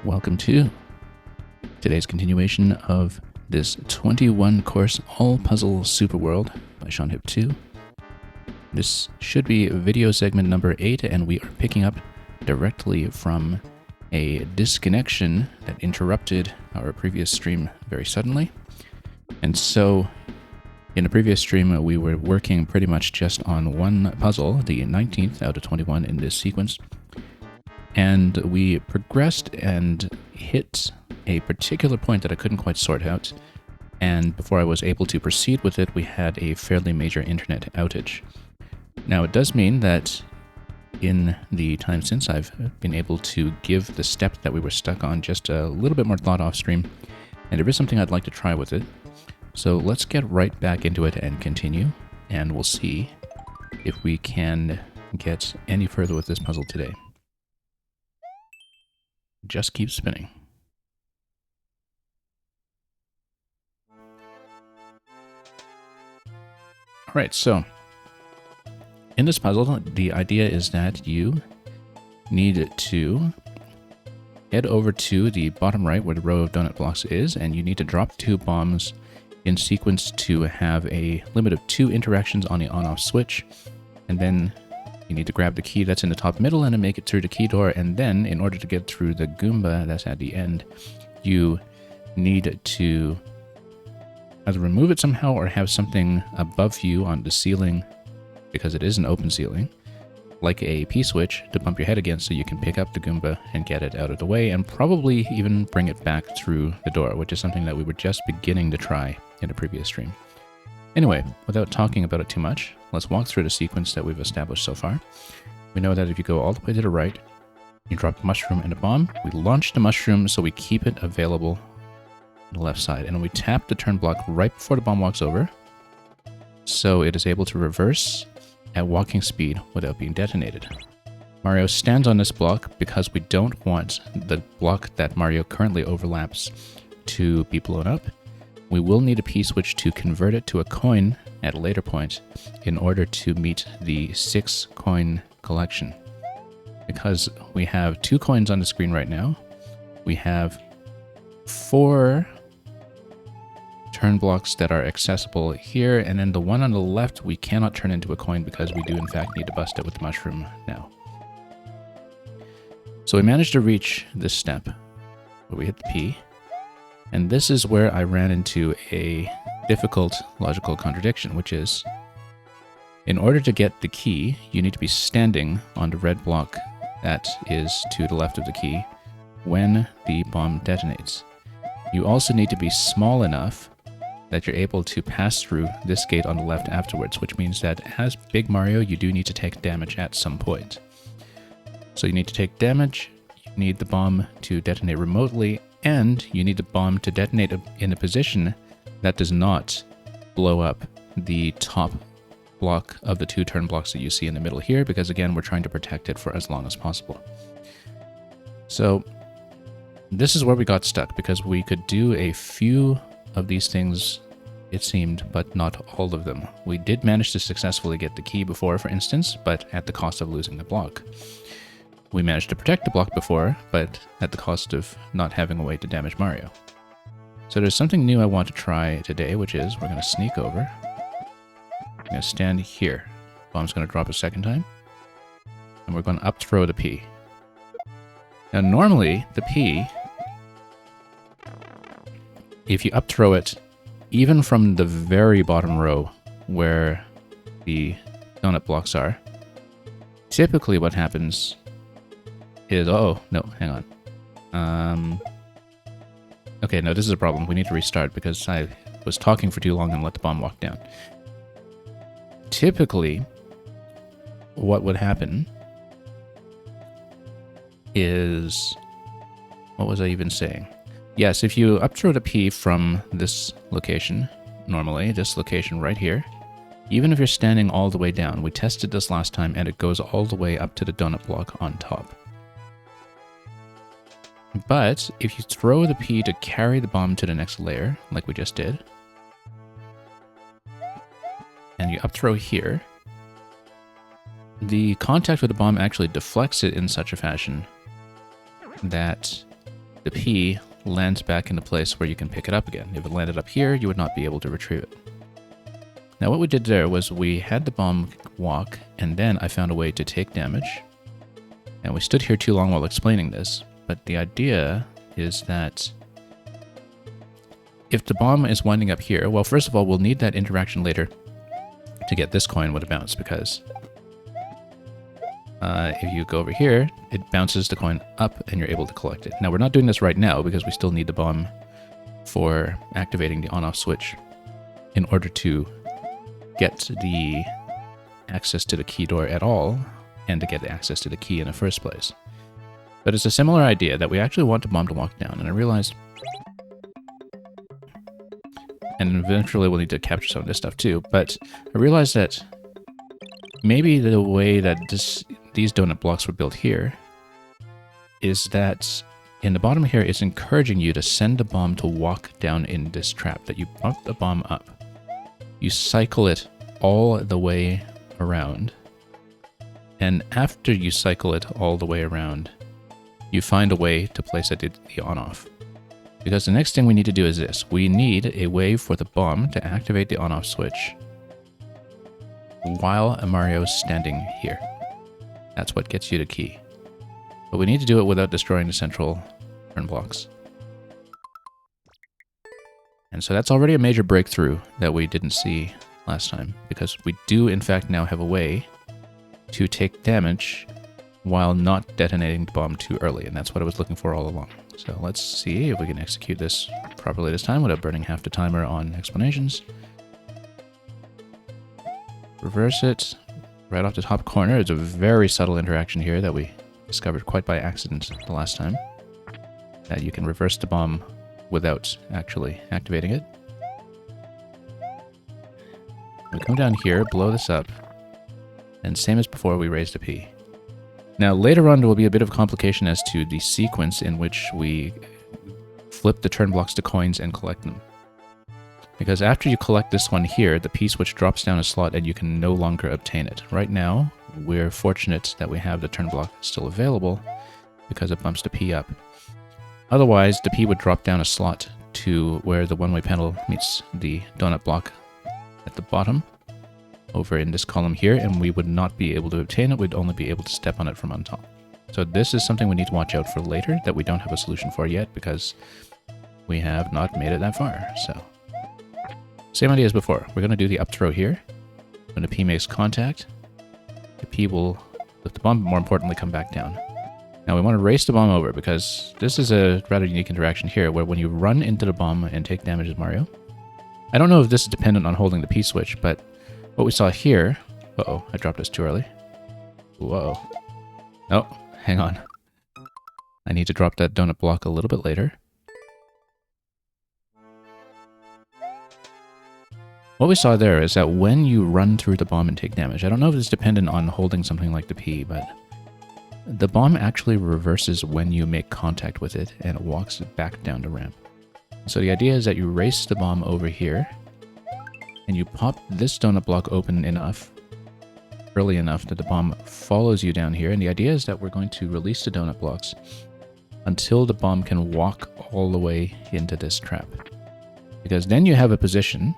Welcome to today's continuation of this 21-course all-puzzle superworld by Seanhip2. This should be video segment number 8, and we are picking up directly from a disconnection that interrupted our previous stream very suddenly. And so, in the previous stream, we were working pretty much just on one puzzle, the 19th out of 21 in this sequence. And we progressed and hit a particular point that I couldn't quite sort out. And before I was able to proceed with it, we had a fairly major internet outage. Now, it does mean that in the time since, I've been able to give the step that we were stuck on just a little bit more thought off stream. And there is something I'd like to try with it. So let's get right back into it and continue. And we'll see if we can get any further with this puzzle today. Just keep spinning. Alright, so in this puzzle, the idea is that you need to head over to the bottom right where the row of donut blocks is, and you need to drop 2 bombs in sequence to have a limit of 2 interactions on the on-off switch, and then you need to grab the key that's in the top middle and then make it through the key door, and then in order to get through the Goomba that's at the end, you need to either remove it somehow or have something above you on the ceiling, because it is an open ceiling, like a P-switch to bump your head against so you can pick up the Goomba and get it out of the way, and probably even bring it back through the door, which is something that we were just beginning to try in a previous stream. Anyway, without talking about it too much, let's walk through the sequence that we've established so far. We know that if you go all the way to the right, you drop the mushroom and a bomb. We launch the mushroom so we keep it available on the left side. And we tap the turn block right before the bomb walks over, so it is able to reverse at walking speed without being detonated. Mario stands on this block because we don't want the block that Mario currently overlaps to be blown up. We will need a P-switch to convert it to a coin at a later point in order to meet the 6-coin collection. Because we have 2 coins on the screen right now, we have 4 turn blocks that are accessible here, and then the one on the left we cannot turn into a coin because we do in fact need to bust it with the mushroom now. So we managed to reach this step where we hit the P. And this is where I ran into a difficult logical contradiction, which is, in order to get the key, you need to be standing on the red block that is to the left of the key when the bomb detonates. You also need to be small enough that you're able to pass through this gate on the left afterwards, which means that as Big Mario, you do need to take damage at some point. So you need to take damage, you need the bomb to detonate remotely, and you need the bomb to detonate in a position that does not blow up the top block of the 2 turn blocks that you see in the middle here, because again, we're trying to protect it for as long as possible. So this is where we got stuck, because we could do a few of these things, it seemed, but not all of them. We did manage to successfully get the key before, for instance, but at the cost of losing the block. We managed to protect the block before, but at the cost of not having a way to damage Mario. So there's something new I want to try today, which is we're going to sneak over. I'm going to stand here. Bomb's going to drop a second time. And we're going to up throw the P. Now normally, the P, if you up throw it, even from the very bottom row where the donut blocks are, typically what happens is, oh, no, hang on. Okay, no, this is a problem. We need to restart because I was talking for too long and let the bomb walk down. Typically, what would happen is, what was I even saying? Yes, if you up throw the P from this location, normally, this location right here, even if you're standing all the way down, we tested this last time and it goes all the way up to the donut block on top. But if you throw the P to carry the bomb to the next layer, like we just did, and you up throw here, the contact with the bomb actually deflects it in such a fashion that the P lands back in the place where you can pick it up again. If it landed up here, you would not be able to retrieve it. Now what we did there was we had the bomb walk, and then I found a way to take damage. And we stood here too long while explaining this, but the idea is that if the bomb is winding up here, well, first of all, we'll need that interaction later to get this coin with a bounce, because if you go over here, it bounces the coin up and you're able to collect it. Now, we're not doing this right now because we still need the bomb for activating the on-off switch in order to get the access to the key door at all, and to get access to the key in the first place. But it's a similar idea that we actually want the bomb to walk down, and I realized... And eventually we'll need to capture some of this stuff too, but I realized that maybe the way that these donut blocks were built here is that in the bottom here, it's encouraging you to send the bomb to walk down in this trap, that you bump the bomb up. You cycle it all the way around, and after you cycle it all the way around, you find a way to place it at the on-off. Because the next thing we need to do is this. We need a way for the bomb to activate the on-off switch while Mario's standing here. That's what gets you the key. But we need to do it without destroying the central turn blocks. And so that's already a major breakthrough that we didn't see last time, because we do in fact now have a way to take damage while not detonating the bomb too early, and that's what I was looking for all along. So let's see if we can execute this properly this time without burning half the timer on explanations. Reverse it right off the top corner. It's a very subtle interaction here that we discovered quite by accident the last time. That you can reverse the bomb without actually activating it. We come down here, blow this up, and same as before, we raise the P. Now later on there will be a bit of complication as to the sequence in which we flip the turn blocks to coins and collect them. Because after you collect this one here, the P switch drops down a slot and you can no longer obtain it. Right now, we're fortunate that we have the turn block still available because it bumps the P up. Otherwise, the P would drop down a slot to where the one-way panel meets the donut block at the bottom, over in this column here, and we would not be able to obtain it. We'd only be able to step on it from on top. So this is something we need to watch out for later that we don't have a solution for yet because we have not made it that far. So same idea as before. We're going to do the up throw here. When the P makes contact, the P will lift the bomb, but more importantly, come back down. Now we want to race the bomb over because this is a rather unique interaction here where when you run into the bomb and take damage as Mario, I don't know if this is dependent on holding the P switch, but what we saw here... Uh-oh, I dropped this too early. Whoa. Oh, hang on. I need to drop that donut block a little bit later. What we saw there is that when you run through the bomb and take damage, I don't know if it's dependent on holding something like the P, but the bomb actually reverses when you make contact with it and it walks back down the ramp. So the idea is that you race the bomb over here, and you pop this donut block open enough, early enough that the bomb follows you down here. And the idea is that we're going to release the donut blocks until the bomb can walk all the way into this trap. Because then you have a position,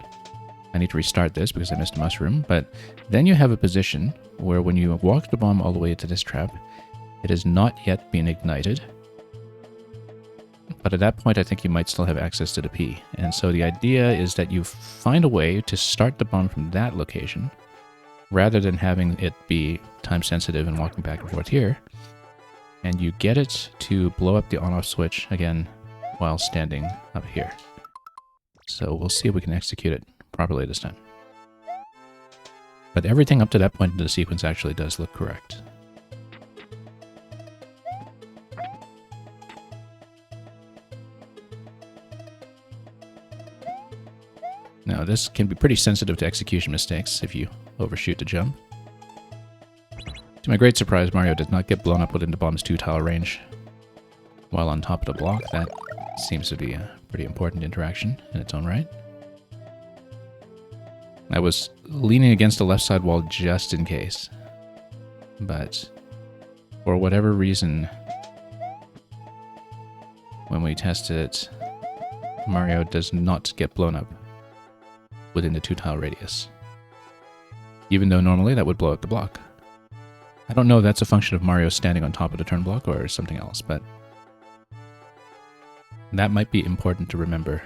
I need to restart this because I missed a mushroom, but then you have a position where when you walk the bomb all the way into this trap, it has not yet been ignited. But at that point, I think you might still have access to the P. And so the idea is that you find a way to start the bomb from that location, rather than having it be time sensitive and walking back and forth here. And you get it to blow up the on-off switch again while standing up here. So we'll see if we can execute it properly this time. But everything up to that point in the sequence actually does look correct. Now this can be pretty sensitive to execution mistakes if you overshoot the jump. To my great surprise, Mario does not get blown up within the bomb's 2-tile range while on top of the block. That seems to be a pretty important interaction in its own right. I was leaning against the left side wall just in case, but for whatever reason, when when we test it, Mario does not get blown up within the 2-tile radius. Even though normally that would blow up the block. I don't know if that's a function of Mario standing on top of the turn block or something else, but that might be important to remember.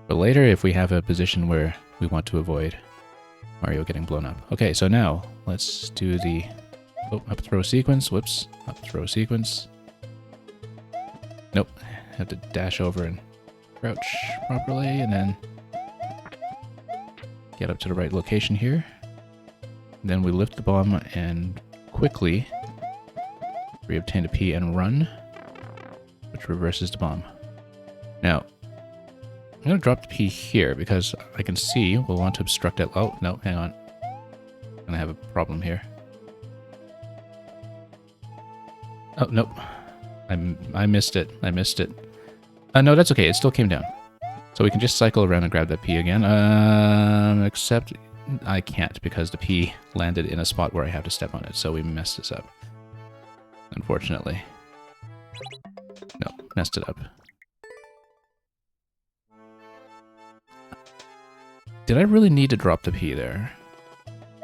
But later, if we have a position where we want to avoid Mario getting blown up. Okay, so now let's do the up throw sequence. Whoops, up throw sequence. Nope, have to dash over and crouch properly, and then get up to the right location here. Then we lift the bomb and quickly reobtain a P and run, which reverses the bomb. Now, I'm going to drop the P here because I can see we'll want to obstruct it. Oh, no, hang on. I'm going to have a problem here. Oh, nope. I missed it. I missed it. No, that's okay. It still came down. So we can just cycle around and grab that P again. Except I can't because the P landed in a spot where I have to step on it. So we messed this up. Unfortunately. No, messed it up. Did I really need to drop the P there?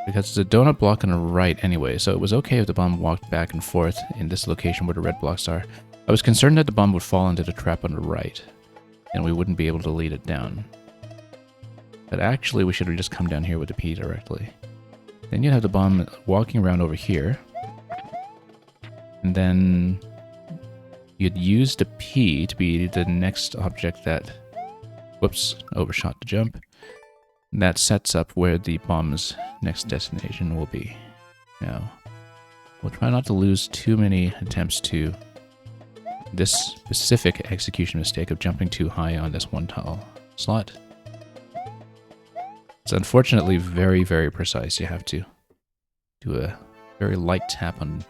Because it's a donut block on the right anyway, so it was okay if the bomb walked back and forth in this location where the red blocks are. I was concerned that the bomb would fall into the trap on the right, and we wouldn't be able to lead it down. But actually, we should have just come down here with the P directly. Then you'd have the bomb walking around over here, and then you'd use the P to be the next object that... Whoops, overshot the jump. That sets up where the bomb's next destination will be. Now, we'll try not to lose too many attempts to this specific execution mistake of jumping too high on this 1-tile slot. It's unfortunately very, very precise. You have to do a very light tap on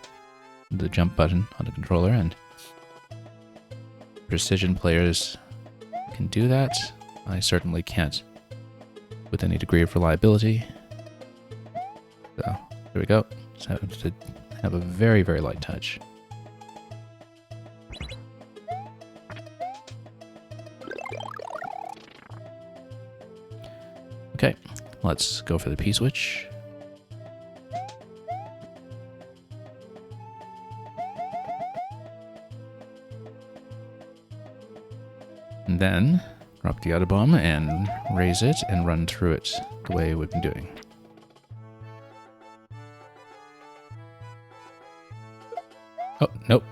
the jump button on the controller, and precision players can do that. I certainly can't with any degree of reliability. So, there we go. Just have to have a very, very light touch. Okay, let's go for the P switch. And then drop the other bomb and raise it and run through it the way we've been doing. Oh, nope.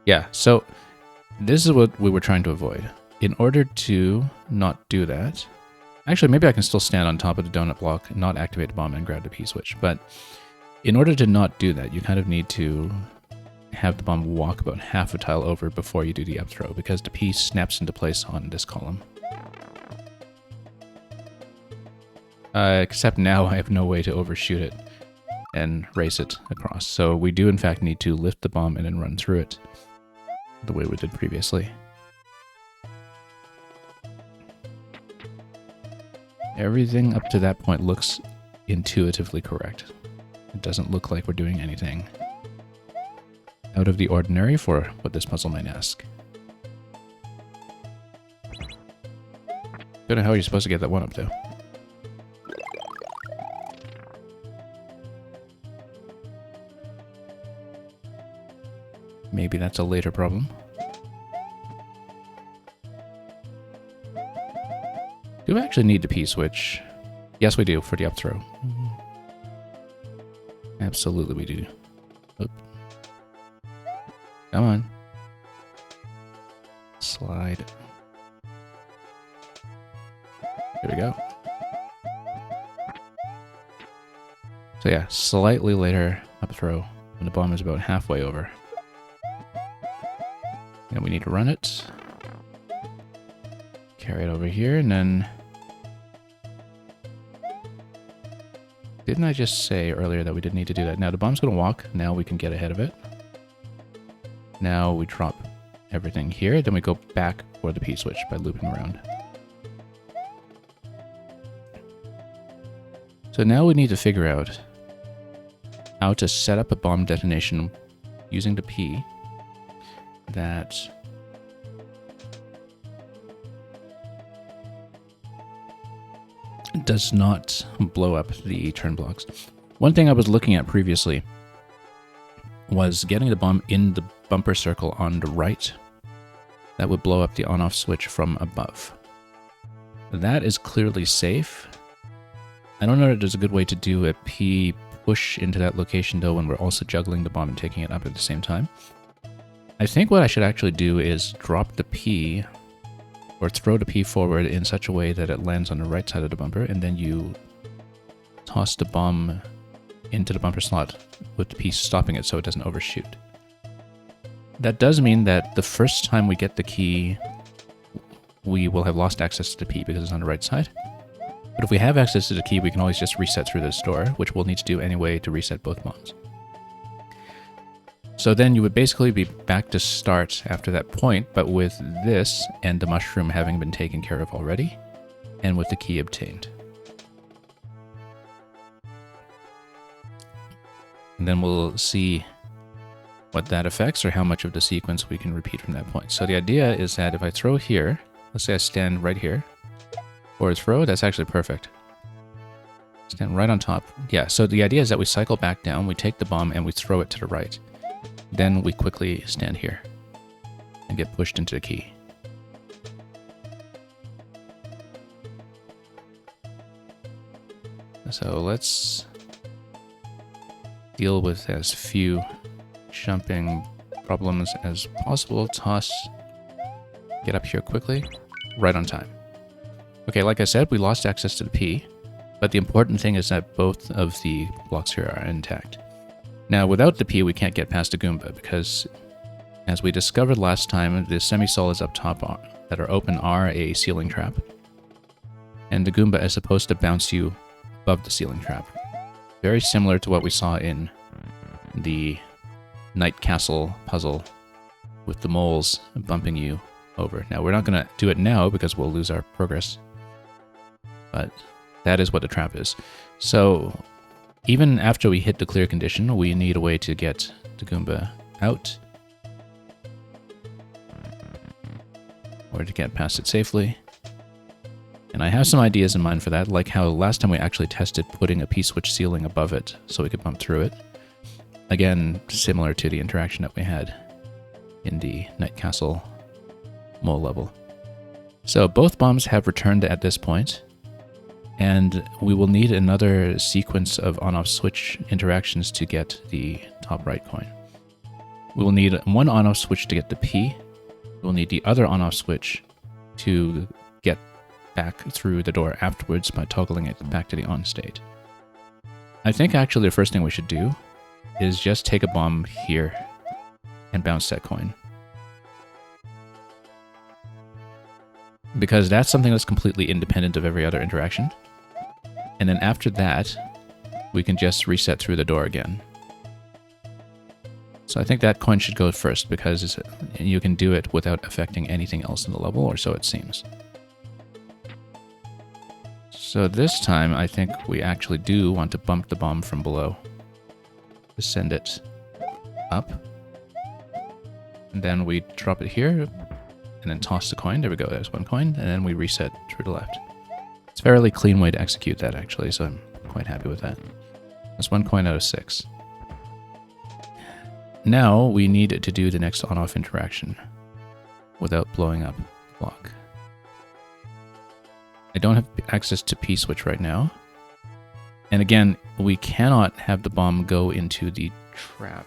Yeah, so this is what we were trying to avoid. In order to not do that... Actually, maybe I can still stand on top of the donut block and not activate the bomb and grab the P switch. But in order to not do that, you kind of need to have the bomb walk about half a tile over before you do the up throw, because the P snaps into place on this column. Except now I have no way to overshoot it and race it across. So we do in fact need to lift the bomb and then run through it the way we did previously. Everything up to that point looks intuitively correct. It doesn't look like we're doing anything out of the ordinary for what this puzzle might ask. Don't know how you're supposed to get that one up though. Maybe that's a later problem. Do we actually need the P switch? Yes, we do for the up throw. Absolutely we do. Oop. Come on. Slide. There we go. So yeah, slightly later up throw when the bomb is about halfway over. And we need to run it. Carry it over here, and then... Didn't I just say earlier that we didn't need to do that? Now the bomb's going to walk. Now we can get ahead of it. Now we drop everything here. Then we go back for the P switch by looping around. So now we need to figure out how to set up a bomb detonation using the P that does not blow up the turn blocks. One thing I was looking at previously was getting the bomb in the bumper circle on the right. That would blow up the on-off switch from above. That is clearly safe. I don't know if there's a good way to do a P push into that location though when we're also juggling the bomb and taking it up at the same time. I think what I should actually do is drop the P or throw the P forward in such a way that it lands on the right side of the bumper, and then you toss the bomb into the bumper slot with the P stopping it so it doesn't overshoot. That does mean that the first time we get the key, we will have lost access to the P because it's on the right side. But if we have access to the key, we can always just reset through this door, which we'll need to do anyway to reset both bombs. So then you would basically be back to start after that point, but with this and the mushroom having been taken care of already, and with the key obtained. And then we'll see what that affects or how much of the sequence we can repeat from that point. So the idea is that if I throw here, let's say I stand right here, or throw, that's actually perfect. Stand right on top. Yeah, so the idea is that we cycle back down, we take the bomb, and we throw it to the right. Then we quickly stand here and get pushed into the key. So let's deal with as few jumping problems as possible. Toss, get up here quickly, right on time. Okay, like I said, we lost access to the P, but the important thing is that both of the blocks here are intact. Now, without the P, we can't get past the Goomba, because as we discovered last time, the semi-solids up top that are open are a ceiling trap, and the Goomba is supposed to bounce you above the ceiling trap. Very similar to what we saw in the Night Castle puzzle with the moles bumping you over. Now, we're not going to do it now because we'll lose our progress, but that is what the trap is. So even after we hit the clear condition, we need a way to get the Goomba out, or to get past it safely. And I have some ideas in mind for that, like how last time we actually tested putting a P-switch ceiling above it so we could bump through it. Again, similar to the interaction that we had in the Night Castle mole level. So both bombs have returned at this point, and we will need another sequence of on-off switch interactions to get the top right coin. We will need one on-off switch to get the P. We'll need the other on-off switch to get back through the door afterwards by toggling it back to the on state. I think actually the first thing we should do is just take a bomb here and bounce that coin, because that's something that's completely independent of every other interaction. And then after that, we can just reset through the door again. So I think that coin should go first, because you can do it without affecting anything else in the level, or so it seems. So this time, I think we actually do want to bump the bomb from below to send it up. And then we drop it here, and then toss the coin. There we go, there's one coin, and then we reset through the left. It's a fairly clean way to execute that, actually, so I'm quite happy with that. That's 1 coin out of 6. Now we need to do the next on-off interaction without blowing up the block. I don't have access to P-switch right now. And again, we cannot have the bomb go into the trap.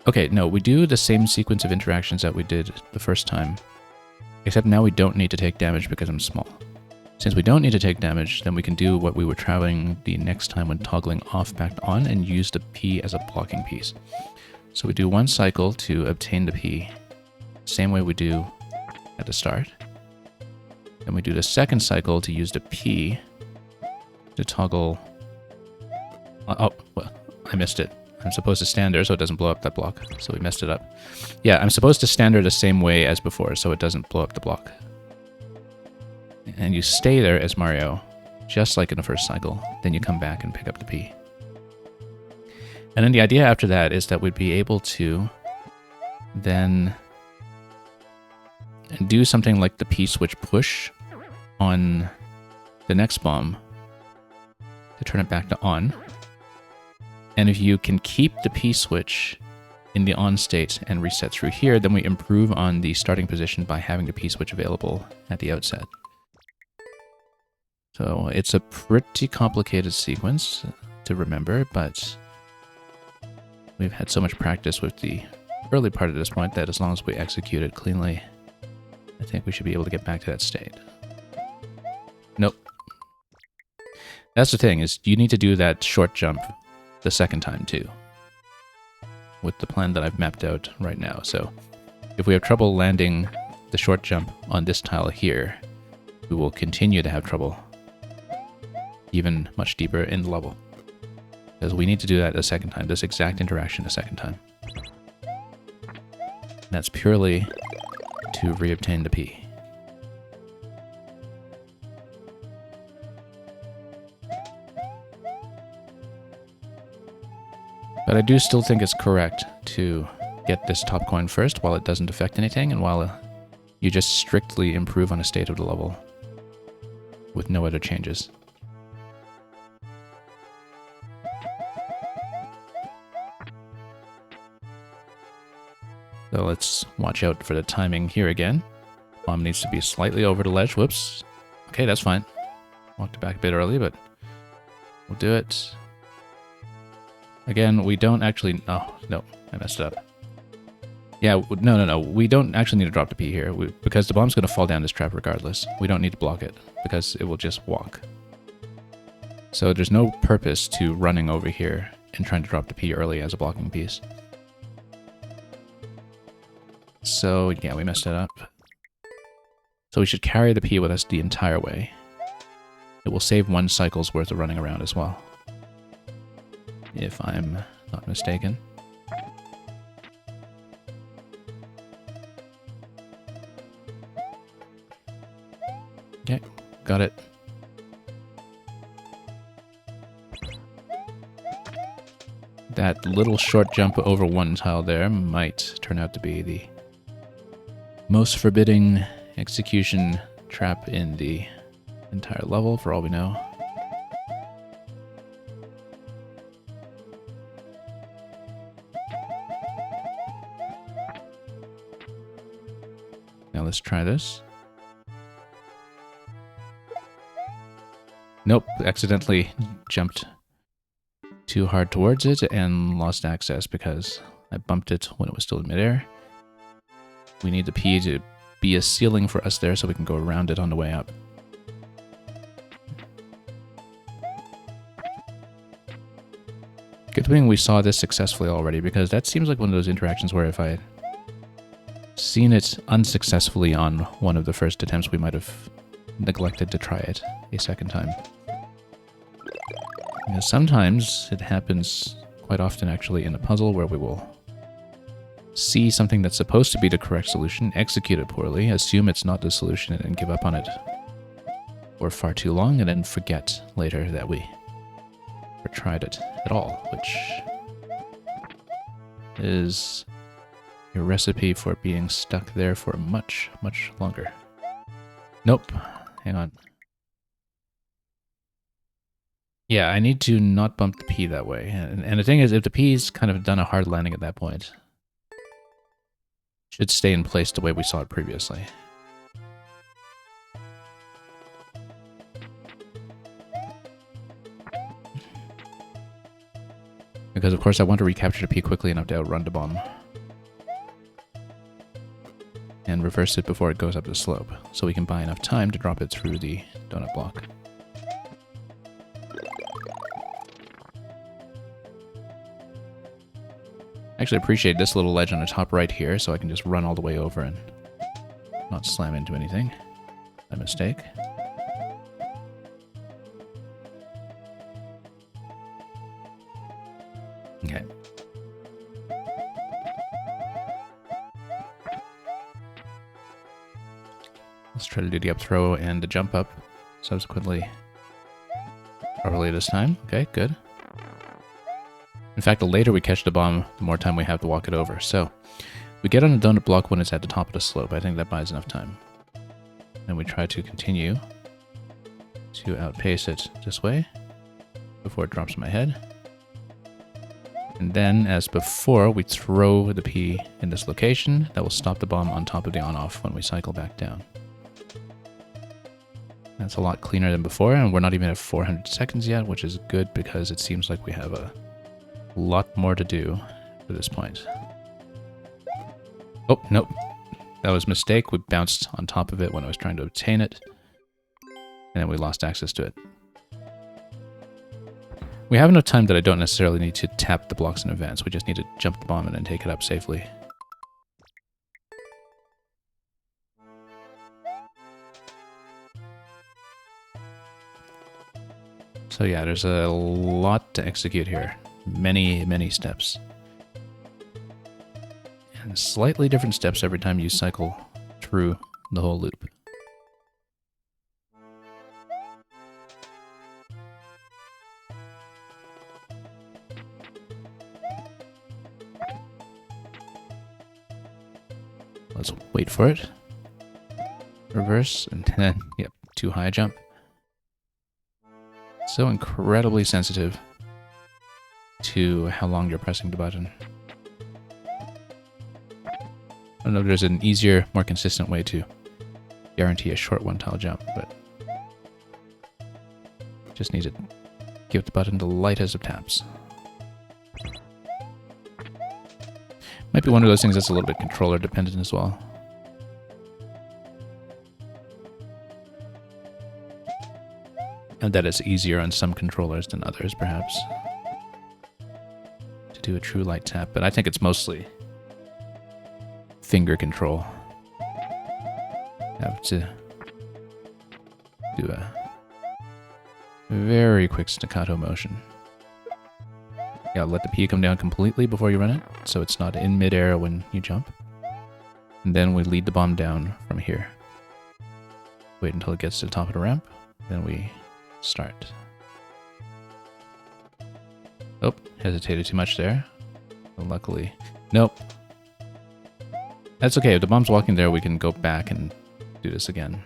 Okay, no, we do the same sequence of interactions that we did the first time, except now we don't need to take damage because I'm small. Since we don't need to take damage, then we can do what we were trying the next time when toggling off back on and use the P as a blocking piece. So we do one cycle to obtain the P, same way we do at the start. Then we do the second cycle to use the P to toggle... Oh, well, I missed it. I'm supposed to stand there so it doesn't blow up that block. So we messed it up. Yeah, I'm supposed to stand there the same way as before so it doesn't blow up the block. And you stay there as Mario, just like in the first cycle. Then you come back and pick up the P. And then the idea after that is that we'd be able to then do something like the P-switch push on the next bomb to turn it back to on. And if you can keep the P switch in the on state and reset through here, then we improve on the starting position by having the P switch available at the outset. So it's a pretty complicated sequence to remember, but we've had so much practice with the early part at this point that as long as we execute it cleanly, I think we should be able to get back to that state. Nope. That's the thing, is you need to do that short jump the second time too, with the plan that I've mapped out right now. So if we have trouble landing the short jump on this tile here, we will continue to have trouble even much deeper in the level, because we need to do that a second time, this exact interaction a second time. And that's purely to reobtain the P. But I do still think it's correct to get this top coin first while it doesn't affect anything, and while you just strictly improve on a state of the level with no other changes. So let's watch out for the timing here again. Bomb needs to be slightly over the ledge. Whoops. Okay, that's fine. Walked it back a bit early, but we'll do it. Again, we don't actually... Oh, no, I messed it up. Yeah, no. We don't actually need to drop the P here, because the bomb's going to fall down this trap regardless. We don't need to block it, because it will just walk. So there's no purpose to running over here and trying to drop the P early as a blocking piece. So, yeah, we messed it up. So we should carry the P with us the entire way. It will save 1 cycle's worth of running around as well, if I'm not mistaken. Okay, got it. That little short jump over 1 tile there might turn out to be the most forbidding execution trap in the entire level, for all we know. Now let's try this. Nope, accidentally jumped too hard towards it and lost access because I bumped it when it was still in midair. We need the P to be a ceiling for us there so we can go around it on the way up. Good thing we saw this successfully already, because that seems like one of those interactions where if I had seen it unsuccessfully on one of the first attempts, we might have neglected to try it a second time. Because sometimes it happens quite often actually in a puzzle where we will see something that's supposed to be the correct solution, execute it poorly, assume it's not the solution, and give up on it for far too long, and then forget later that we never tried it at all, which is a recipe for being stuck there for much, much longer. Nope. Hang on. Yeah, I need to not bump the P that way. And the thing is, if the P's kind of done a hard landing at that point, it should stay in place the way we saw it previously. Because of course I want to recapture the P quickly enough to outrun the bomb. And reverse it before it goes up the slope, so we can buy enough time to drop it through the donut block. Actually appreciate this little ledge on the top right here, so I can just run all the way over and not slam into anything. A mistake. Okay. Let's try to do the up throw and the jump up subsequently properly this time. Okay, good. In fact, the later we catch the bomb, the more time we have to walk it over. So we get on the donut block when it's at the top of the slope. I think that buys enough time. And we try to continue to outpace it this way before it drops on my head. And then, as before, we throw the P in this location. That will stop the bomb on top of the on-off when we cycle back down. That's a lot cleaner than before, and we're not even at 400 seconds yet, which is good because it seems like we have a lot more to do at this point. Oh, nope. That was a mistake. We bounced on top of it when I was trying to obtain it, and then we lost access to it. We have enough time that I don't necessarily need to tap the blocks in advance. We just need to jump the bomb and then take it up safely. So yeah, there's a lot to execute here. Many, many steps. And slightly different steps every time you cycle through the whole loop. Let's wait for it. Reverse, and then, yep, too high jump. So incredibly sensitive to how long you're pressing the button. I don't know if there's an easier, more consistent way to guarantee a short one-tile jump, but just need to give the button the lightest of taps. Might be one of those things that's a little bit controller dependent as well. And that is easier on some controllers than others, perhaps, to do a true light tap. But I think it's mostly finger control. Have to do a very quick staccato motion. Yeah, let the P come down completely before you run it, so it's not in midair when you jump. And then we lead the bomb down from here. Wait until it gets to the top of the ramp, then we start. Oh, hesitated too much there. But luckily, nope. That's okay, if the bomb's walking there, we can go back and do this again.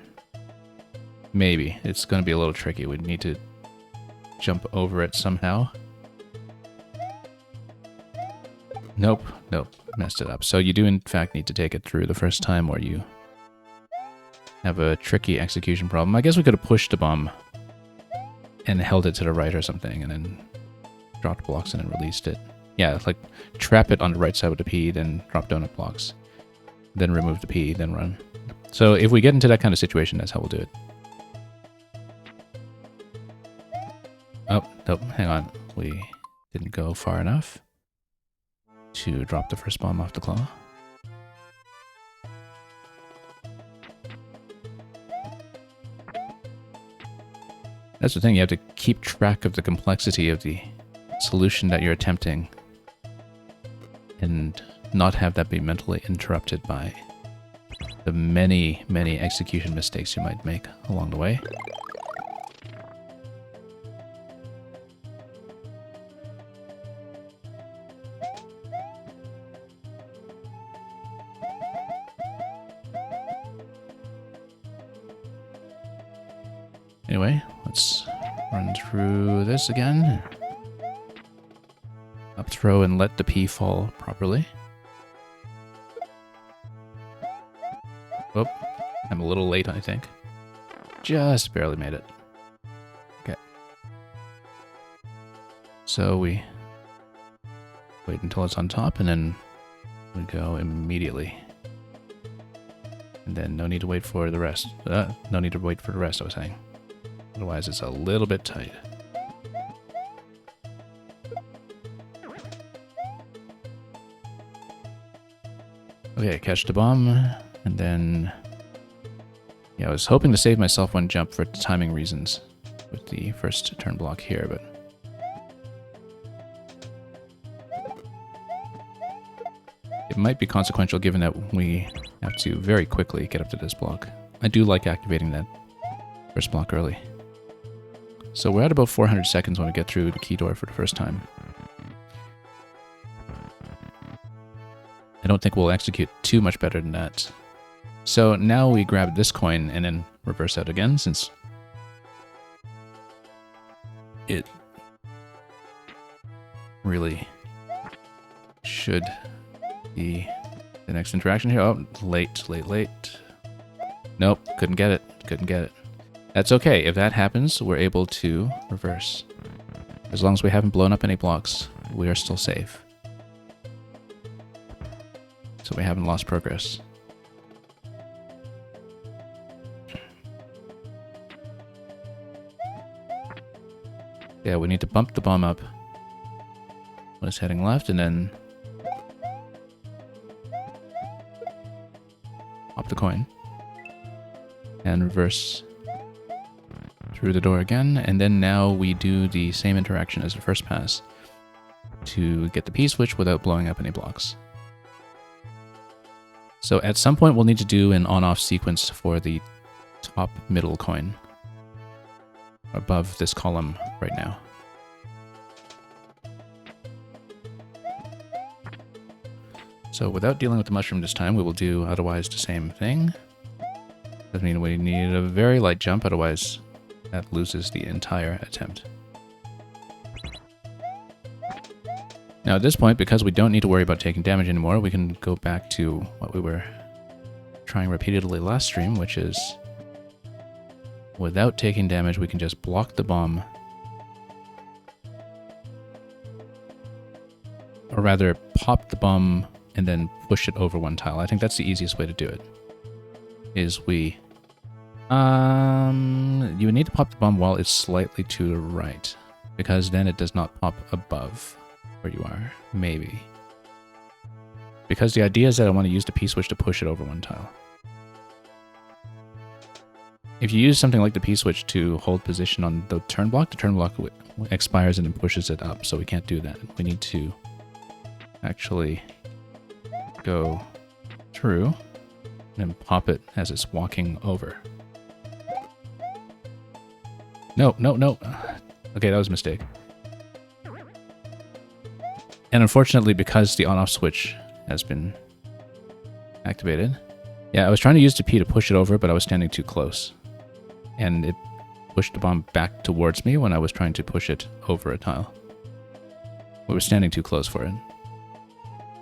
Maybe. It's going to be a little tricky. We need to jump over it somehow. Nope, nope, messed it up. So you do in fact need to take it through the first time, or you have a tricky execution problem. I guess we could have pushed the bomb and held it to the right or something, and then dropped blocks in and released it. Yeah, like trap it on the right side with the P, then drop donut blocks. Then remove the P, then run. So if we get into that kind of situation, that's how we'll do it. Oh, nope, hang on. We didn't go far enough to drop the first bomb off the claw. That's the thing, you have to keep track of the complexity of the solution that you're attempting and not have that be mentally interrupted by the many, many execution mistakes you might make along the way. Anyway, let's run through this again. Up throw and let the P fall properly. Oh, I'm a little late, I think. Just barely made it. Okay. So we wait until it's on top, and then we go immediately. And then no need to wait for the rest. No need to wait for the rest, I was saying. Otherwise, it's a little bit tight. Okay, catch the bomb, and then... Yeah, I was hoping to save myself one jump for timing reasons with the first turn block here, but... It might be consequential given that we have to very quickly get up to this block. I do like activating that first block early. So we're at about 400 seconds when we get through the key door for the first time. I don't think we'll execute too much better than that. So now we grab this coin and then reverse out again, since it really should be the next interaction here. Oh, late. Nope, couldn't get it. That's okay. If that happens, we're able to reverse. As long as we haven't blown up any blocks, we are still safe. So we haven't lost progress. Yeah, we need to bump the bomb up when it's heading left, and then pop the coin and reverse through the door again, and then now we do the same interaction as the first pass to get the P-switch without blowing up any blocks. So at some point we'll need to do an on-off sequence for the top middle coin above this column right now. So without dealing with the mushroom this time, we will do otherwise the same thing. Doesn't mean we need a very light jump, otherwise that loses the entire attempt. Now at this point, because we don't need to worry about taking damage anymore, we can go back to what we were trying repeatedly last stream, which is without taking damage, we can just block the bomb. Or rather, pop the bomb and then push it over one tile. I think that's the easiest way to do it. Is we... you would need to pop the bomb while it's slightly to the right, because then it does not pop above where you are. Maybe. Because the idea is that I want to use the P-switch to push it over one tile. If you use something like the P-switch to hold position on the turn block expires and then pushes it up, so we can't do that. We need to actually go through and pop it as it's walking over. No. Okay, that was a mistake. And unfortunately, because the on-off switch has been activated... Yeah, I was trying to use the P to push it over, but I was standing too close. And it pushed the bomb back towards me when I was trying to push it over a tile. We were standing too close for it.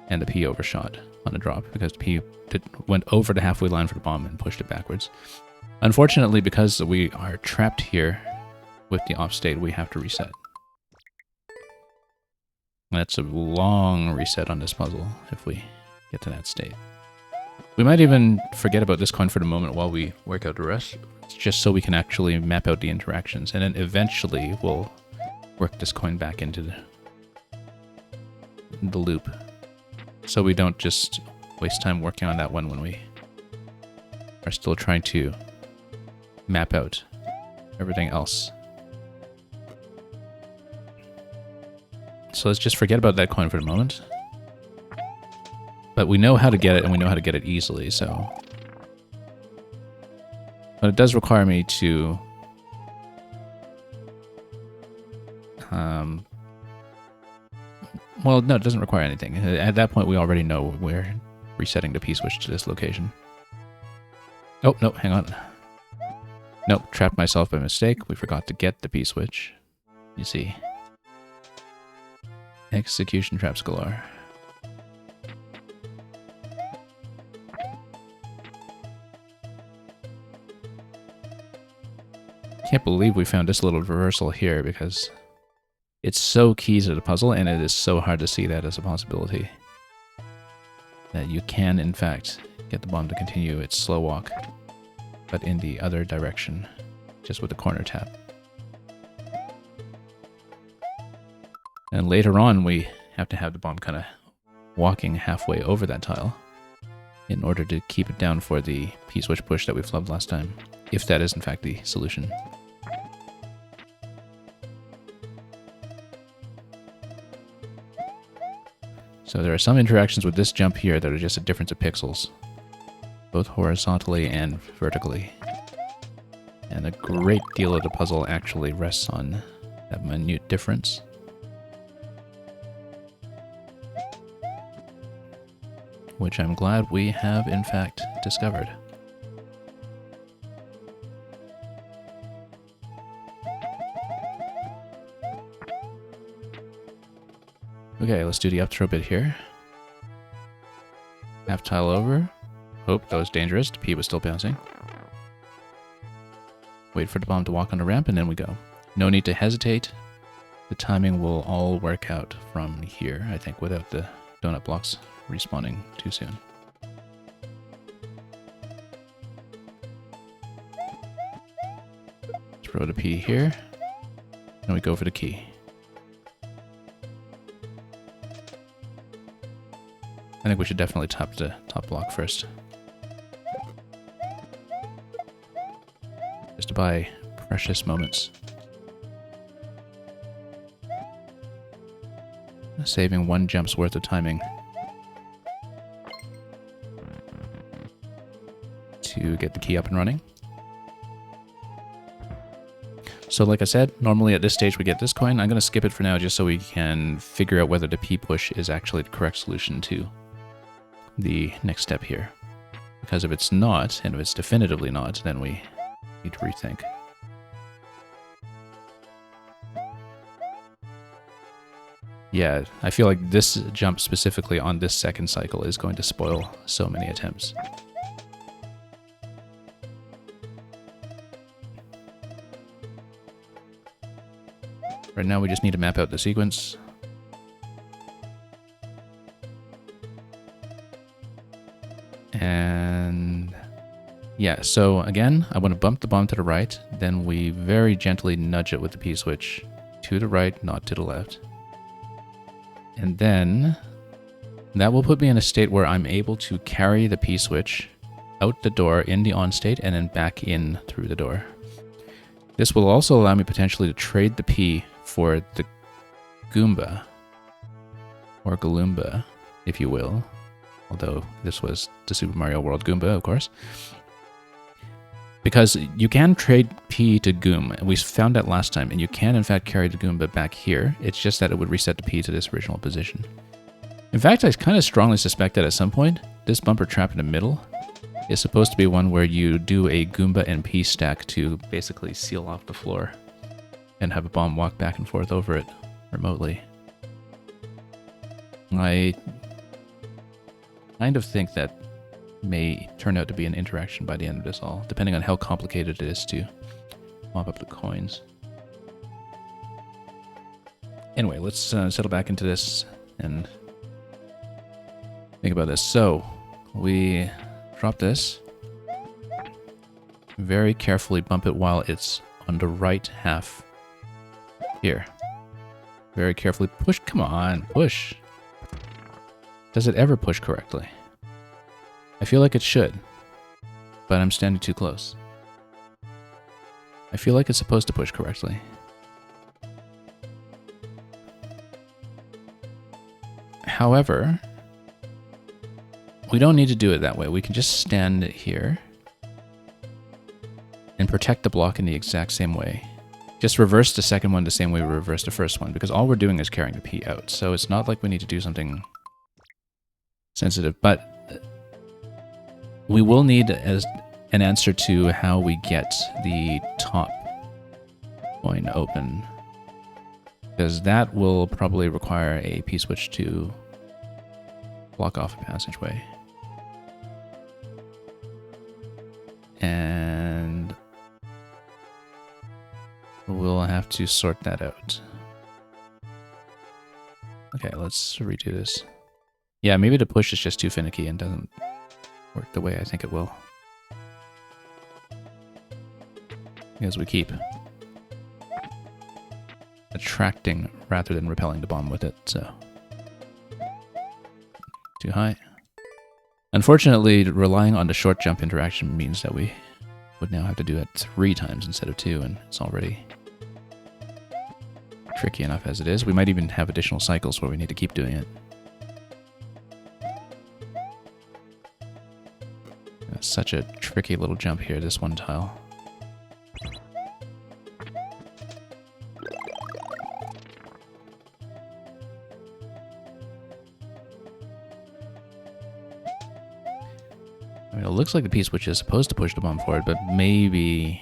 And the P overshot on the drop, because the P went over the halfway line for the bomb and pushed it backwards. Unfortunately, because we are trapped here with the off state, we have to reset. That's a long reset on this puzzle if we get to that state. We might even forget about this coin for the moment while we work out the rest, just so we can actually map out the interactions, and then eventually we'll work this coin back into the loop, so we don't just waste time working on that one when we are still trying to map out everything else. So let's just forget about that coin for the moment. But we know how to get it, and we know how to get it easily, so... But it does require me to... Well, no, it doesn't require anything. At that point, we already know we're resetting the P-switch to this location. Oh, no, hang on. Nope, trapped myself by mistake. We forgot to get the P-switch. You see. Execution traps galore. Can't believe we found this little reversal here, because it's so key to the puzzle, and it is so hard to see that as a possibility. That you can, in fact, get the bomb to continue its slow walk, but in the other direction, just with a corner tap. And later on, we have to have the bomb kind of walking halfway over that tile in order to keep it down for the P-switch push that we flubbed last time, if that is in fact the solution. So there are some interactions with this jump here that are just a difference of pixels, both horizontally and vertically. And a great deal of the puzzle actually rests on that minute difference. Which I'm glad we have, in fact, discovered. Okay, let's do the up throw bit here. Half tile over. Oh, that was dangerous. The P was still bouncing. Wait for the bomb to walk on the ramp, and then we go. No need to hesitate. The timing will all work out from here, I think, without the donut blocks respawning too soon. Throw the P here, and we go for the key. I think we should definitely top the top block first. Just to buy precious moments. Saving one jump's worth of timing to get the key up and running. So like I said, normally at this stage we get this coin. I'm going to skip it for now just so we can figure out whether the P push is actually the correct solution to the next step here. Because if it's not, and if it's definitively not, then we need to rethink. Yeah, I feel like this jump specifically on this second cycle is going to spoil so many attempts. Right now we just need to map out the sequence. And yeah, so again, I want to bump the bomb to the right, then we very gently nudge it with the P-switch to the right, not to the left. And then that will put me in a state where I'm able to carry the P-switch out the door in the on state and then back in through the door. This will also allow me potentially to trade the P for the Goomba, or Galoomba, if you will. Although this was the Super Mario World Goomba, of course. Because you can trade P to Goom, and we found that last time, and you can in fact carry the Goomba back here. It's just that it would reset the P to this original position. In fact, I kind of strongly suspect that at some point, this bumper trap in the middle is supposed to be one where you do a Goomba and P stack to basically seal off the floor and have a bomb walk back and forth over it remotely. I kind of think that may turn out to be an interaction by the end of this all, depending on how complicated it is to mop up the coins. Anyway, let's settle back into this and think about this. So, we drop this, very carefully bump it while it's on the right half here. Very carefully push, come on, push. Does it ever push correctly? I feel like it should, but I'm standing too close. I feel like it's supposed to push correctly. However, we don't need to do it that way. We can just stand here and protect the block in the exact same way. Just reverse the second one the same way we reversed the first one, because all we're doing is carrying the P out. So it's not like we need to do something sensitive, but we will need an answer to how we get the top coin open, because that will probably require a P-switch to block off a passageway. And we'll have to sort that out. Okay, let's redo this. Yeah, maybe the push is just too finicky and doesn't work the way I think it will. Because we keep attracting rather than repelling the bomb with it, so. Too high. Unfortunately, relying on the short jump interaction means that we would now have to do it 3 times instead of 2, and it's already tricky enough as it is. We might even have additional cycles where we need to keep doing it. Such a tricky little jump here, this one tile. I mean, it looks like the P-switch is supposed to push the bomb forward, but maybe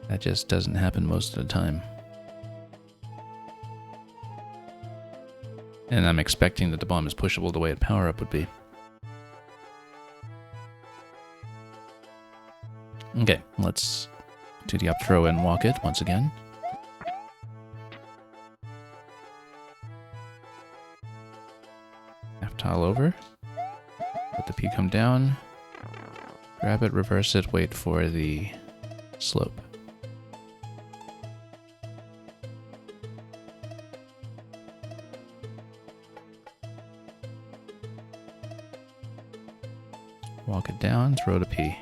that just doesn't happen most of the time. And I'm expecting that the bomb is pushable the way a power-up would be. Okay, let's do the up throw and walk it once again. Half tile over. Let the P come down. Grab it, reverse it, wait for the slope. Walk it down, throw the P.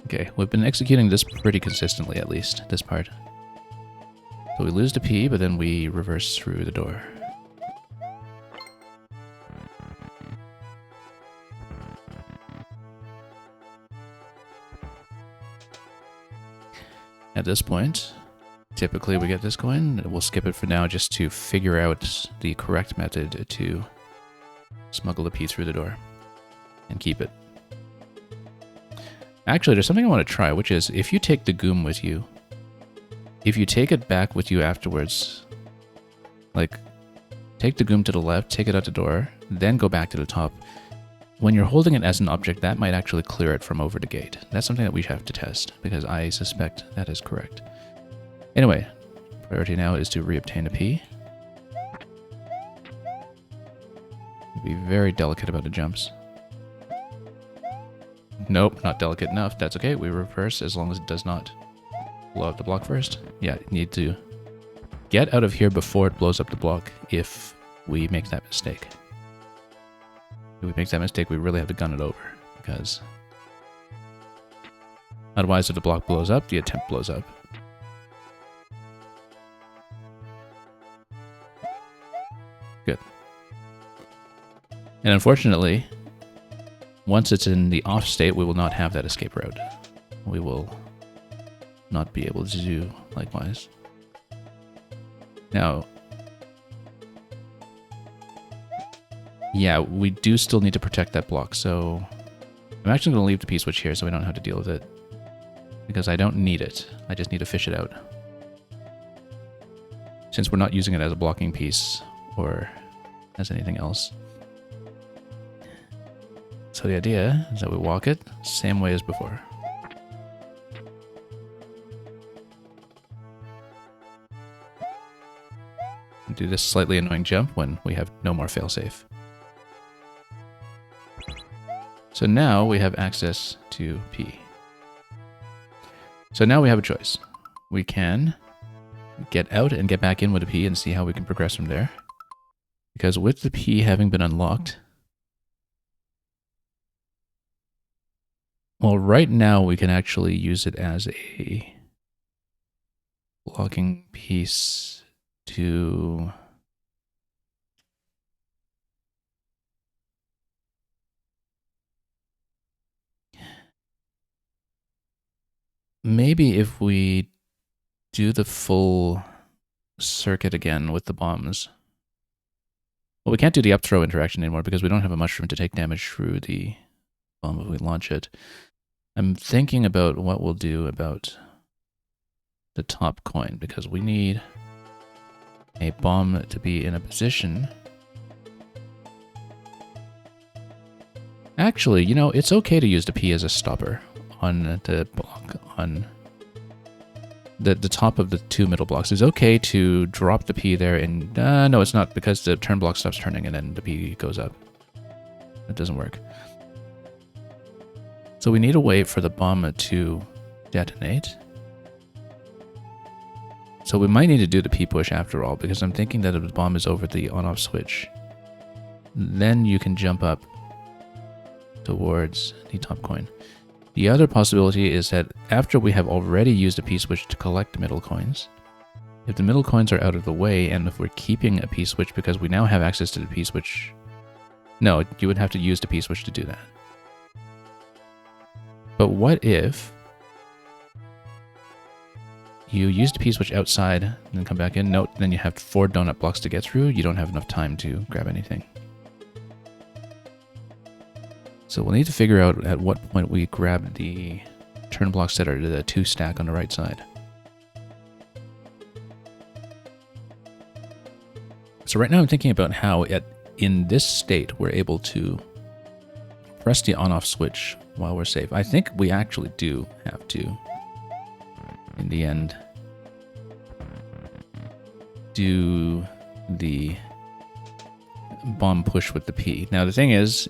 Okay, we've been executing this pretty consistently, at least, this part. So we lose the P, but then we reverse through the door. At this point, typically we get this coin. We'll skip it for now just to figure out the correct method to smuggle the P through the door and keep it. Actually, there's something I want to try, which is if you take the goom with you, if you take it back with you afterwards, like take the goom to the left, take it out the door, then go back to the top. When you're holding it as an object, that might actually clear it from over the gate. That's something that we have to test, because I suspect that is correct. Anyway, priority now is to reobtain a P. Be very delicate about the jumps. Nope, not delicate enough. That's okay. We reverse as long as it does not blow up the block first. Yeah, you need to get out of here before it blows up the block if we make that mistake. If we make that mistake, we really have to gun it over, because otherwise if the block blows up, the attempt blows up. Good. And unfortunately, once it's in the off state, we will not have that escape route. We will not be able to do likewise. Now, yeah, we do still need to protect that block, so I'm actually going to leave the P-switch here so we don't have to deal with it. Because I don't need it. I just need to fish it out. Since we're not using it as a blocking piece or as anything else. So the idea is that we walk it same way as before. Do this slightly annoying jump when we have no more failsafe. So now we have access to P. So now we have a choice. We can get out and get back in with a P and see how we can progress from there. Because with the P having been unlocked, well, right now we can actually use it as a blocking piece to maybe if we do the full circuit again with the bombs. Well, we can't do the up throw interaction anymore because we don't have a mushroom to take damage through the bomb if we launch it. I'm thinking about what we'll do about the top coin, because we need a bomb to be in a position. Actually, you know, it's okay to use the P as a stopper on the block, on the top of the two middle blocks. It's okay to drop the P there and... no, it's not, because the turn block stops turning and then the P goes up. That doesn't work. So we need to wait for the bomb to detonate. So we might need to do the P push after all, because I'm thinking that if the bomb is over the on-off switch, then you can jump up towards the top coin. The other possibility is that after we have already used a P-switch to collect the middle coins, if the middle coins are out of the way, and if we're keeping a P-switch because we now have access to the P-switch... No, you would have to use the P-switch to do that. But what if you use the P-switch outside and then come back in. Note, then you have 4 donut blocks to get through. You don't have enough time to grab anything. So we'll need to figure out at what point we grab the turn blocks that are the 2 stack on the right side. So right now I'm thinking about how in this state we're able to press the on-off switch while we're safe. I think we actually do have to, in the end, do the bomb push with the P. Now the thing is,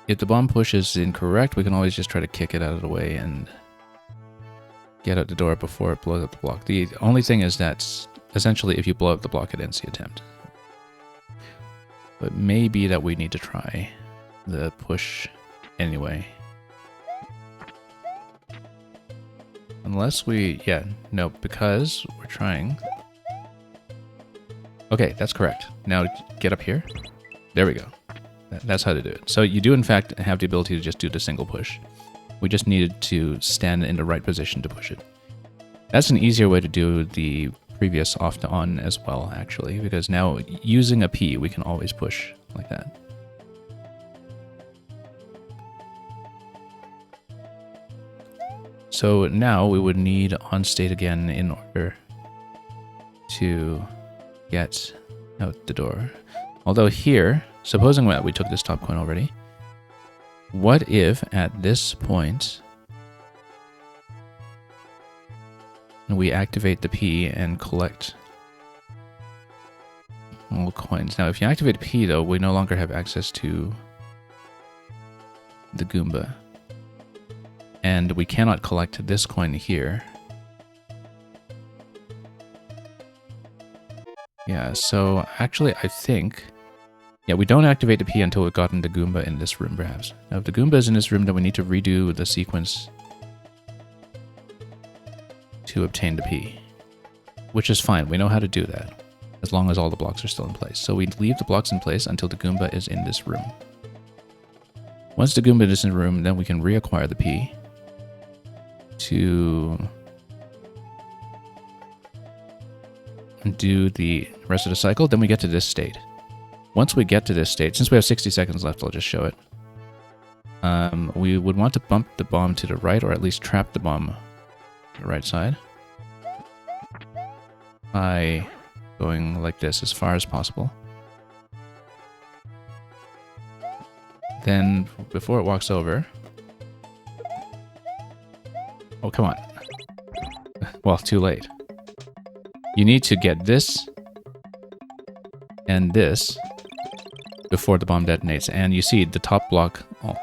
if the bomb push is incorrect, we can always just try to kick it out of the way and get out the door before it blows up the block. The only thing is that essentially if you blow up the block, it ends the attempt. But maybe that we need to try the push anyway. Unless we, yeah, no, because we're trying. Okay, that's correct. Now get up here. There we go. That's how to do it. So you do in fact have the ability to just do the single push. We just needed to stand in the right position to push it. That's an easier way to do the previous off to on as well, actually, because now using a P, we can always push like that. So now we would need on state again in order to get out the door. Although here, supposing that we took this top coin already, what if at this point we activate the P and collect all coins? Now, if you activate P, though, we no longer have access to the Goomba. And we cannot collect this coin here. Yeah, so actually I think... yeah, we don't activate the P until we've gotten the Goomba in this room, perhaps. Now, if the Goomba is in this room, then we need to redo the sequence to obtain the P. Which is fine, we know how to do that, as long as all the blocks are still in place. So we leave the blocks in place until the Goomba is in this room. Once the Goomba is in the room, then we can reacquire the P to do the rest of the cycle. Then we get to this state. Once we get to this state, since we have 60 seconds left, I'll just show it. We would want to bump the bomb to the right, or at least trap the bomb to the right side, by going like this as far as possible. Then, before it walks over... oh, come on. Well, too late. You need to get this and this before the bomb detonates. And you see the top block, oh,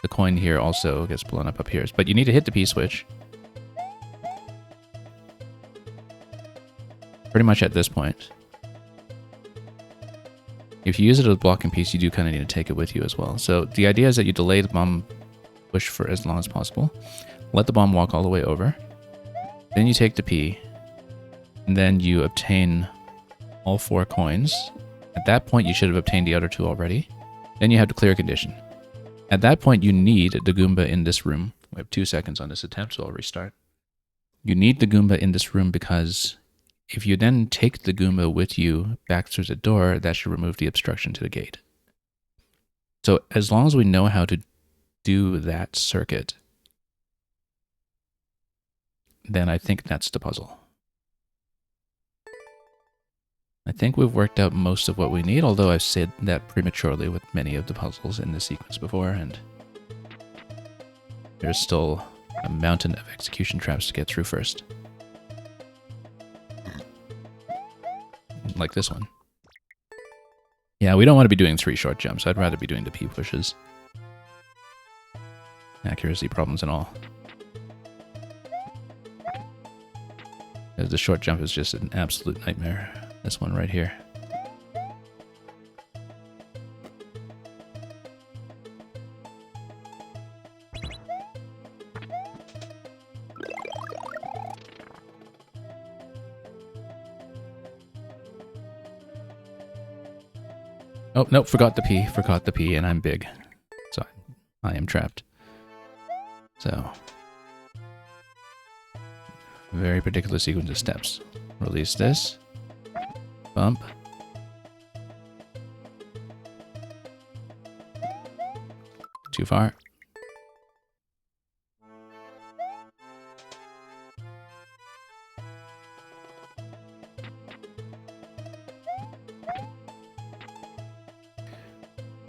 the coin here also gets blown up here. But you need to hit the P-switch. Pretty much at this point. If you use it as a blocking piece, you do kind of need to take it with you as well. So the idea is that you delay the bomb push for as long as possible. Let the bomb walk all the way over. Then you take the P. And then you obtain all 4 coins. At that point, you should have obtained the other 2 already. Then you have the clear condition. At that point, you need the Goomba in this room. We have 2 seconds on this attempt, so I'll restart. You need the Goomba in this room because if you then take the Goomba with you back through the door, that should remove the obstruction to the gate. So as long as we know how to do that circuit, then I think that's the puzzle. I think we've worked out most of what we need, although I've said that prematurely with many of the puzzles in this sequence before, and there's still a mountain of execution traps to get through first. Like this one. Yeah, we don't want to be doing 3 short jumps. I'd rather be doing the P pushes. Accuracy problems and all. The short jump is just an absolute nightmare. This one right here. Oh, nope, forgot the P, and I'm big. So I am trapped. So Very particular sequence of steps. Release this. Bump. Too far.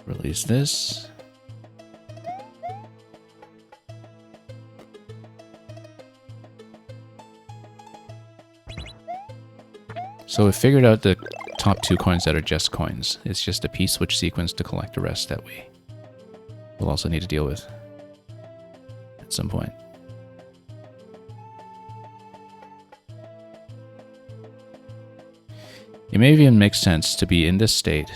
Release this. So we figured out the top 2 coins that are just coins. It's just a P-switch sequence to collect the rest that we'll also need to deal with at some point. It may even make sense to be in this state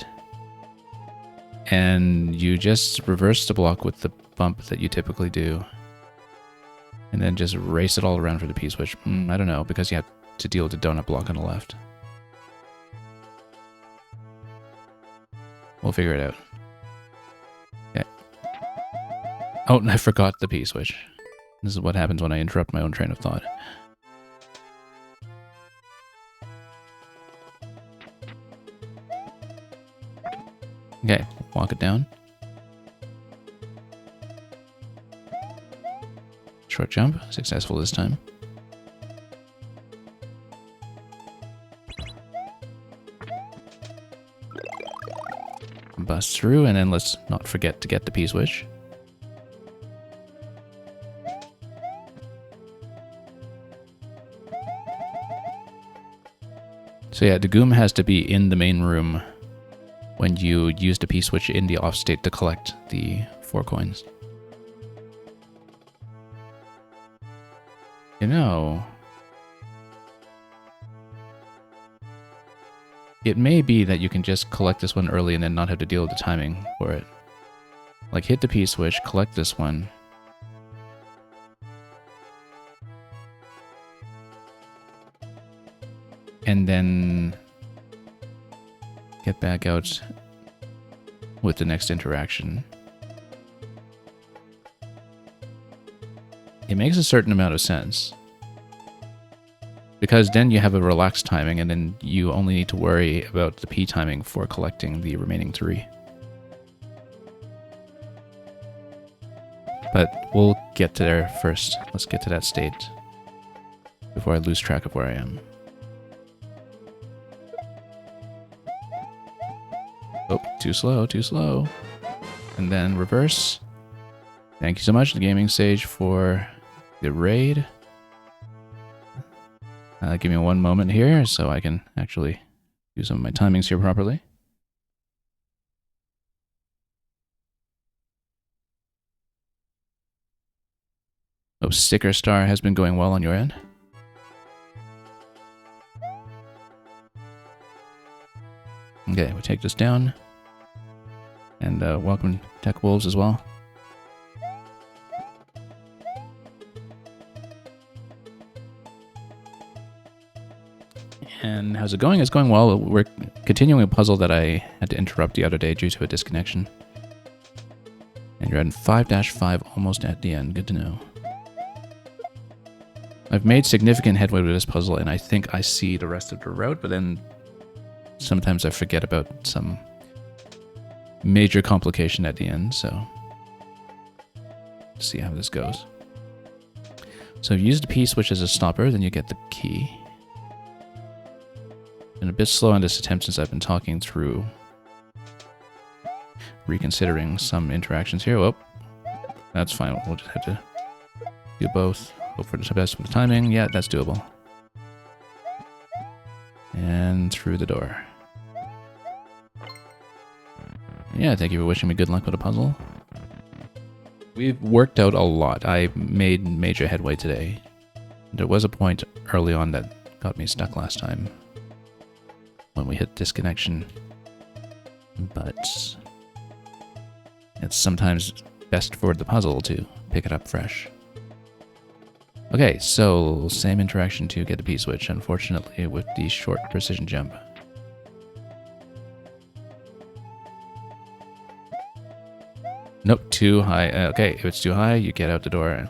and you just reverse the block with the bump that you typically do and then just race it all around for the P-switch. I don't know, because you have to deal with the donut block on the left. We'll figure it out. Okay. Oh, I forgot the P-switch. This is what happens when I interrupt my own train of thought. Okay, walk it down. Short jump, successful this time. Bust through, and then let's not forget to get the P-switch. So yeah, the Goom has to be in the main room when you use the P-switch in the off state to collect the 4 coins. You know, it may be that you can just collect this one early and then not have to deal with the timing for it. Like, hit the P-switch, collect this one. And then get back out with the next interaction. It makes a certain amount of sense. Because then you have a relaxed timing, and then you only need to worry about the P timing for collecting the remaining 3. But we'll get to there first. Let's get to that state before I lose track of where I am. Oh, too slow, too slow. And then reverse. Thank you so much, the Gaming Sage, for the raid. Give me 1 moment here so I can actually do some of my timings here properly. Oh, Sticker Star has been going well on your end. Okay, we take this down. And welcome Tech Wolves as well. And how's it going? It's going well. We're continuing a puzzle that I had to interrupt the other day due to a disconnection. And you're at 5-5, almost at the end. Good to know. I've made significant headway with this puzzle, and I think I see the rest of the route, but then sometimes I forget about some major complication at the end, so let's see how this goes. So use the P-switch as a stopper, then you get the key. Been a bit slow on this attempt since I've been talking through, reconsidering some interactions here. Well, that's fine. We'll just have to do both. Hope for the best with the timing. Yeah, that's doable. And through the door. Yeah, thank you for wishing me good luck with the puzzle. We've worked out a lot. I made major headway today. There was a point early on that got me stuck last time when we hit disconnection, but it's sometimes best for the puzzle to pick it up fresh. Okay, so same interaction to get the P-switch, unfortunately with the short precision jump. Nope, too high. Okay, if it's too high, you get out the door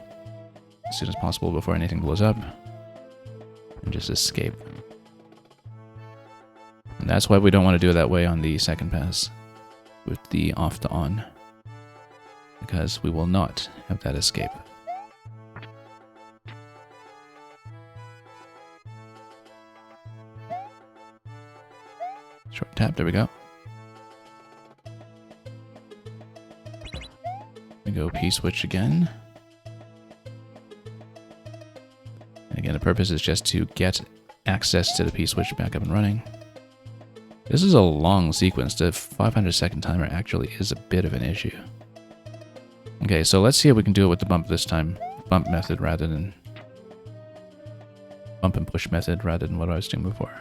as soon as possible before anything blows up. and just escape. And that's why we don't want to do it that way on the second pass with the off to on, because we will not have that escape. Short tap, there we go. We go P-switch again. And again, the purpose is just to get access to the P-switch back up and running. This is a long sequence. The 500-second timer actually is a bit of an issue. Okay, so let's see if we can do it with the bump this time. Bump method rather than... Bump and push method rather than what I was doing before.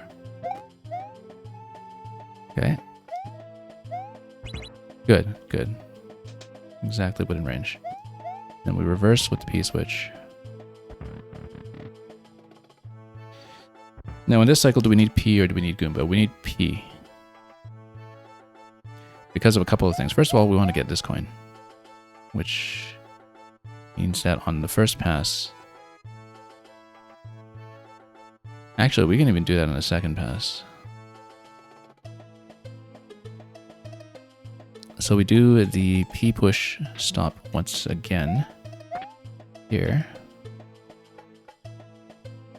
Okay. Good, good. Exactly within range. Then we reverse with the P-switch. Now in this cycle, do we need P or do we need Goomba? We need P. Because of a couple of things. First of all, we want to get this coin. Which means that on the first pass... Actually, we can even do that on the second pass. So we do the P-push stop once again. Here.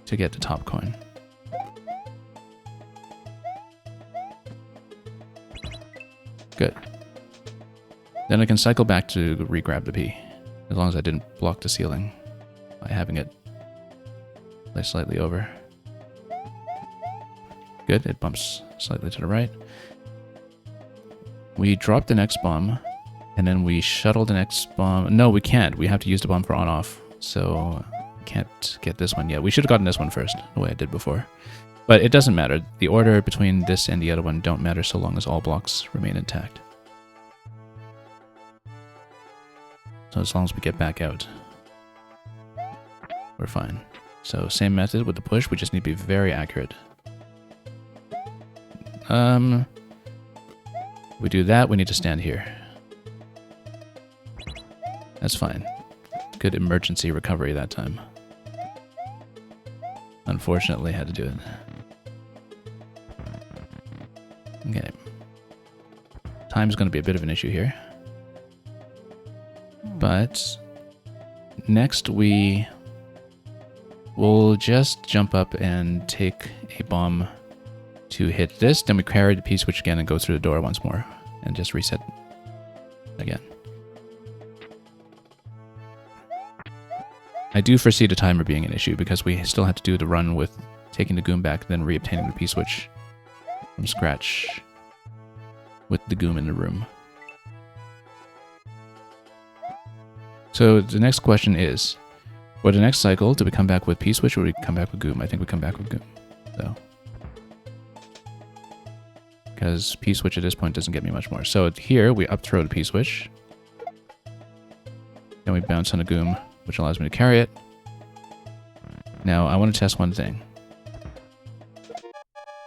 To get the top coin. Good. Then I can cycle back to re-grab the P, as long as I didn't block the ceiling by having it lay slightly over. Good, it bumps slightly to the right. We drop the next bomb, and then we shuttle the next bomb. No, we can't. We have to use the bomb for on-off, so can't get this one yet. We should have gotten this one first, the way I did before. But it doesn't matter. The order between this and the other one don't matter so long as all blocks remain intact. So as long as we get back out, we're fine. So same method with the push, we just need to be very accurate. We do that, we need to stand here. That's fine. Good emergency recovery that time. Unfortunately, had to do it. Okay. Time's going to be a bit of an issue here. But next we will just jump up and take a bomb to hit this. Then we carry the P-switch again and go through the door once more and just reset again. I do foresee the timer being an issue because we still have to do the run with taking the Goom back, then re-obtaining the P-switch from scratch with the Goom in the room. So the next question is, for the next cycle, do we come back with P-switch or do we come back with Goom? I think we come back with Goom, though. Because P-switch at this point doesn't get me much more. So here, we up-throw the P-switch. Then we bounce on a Goom, which allows me to carry it. Now, I want to test one thing.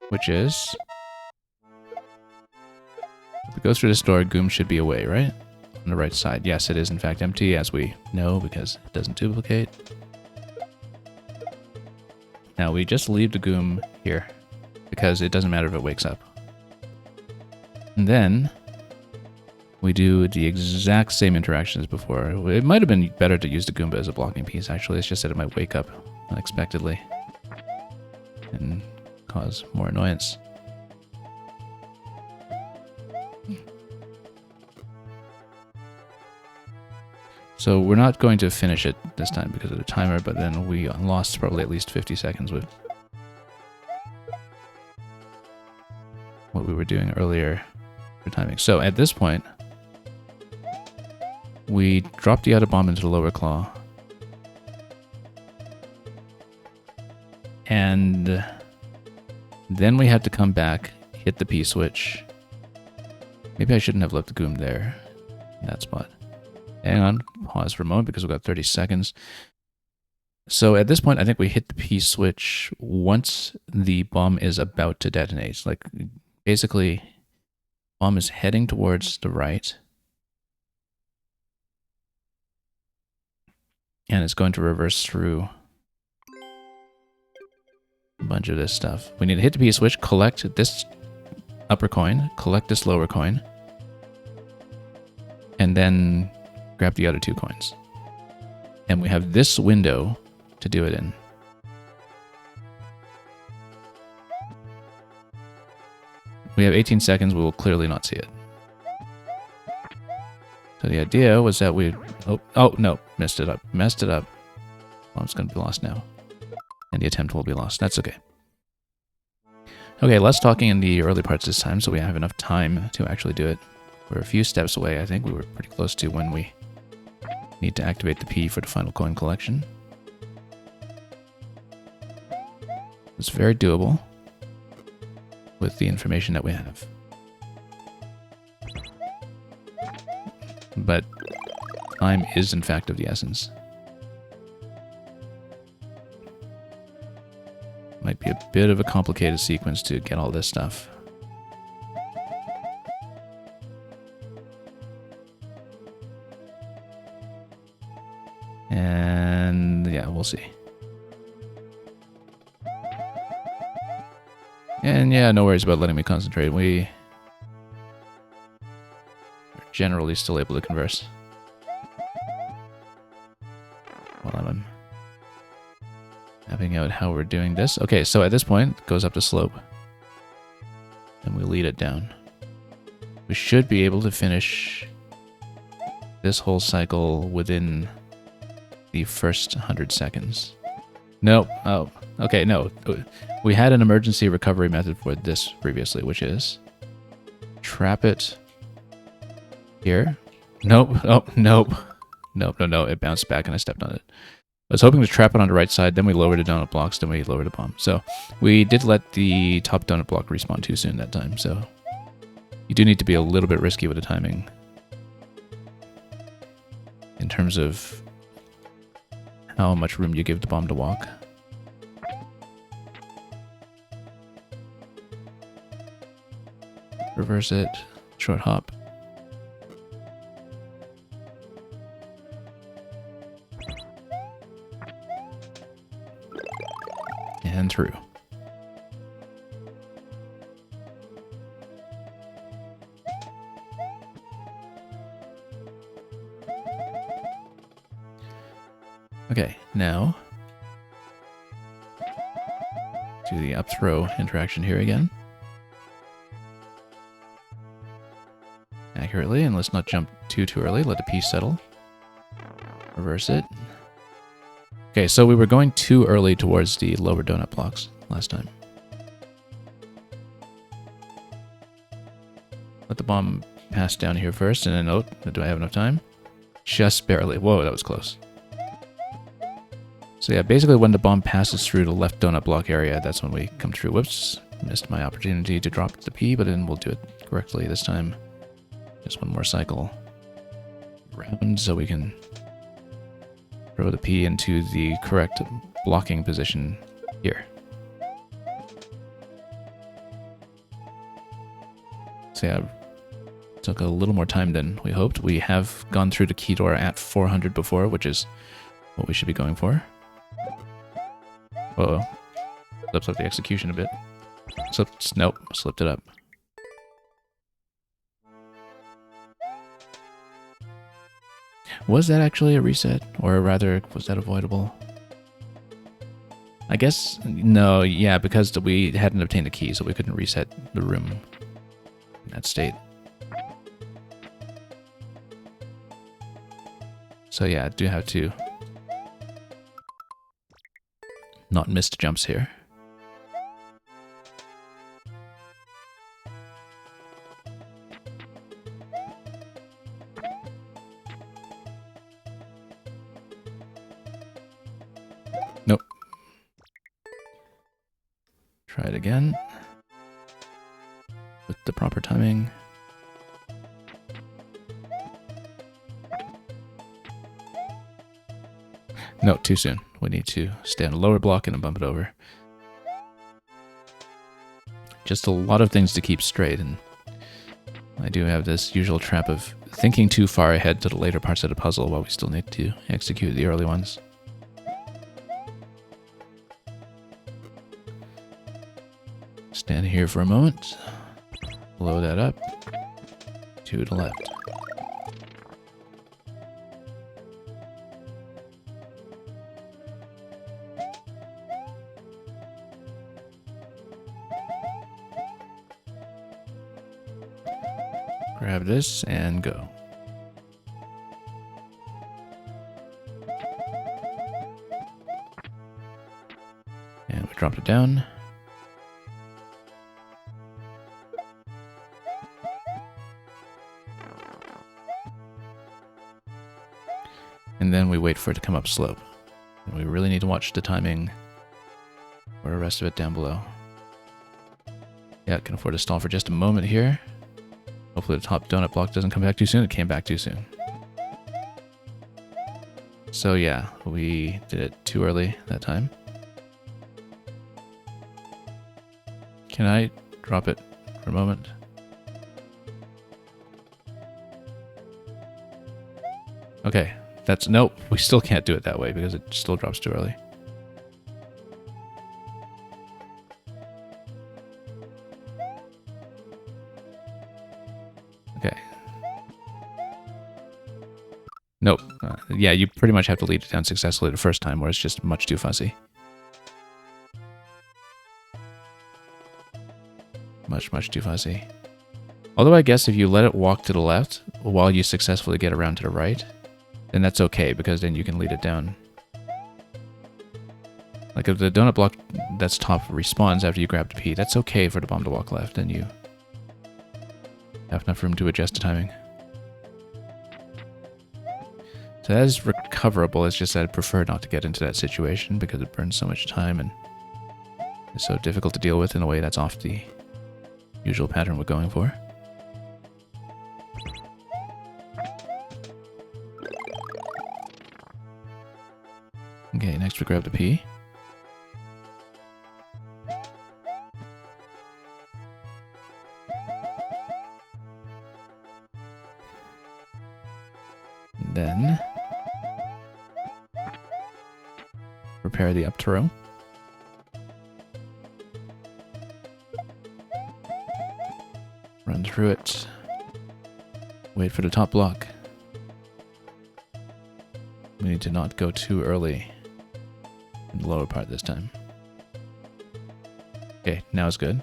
Which is... if we go through this door, Goom should be away, right? On the right side. Yes, it is in fact empty, as we know, because it doesn't duplicate. Now, we just leave the Goom here, because it doesn't matter if it wakes up. And then... we do the exact same interaction as before. It might have been better to use the Goomba as a blocking piece, actually. It's just that it might wake up unexpectedly and cause more annoyance. So we're not going to finish it this time because of the timer, but then we lost probably at least 50 seconds with what we were doing earlier for timing. So at this point, we drop the other bomb into the lower claw. And then we had to come back, hit the P-switch. Maybe I shouldn't have left the Goom there in that spot. Hang on, pause for a moment because we've got 30 seconds. So at this point, I think we hit the P-switch once the bomb is about to detonate. Like, basically, bomb is heading towards the right. And it's going to reverse through bunch of this stuff. We need to hit the P switch, collect this upper coin, collect this lower coin, and then grab the other 2 coins. And we have this window to do it in. We have 18 seconds, we will clearly not see it. So the idea was that we... Oh no, messed it up. Messed it up. Well, it's going to be lost now. And the attempt will be lost. That's okay. Okay, less talking in the early parts this time, so we have enough time to actually do it. We're a few steps away, I think. We were pretty close to when we need to activate the P for the final coin collection. It's very doable with the information that we have. But time is in fact of the essence. Might be a bit of a complicated sequence to get all this stuff. And yeah, we'll see. And yeah, no worries about letting me concentrate. We are generally still able to converse while I'm mapping out how we're doing this. Okay, so at this point, it goes up the slope. And we lead it down. We should be able to finish this whole cycle within the first 100 seconds. Nope. Oh, okay, no. We had an emergency recovery method for this previously, which is trap it here. Nope. Oh, nope. Nope, no, it bounced back and I stepped on it. I was hoping to trap it on the right side, then we lowered the donut blocks, then we lowered the bomb. So we did let the top donut block respawn too soon that time, so you do need to be a little bit risky with the timing in terms of how much room you give the bomb to walk. Reverse it, short hop. And through. Okay, now do the up throw interaction here again. Accurately, and let's not jump too early. Let the piece settle. Reverse it. Okay, so we were going too early towards the lower donut blocks last time. Let the bomb pass down here first, and then, oh, do I have enough time? Just barely. Whoa, that was close. So yeah, basically when the bomb passes through the left donut block area, that's when we come through. Whoops, missed my opportunity to drop the P, but then we'll do it correctly this time. Just one more cycle around so we can throw the P into the correct blocking position here. So yeah, took a little more time than we hoped. We have gone through the key door at 400 before, which is what we should be going for. Uh-oh. Flips up the execution a bit. Nope, slipped it up. Was that actually a reset? Or rather, was that avoidable? I guess, no, yeah, because we hadn't obtained a key, so we couldn't reset the room in that state. So yeah, I do have to not miss jumps here. Nope. Try it again. With the proper timing. No, too soon. We need to stay on a lower block and then bump it over. Just a lot of things to keep straight, and I do have this usual trap of thinking too far ahead to the later parts of the puzzle while we still need to execute the early ones. Stand here for a moment. Blow that up. To the left. Grab this and go. And we dropped it down. And then we wait for it to come up slope. And we really need to watch the timing for the rest of it down below. Yeah, can afford to stall for just a moment here. Hopefully the top donut block doesn't come back too soon. It came back too soon. So yeah, we did it too early that time. Can I drop it for a moment? Okay, that's... Nope, we still can't do it that way because it still drops too early. Okay. Nope. Yeah, you pretty much have to lead it down successfully the first time where it's just much too fuzzy. Much too fuzzy. Although I guess if you let it walk to the left while you successfully get around to the right, then that's okay because then you can lead it down. Like if the donut block that's top respawns after you grab the P, that's okay for the bomb to walk left, and you have enough room to adjust the timing. So that is recoverable, it's just that I prefer not to get into that situation because it burns so much time and is so difficult to deal with in a way that's off the usual pattern we're going for. Okay, next we grab the P. Then prepare the up throw. Run through it. Wait for the top block. We need to not go too early in the lower part this time. Okay, now it's good.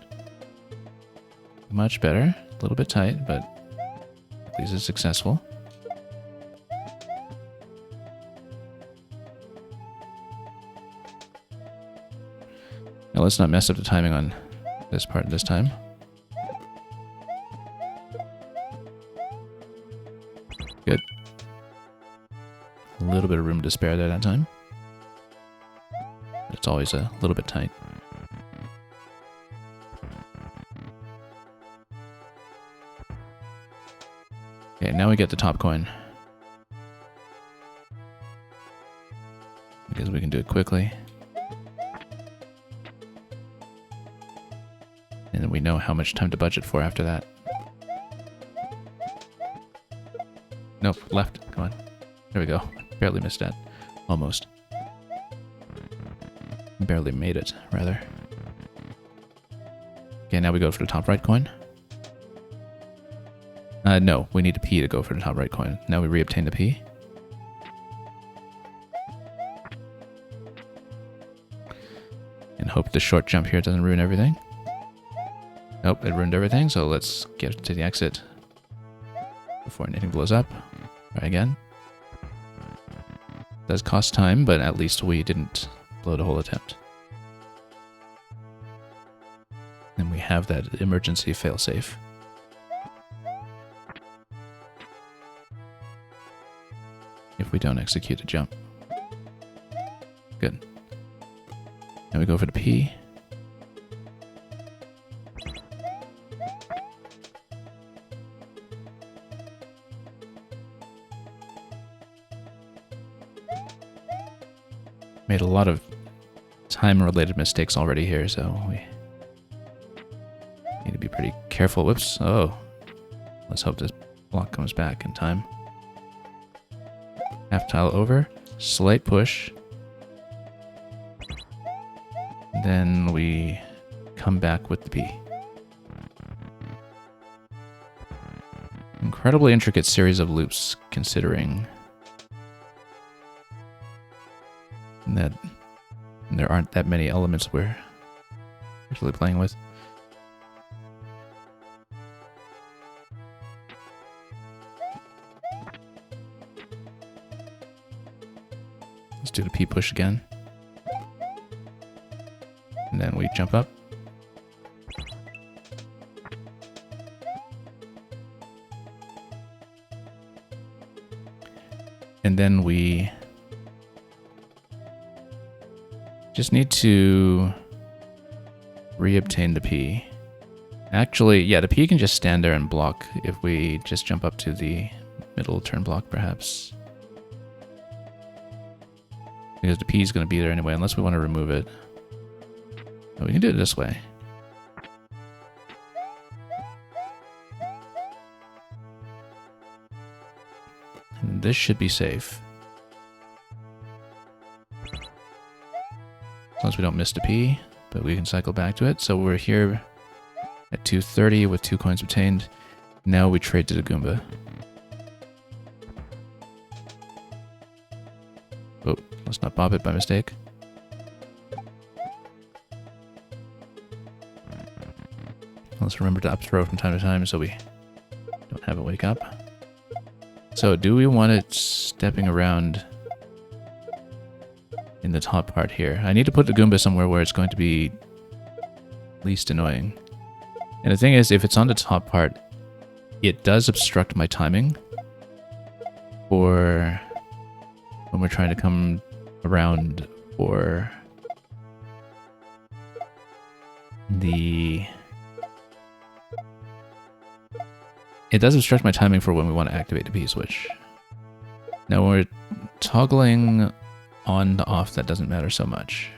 Much better. A little bit tight, but at least it's successful. Now let's not mess up the timing on this part this time. Good. A little bit of room to spare there that time. It's always a little bit tight. Okay, now we get the top coin. Because we can do it quickly. And then we know how much time to budget for after that. Nope, left. Come on. There we go. Barely missed that. Almost. Barely made it, rather. Okay, now we go for the top right coin. No, we need a P to go for the top right coin. Now we reobtain the P. And hope the short jump here doesn't ruin everything. Nope, it ruined everything, so let's get to the exit before anything blows up. Try again. Does cost time, but at least we didn't blow the whole attempt. And we have that emergency failsafe. If we don't execute a jump. Good. Now we go for the P. Made a lot of time-related mistakes already here, so we need to be pretty careful. Whoops. Oh. Let's hope this block comes back in time. Half tile over. Slight push. Then we come back with the P. incredibly intricate series of loops, considering that there aren't that many elements we're actually playing with. Let's do the P push again. And then we jump up. And then we just need to reobtain the P. Actually, yeah, the P can just stand there and block if we just jump up to the middle turn block, perhaps. Because the P is going to be there anyway, unless we want to remove it. No, we can do it this way. And this should be safe. As long as we don't miss the P, but we can cycle back to it. So we're here at 230 with 2 coins obtained. Now we trade to the Goomba. Oh, let's not bop it by mistake. Let's remember to up throw from time to time so we don't have it wake up. So do we want it stepping around in the top part here? I need to put the Goomba somewhere where it's going to be least annoying. And the thing is, if it's on the top part, it does obstruct my timing for when we're trying to come around for the... It does obstruct my timing for when we want to activate the P switch. Now when we're toggling on to off, that doesn't matter so much.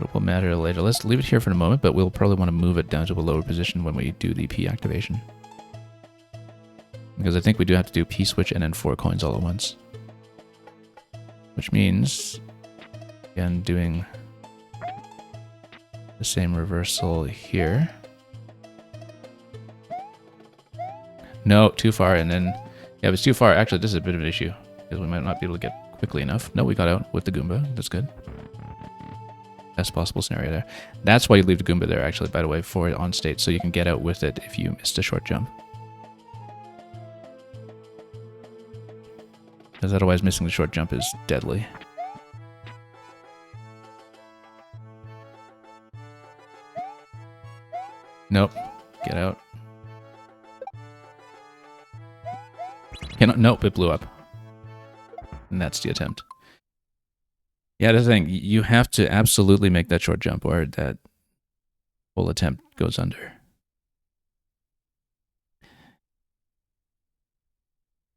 It will matter later. Let's leave it here for the moment, but we'll probably want to move it down to a lower position when we do the P activation. Because I think we do have to do P switch and then 4 coins all at once. Which means, again, doing the same reversal here. No, too far, and then... Yeah, if it's too far, actually this is a bit of an issue. Because we might not be able to get quickly enough. No, we got out with the Goomba. That's good. Best possible scenario there. That's why you leave the Goomba there, actually, by the way, for it on state, so you can get out with it if you missed a short jump. Because otherwise missing the short jump is deadly. Nope. Get out. Cannot, nope, it blew up. And that's the attempt. Yeah, the thing, you have to absolutely make that short jump or that whole attempt goes under.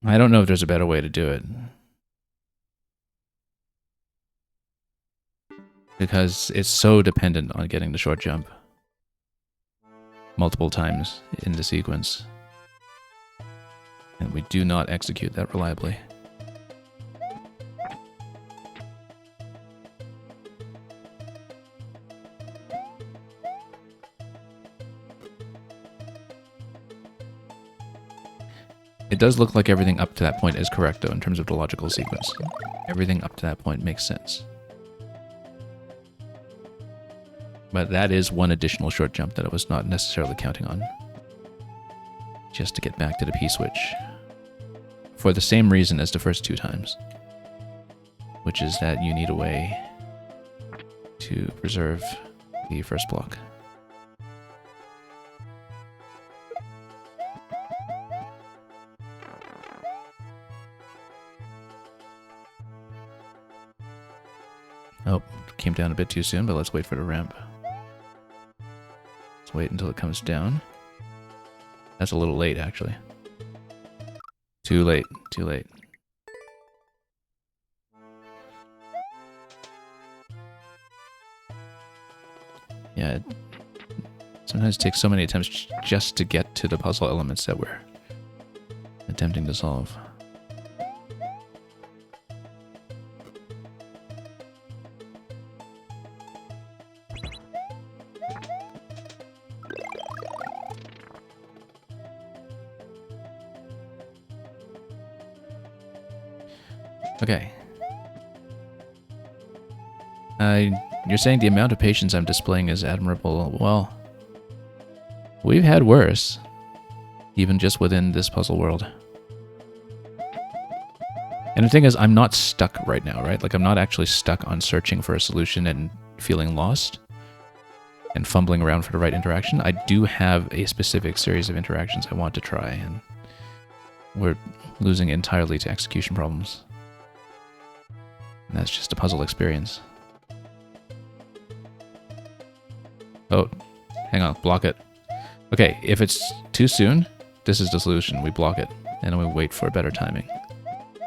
I don't know if there's a better way to do it. Because it's so dependent on getting the short jump multiple times in the sequence. And we do not execute that reliably. It does look like everything up to that point is correct, though, in terms of the logical sequence. Everything up to that point makes sense. But that is one additional short jump that I was not necessarily counting on. Just to get back to the P-switch. For the same reason as the first 2 times. Which is that you need a way to preserve the first block. Oh, came down a bit too soon, but let's wait for the ramp. Let's wait until it comes down. That's a little late, actually. Too late, too late. Yeah, it sometimes takes so many attempts just to get to the puzzle elements that we're attempting to solve. Okay. You're saying the amount of patience I'm displaying is admirable. Well, we've had worse, even just within this puzzle world. And the thing is, I'm not stuck right now, right? Like, I'm not actually stuck on searching for a solution and feeling lost and fumbling around for the right interaction. I do have a specific series of interactions I want to try, and we're losing entirely to execution problems. And that's just a puzzle experience. Oh, hang on, block it. Okay, if it's too soon, this is the solution. We block it, and then we wait for better timing.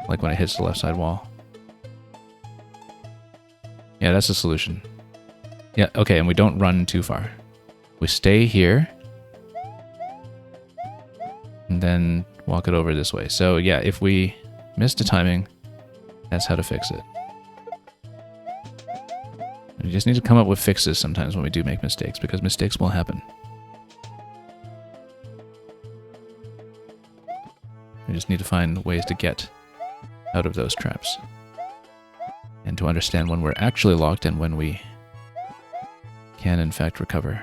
Like when it hits the left side wall. Yeah, that's the solution. Yeah, okay, and we don't run too far. We stay here, and then walk it over this way. So yeah, if we miss the timing, that's how to fix it. We just need to come up with fixes sometimes when we do make mistakes, because mistakes will happen. We just need to find ways to get out of those traps. And to understand when we're actually locked and when we can in fact recover.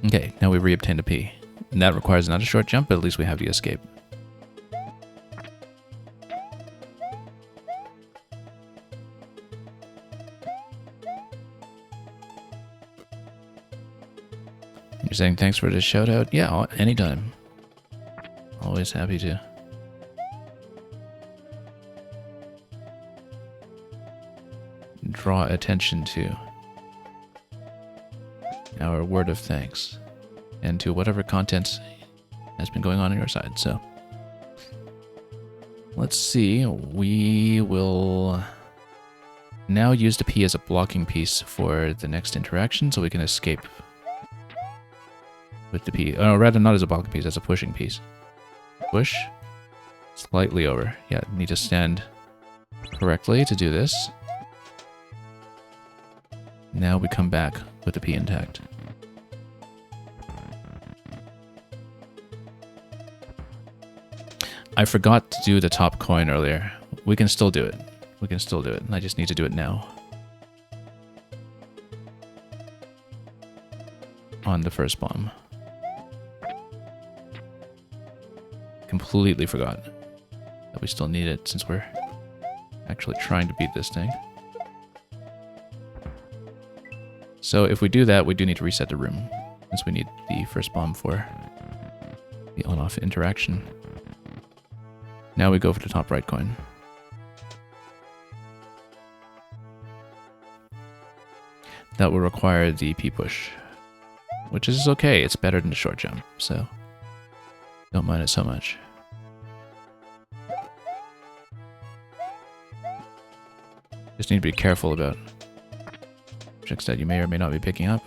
Okay, now we've reobtained a P. And that requires not a short jump, but at least we have the escape. You're saying thanks for the shout out? Yeah, anytime. Always happy to. Draw attention to our word of thanks and to whatever content has been going on your side. So let's see. We will now use the P as a blocking piece for the next interaction so we can escape with the P. Oh, rather not as a blocking piece, as a pushing piece. Push. Slightly over. Yeah, need to stand correctly to do this. Now we come back with the P intact. I forgot to do the top coin earlier. We can still do it. We can still do it. I just need to do it now. On the first bomb. Completely forgot that we still need it since we're actually trying to beat this thing. So if we do that, we do need to reset the room, since we need the first bomb for the on-off interaction. Now we go for the top right coin. That will require the P-push, which is okay. It's better than the short jump, so don't mind it so much. Just need to be careful about tricks that you may or may not be picking up.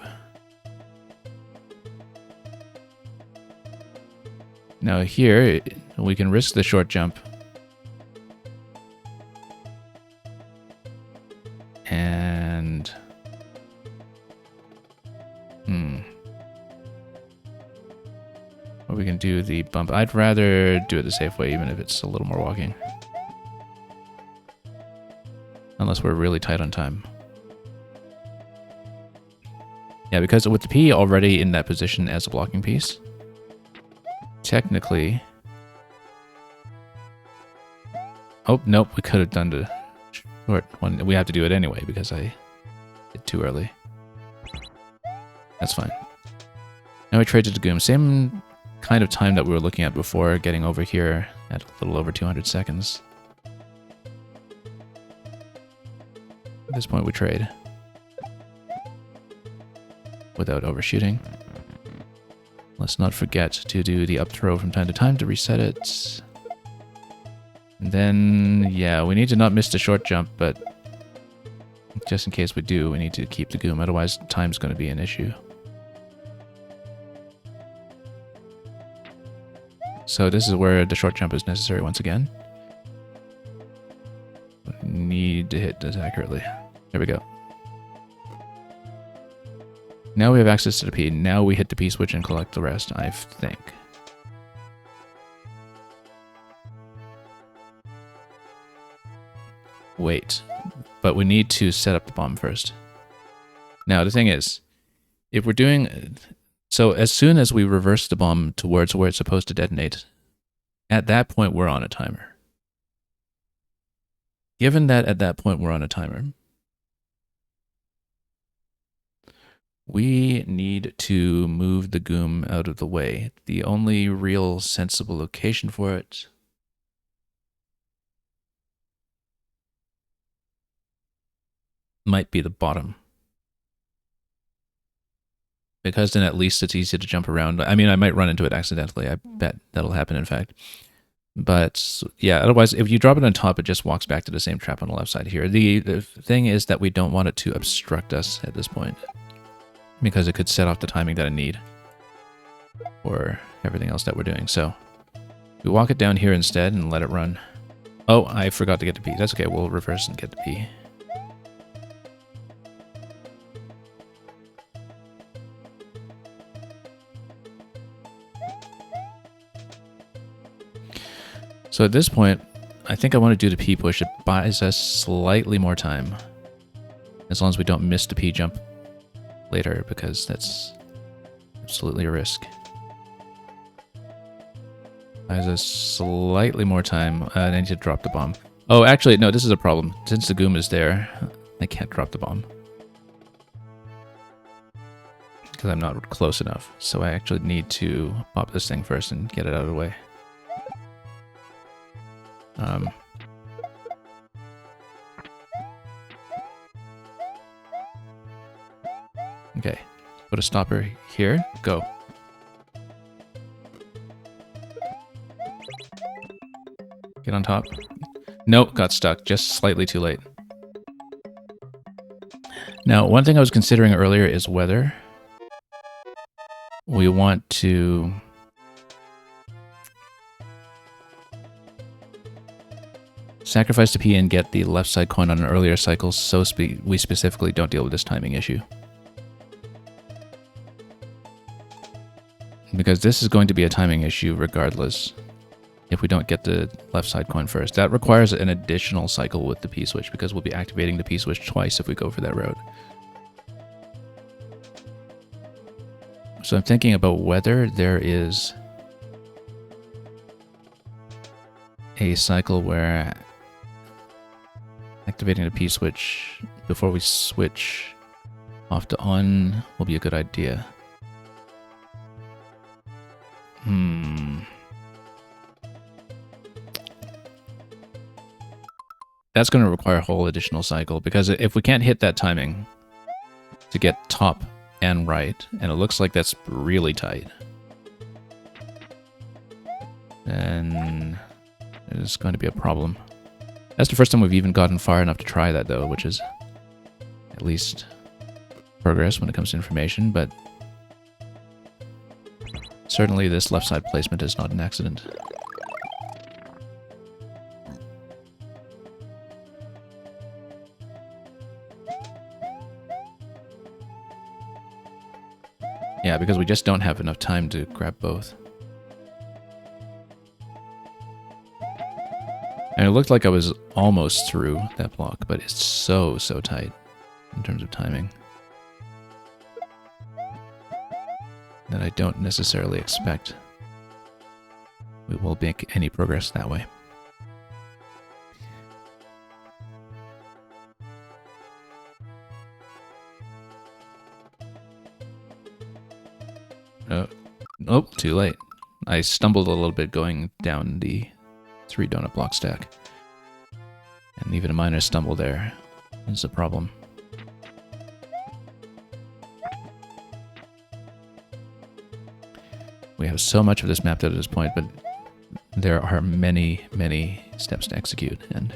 Now here, we can risk the short jump. And... Or we can do the bump. I'd rather do it the safe way, even if it's a little more walking. Unless we're really tight on time. Yeah, because with the P already in that position as a blocking piece, technically... Oh, nope, we could have done the short one. We have to do it anyway because I did too early. That's fine. Now we trade to the Goom. Same kind of time that we were looking at before, getting over here at a little over 200 seconds. At this point we trade. Without overshooting. Let's not forget to do the up throw from time to time to reset it. And then, yeah, we need to not miss the short jump, but just in case we do, we need to keep the Goom, otherwise time's going to be an issue. So this is where the short jump is necessary once again. Need to hit this accurately. There we go. Now we have access to the P. Now we hit the P switch and collect the rest, I think. Wait. But we need to set up the bomb first. Now, the thing is, if we're doing... So as soon as we reverse the bomb towards where it's supposed to detonate, at that point we're on a timer. Given that at that point we're on a timer, we need to move the goom out of the way. The only real sensible location for it might be the bottom. Because then at least it's easy to jump around. I mean, I might run into it accidentally. I bet that'll happen, in fact. But yeah, otherwise, if you drop it on top, it just walks back to the same trap on the left side here. The thing is that we don't want it to obstruct us at this point, because it could set off the timing that I need for everything else that we're doing. So we walk it down here instead and let it run. Oh, I forgot to get the P. That's okay. We'll reverse and get the P. So at this point, I think I want to do the P push. It buys us slightly more time, as long as we don't miss the P jump later, because that's absolutely a risk. Buys us slightly more time. I need to drop the bomb. Oh, actually, no, this is a problem. Since the goom is there, I can't drop the bomb, because I'm not close enough. So I actually need to pop this thing first and get it out of the way. Okay, put a stopper here, go. Get on top. Nope, got stuck, just slightly too late. Now, one thing I was considering earlier is whether we want to sacrifice the P and get the left side coin on an earlier cycle so we specifically don't deal with this timing issue. Because this is going to be a timing issue regardless if we don't get the left side coin first. That requires an additional cycle with the P switch, because we'll be activating the P switch twice if we go for that route. So I'm thinking about whether there is a cycle where activating the P switch before we switch off to on will be a good idea. That's going to require a whole additional cycle, because if we can't hit that timing to get top and right, and it looks like that's really tight, then it's going to be a problem. That's the first time we've even gotten far enough to try that, though, which is at least progress when it comes to information, but certainly this left side placement is not an accident. Yeah, because we just don't have enough time to grab both. And it looked like I was almost through that block, but it's so tight in terms of timing that I don't necessarily expect we will make any progress that way. Oh, too late. I stumbled a little bit going down the 3 donut block stack. And even a minor stumble there is a problem. We have so much of this mapped out at this point, but there are many, many steps to execute, and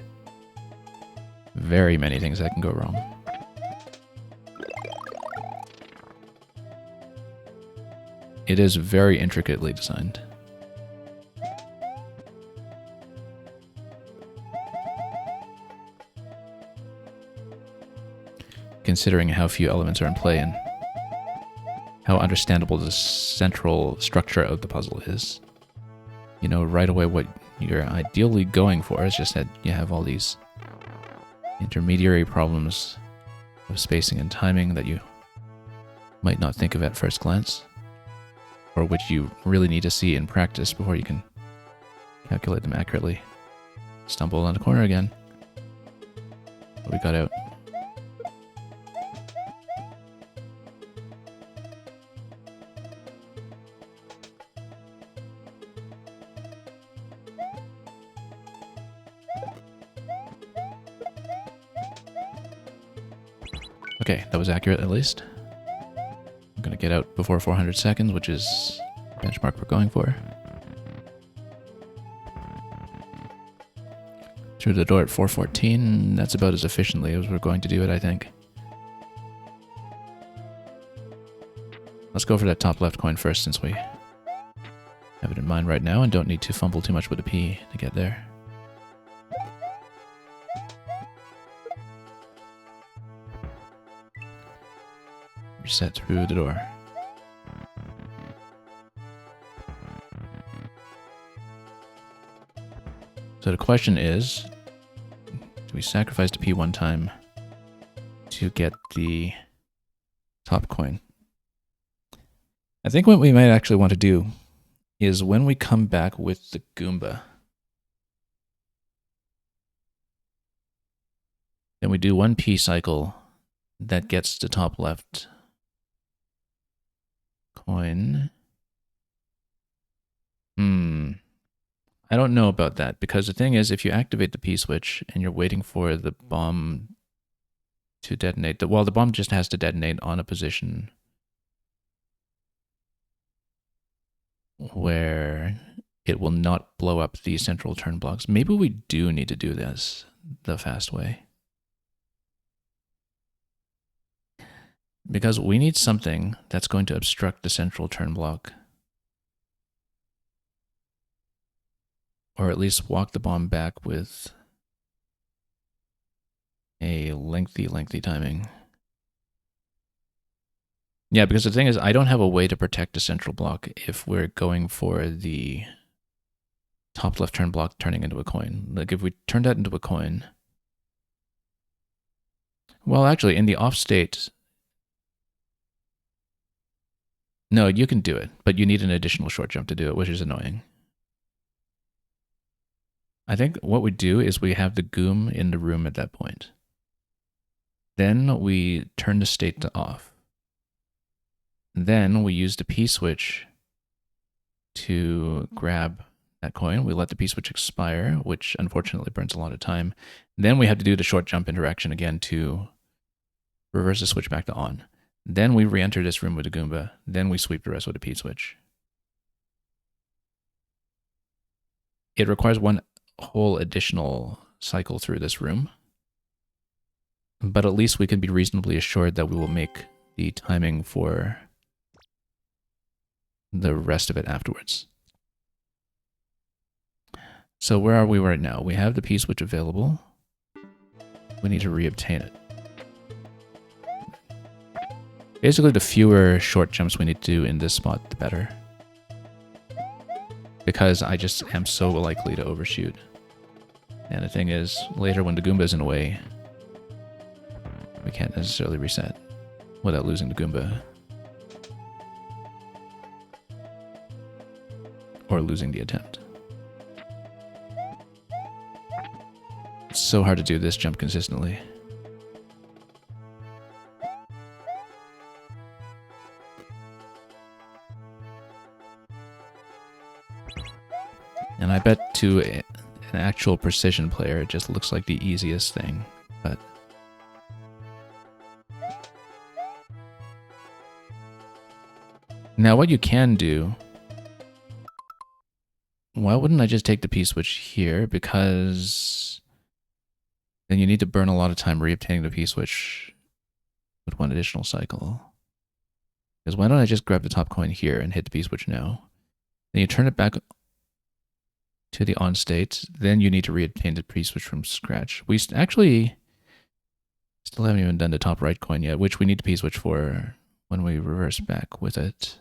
very many things that can go wrong. It is very intricately designed. Considering how few elements are in play and how understandable the central structure of the puzzle is. You know right away what you're ideally going for. It's just that you have all these intermediary problems of spacing and timing that you might not think of at first glance, or which you really need to see in practice before you can calculate them accurately. Stumbled on the corner again. But we got out. Okay, that was accurate at least. I'm gonna get out before 400 seconds, which is the benchmark we're going for. Through the door at 4:14, that's about as efficiently as we're going to do it, I think. Let's go for that top left coin first, since we have it in mind right now and don't need to fumble too much with a P to get there. Reset through the door. So the question is, do we sacrifice the P one time to get the top coin? I think what we might actually want to do is when we come back with the Goomba, then we do one P cycle that gets the top left coin. I don't know about that, because the thing is, if you activate the P switch and you're waiting for the bomb to detonate, well, the bomb just has to detonate on a position where it will not blow up the central turn blocks. Maybe we do need to do this the fast way, because we need something that's going to obstruct the central turn block, or at least walk the bomb back with a lengthy timing. Yeah, because the thing is, I don't have a way to protect the central block if we're going for the top left turn block turning into a coin. Like if we turn that into a coin, well, actually, in the off state, no, you can do it, but you need an additional short jump to do it, which is annoying. I think what we do is we have the Goom in the room at that point. Then we turn the state to off. Then we use the P switch to grab that coin. We let the P switch expire, which unfortunately burns a lot of time. Then we have to do the short jump interaction again to reverse the switch back to on. Then we re-enter this room with the Goomba. Then we sweep the rest with the P switch. It requires one whole additional cycle through this room, but at least we can be reasonably assured that we will make the timing for the rest of it afterwards. So where are we right now? We have the P switch available. We need to reobtain it. Basically, the fewer short jumps we need to do in this spot, the better, because I just am so likely to overshoot. And the thing is, later when the Goomba's in a way, we can't necessarily reset without losing the Goomba. Or losing the attempt. It's so hard to do this jump consistently. And I bet to an actual precision player, it just looks like the easiest thing, but now what you can do, why wouldn't I just take the P switch here? Because then you need to burn a lot of time reobtaining the P switch with one additional cycle. Because why don't I just grab the top coin here and hit the P switch now? Then you turn it back to the on state, then you need to reobtain the P switch from scratch. We actually still haven't even done the top right coin yet, which we need the P switch for when we reverse back with it.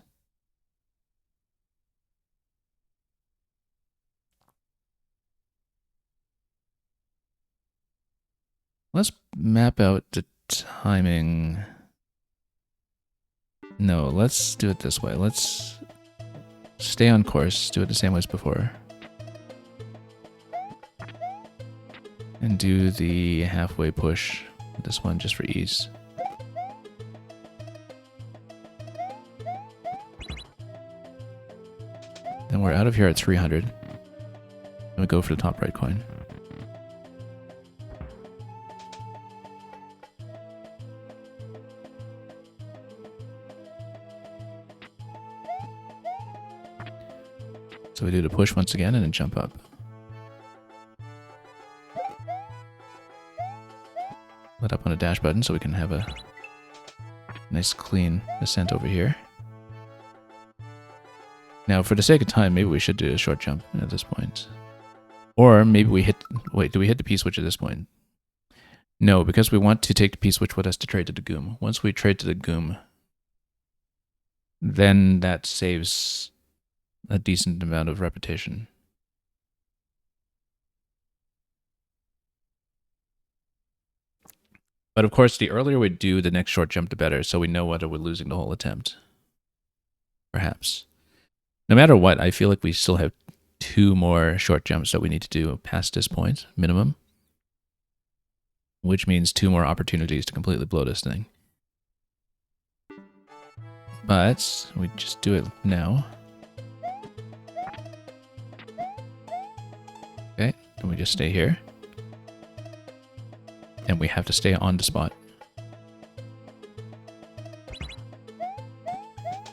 Let's map out the timing. No, let's do it this way. Let's stay on course, do it the same way as before. And do the halfway push, this one just for ease. Then we're out of here at 300. And we go for the top right coin. So we do the push once again and then jump up. Let up on the dash button so we can have a nice clean ascent over here. Now, for the sake of time, maybe we should do a short jump at this point. Or maybe we hit... Wait, do we hit the P-switch at this point? No, because we want to take the P-switch with us to trade to the Goom. Once we trade to the Goom, then that saves a decent amount of repetition. But of course, the earlier we do the next short jump, the better, so we know whether we're losing the whole attempt. Perhaps. No matter what, I feel like we still have 2 more short jumps that we need to do past this point, minimum. Which means 2 more opportunities to completely blow this thing. But we just do it now. Okay, then we just stay here. And we have to stay on the spot.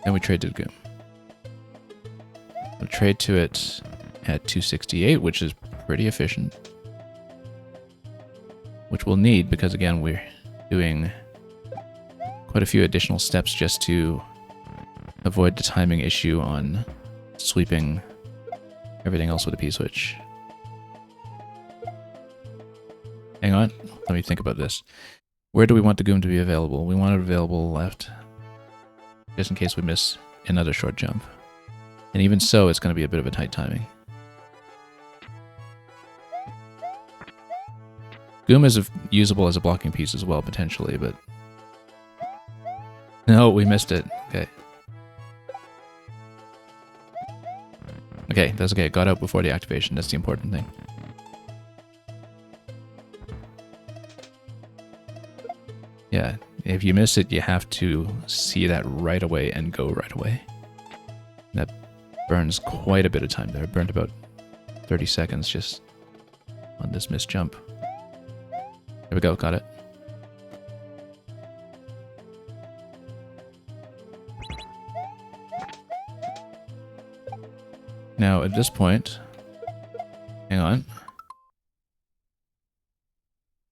Then we trade to the Goom. We'll trade to it at 268, which is pretty efficient. Which we'll need because, again, we're doing quite a few additional steps just to avoid the timing issue on sweeping everything else with a P-switch. Hang on, let me think about this. Where do we want the Goom to be available? We want it available left, just in case we miss another short jump. And even so, it's going to be a bit of a tight timing. Goom is usable as a blocking piece as well, potentially, but... No, we missed it. Okay. Okay, that's okay. It got out before the activation. That's the important thing. Yeah, if you miss it, you have to see that right away and go right away. That burns quite a bit of time there. It burned about 30 seconds just on this missed jump. There we go, got it. Now, at this point, hang on.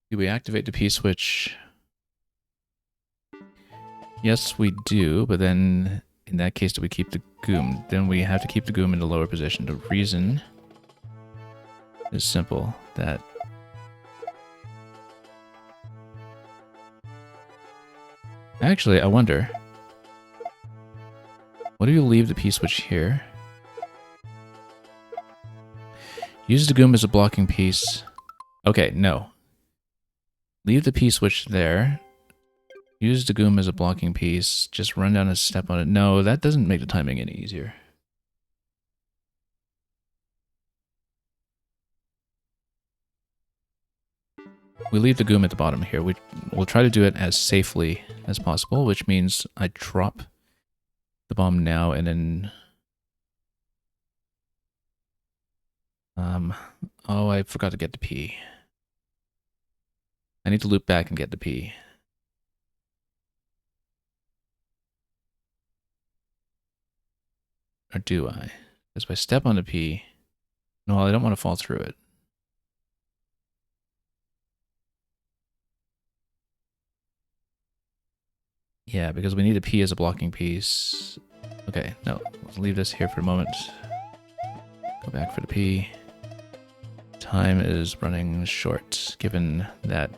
Do we activate the P-switch? Yes, we do, but then in that case, do we keep the Goom? Then we have to keep the Goom in the lower position. The reason is simple, that actually, I wonder, what if you leave the P-switch here? Use the Goom as a blocking piece. Okay, no. Leave the P-switch there. Use the Goom as a blocking piece. Just run down a step on it. No, that doesn't make the timing any easier. We leave the Goom at the bottom here. We'll try to do it as safely as possible, which means I drop the bomb now and then... oh, I forgot to get the P. I need to loop back and get the P. Or do I? Because if I step on the P... No, I don't want to fall through it. Yeah, because we need a P as a blocking piece. Okay, no, let's leave this here for a moment. Go back for the P. Time is running short, given that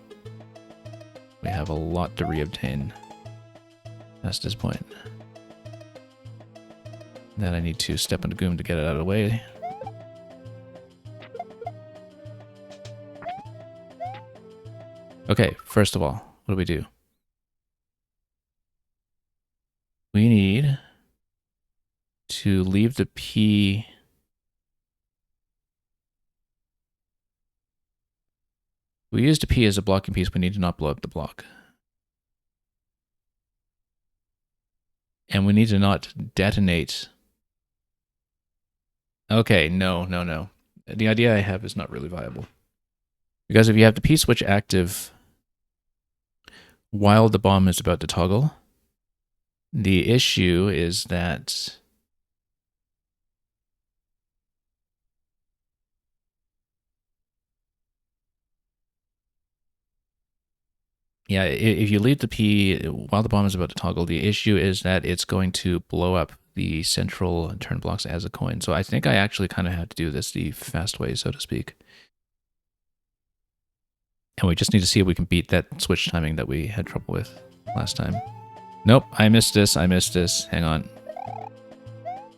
we have a lot to reobtain. That's this point. Then I need to step on the goom to get it out of the way. Okay, first of all, what do we do? We need to leave the P. We used the P as a blocking piece. We need to not blow up the block. And we need to not detonate. Okay, no. The idea I have is not really viable. Because if you have the P switch active while the bomb is about to toggle, the issue is that yeah, if you leave the P while the bomb is about to toggle, the issue is that it's going to blow up the central turn blocks as a coin. So I think I actually kind of have to do this the fast way, so to speak. And we just need to see if we can beat that switch timing that we had trouble with last time. Nope, I missed this. Hang on.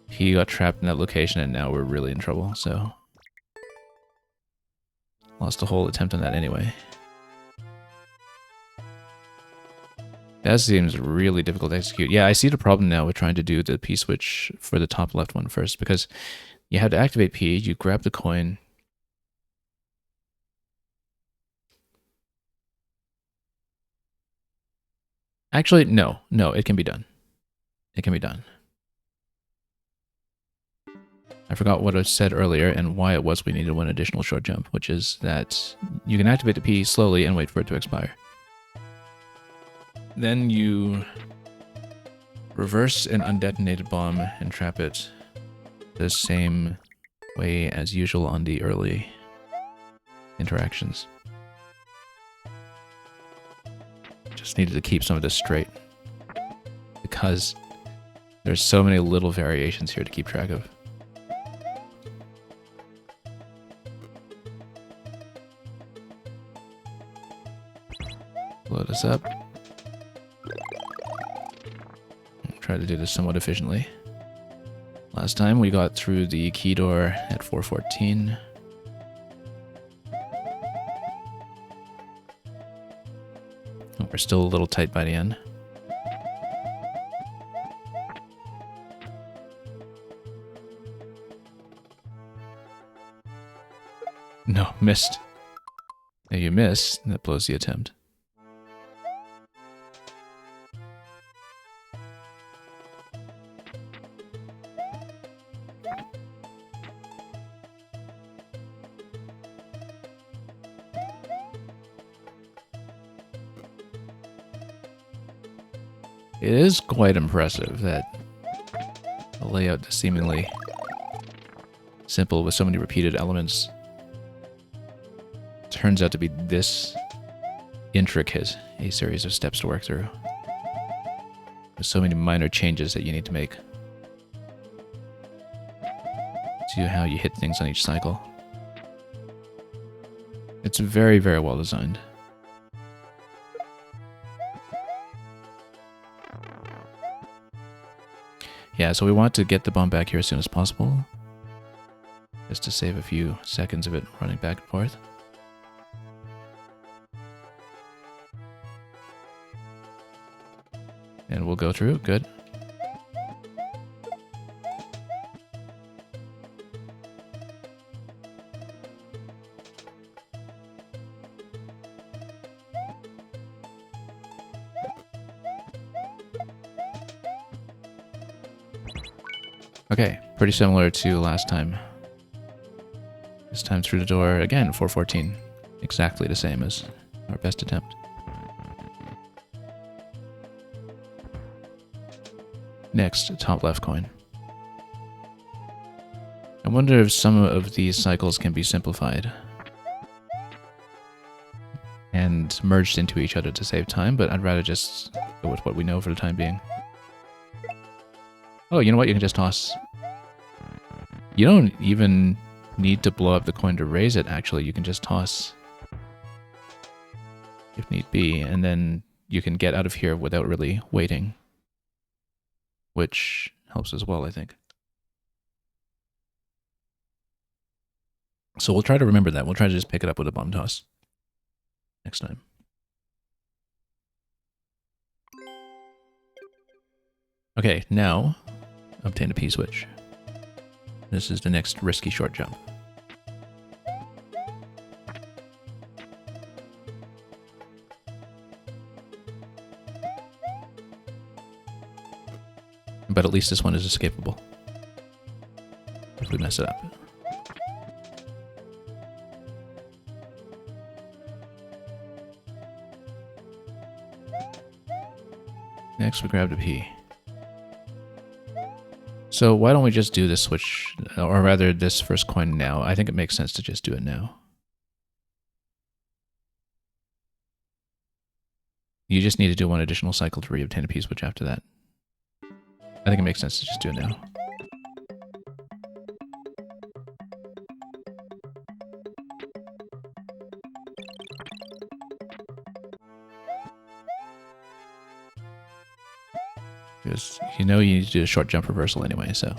He got trapped in that location and now we're really in trouble, so... Lost the whole attempt on that anyway. That seems really difficult to execute. Yeah, I see the problem now with trying to do the P switch for the top left one first, because you have to activate P, you grab the coin. Actually, no, it can be done. It can be done. I forgot what I said earlier and why it was we needed one additional short jump, which is that you can activate the P slowly and wait for it to expire. Then you reverse an undetonated bomb and trap it the same way as usual on the early interactions. Just needed to keep some of this straight because there's so many little variations here to keep track of. Blow this up. Try to do this somewhat efficiently. Last time we got through the key door at 414. Oh, we're still a little tight by the end. No, missed. If you miss, that blows the attempt. It is quite impressive that a layout that's seemingly simple with so many repeated elements turns out to be this intricate a series of steps to work through. There's so many minor changes that you need to make to how you hit things on each cycle. It's very, very well designed. Yeah, so we want to get the bomb back here as soon as possible, just to save a few seconds of it running back and forth. And we'll go through, good. Okay, pretty similar to last time. This time through the door, again, 414. Exactly the same as our best attempt. Next, top left coin. I wonder if some of these cycles can be simplified and merged into each other to save time, but I'd rather just go with what we know for the time being. Oh, you know what? You can just toss. You don't even need to blow up the coin to raise it, actually. You can just toss if need be, and then you can get out of here without really waiting which helps as well, I think. So we'll try to remember that. We'll try to just pick it up with a bomb toss next time. Okay, now obtain a P-switch. This is the next risky short jump. But at least this one is escapable if we mess it up. Next, we grabbed a P. So why don't we just do this switch, or rather this first coin now? I think it makes sense to just do it now. You just need to do one additional cycle to re-obtain a P-switch after that. I think it makes sense to just do it now. Because you know you need to do a short jump reversal anyway, so.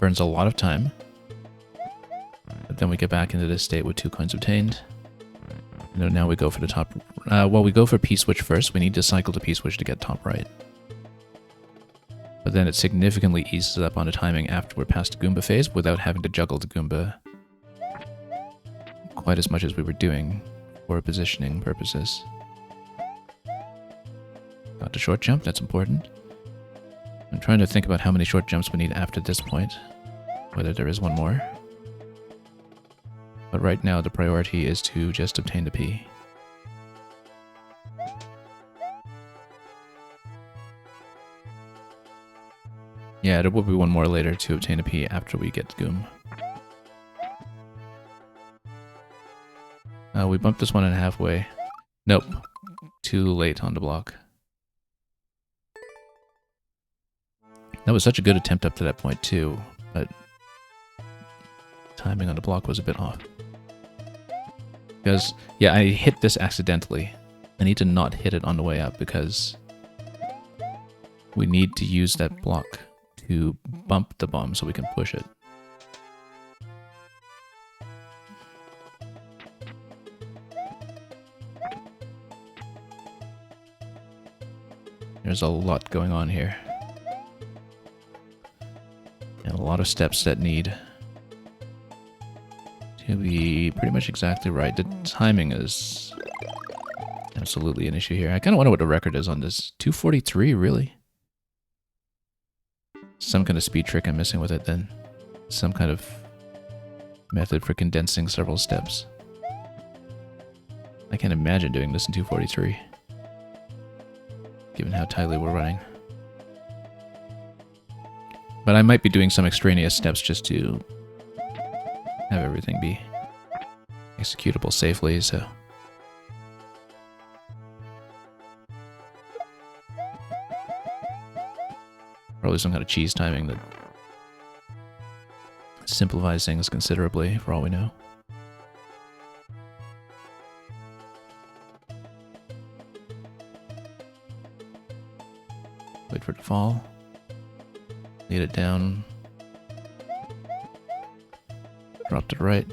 Burns a lot of time. But then we get back into this state with 2 coins obtained. And now we go for the top. Well, we go for P-switch first. We need to cycle to P-switch to get top right. But then it significantly eases up on the timing after we're past the Goomba phase without having to juggle the Goomba quite as much as we were doing for positioning purposes. Got the short jump, that's important. I'm trying to think about how many short jumps we need after this point, whether there is one more. But right now the priority is to just obtain the P. Yeah, there will be one more later to obtain a P after we get Goom. We bumped this one in halfway. Nope. Too late on the block. That was such a good attempt up to that point too, but timing on the block was a bit off. Because, yeah, I hit this accidentally. I need to not hit it on the way up because we need to use that block to bump the bomb so we can push it. There's a lot going on here. And a lot of steps that need to be pretty much exactly right. The timing is absolutely an issue here. I kind of wonder what the record is on this. 243, really? Some kind of speed trick I'm missing with it then. Some kind of method for condensing several steps. I can't imagine doing this in 243. Given how tightly we're running. But I might be doing some extraneous steps just to have everything be executable safely, so. Probably some kind of cheese timing that simplifies things considerably, for all we know. Wait for it to fall. Lead it down. Drop to the right.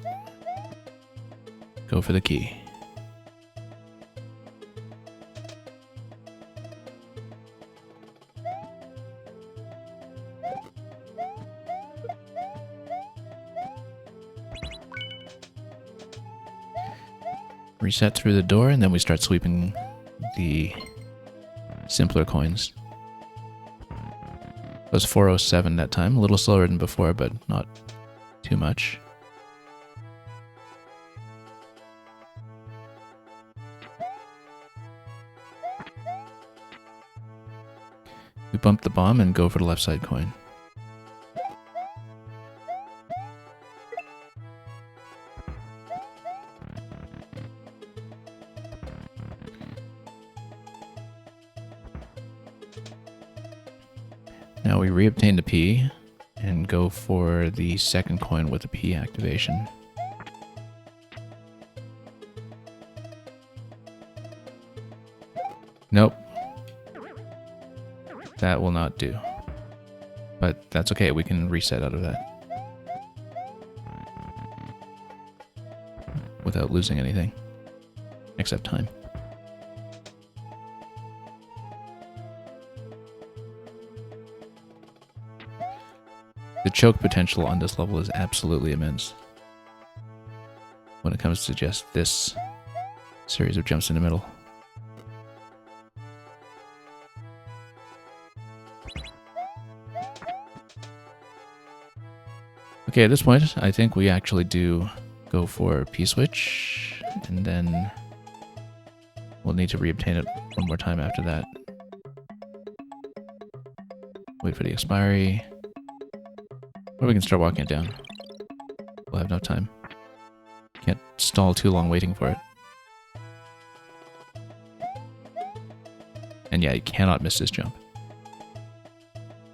Go for the key. Reset through the door, and then we start sweeping the simpler coins. It was 407 that time, a little slower than before, but not too much. We bump the bomb and go for the left side coin. Now we re-obtain the P and go for the second coin with the P activation. Nope. That will not do. But that's okay, we can reset out of that. Without losing anything. Except time. The choke potential on this level is absolutely immense. When it comes to just this series of jumps in the middle. Okay, at this point, I think we actually do go for P-switch, and then we'll need to reobtain it one more time after that. Wait for the expiry. Or we can start walking it down. We'll have no time. Can't stall too long waiting for it. And yeah, you cannot miss this jump.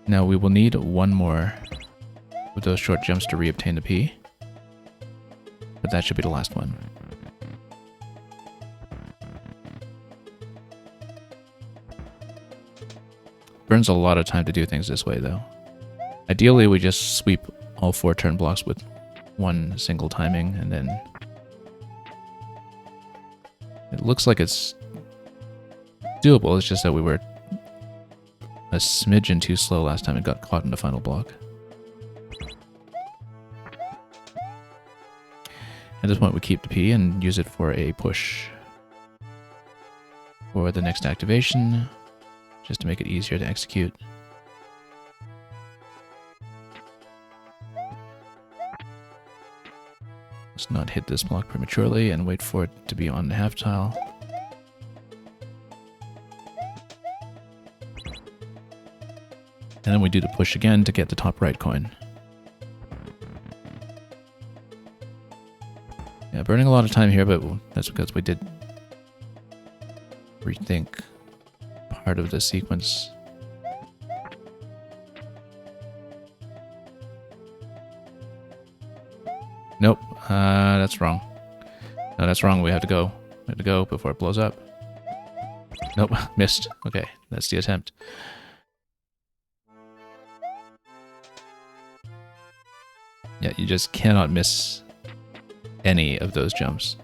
Now we will need one more with those short jumps to reobtain the P. But that should be the last one. Burns a lot of time to do things this way though. Ideally we just sweep all 4 turn blocks with one single timing and then it looks like it's doable. It's just that we were a smidgen too slow last time and got caught in the final block. At this point we keep the P and use it for a push for the next activation, just to make it easier to execute. Let's not hit this block prematurely and wait for it to be on the half tile. And then we do the push again to get the top right coin. Yeah, burning a lot of time here, but that's because we did rethink part of the sequence. Nope, that's wrong. No, that's wrong. We have to go. We have to go before it blows up. Nope, missed. Okay, that's the attempt. Yeah, you just cannot miss any of those jumps.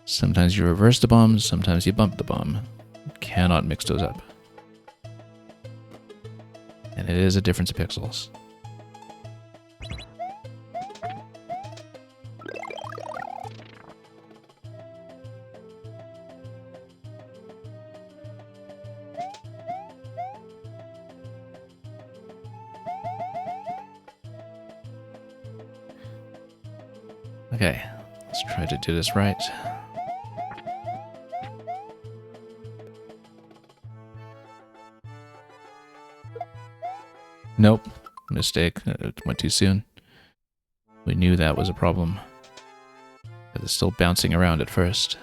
Sometimes you reverse the bomb, sometimes you bump the bomb. You cannot mix those up. And it is a difference of pixels. Okay, let's try to do this right. Nope, mistake. It went too soon. We knew that was a problem. It was still bouncing around at first.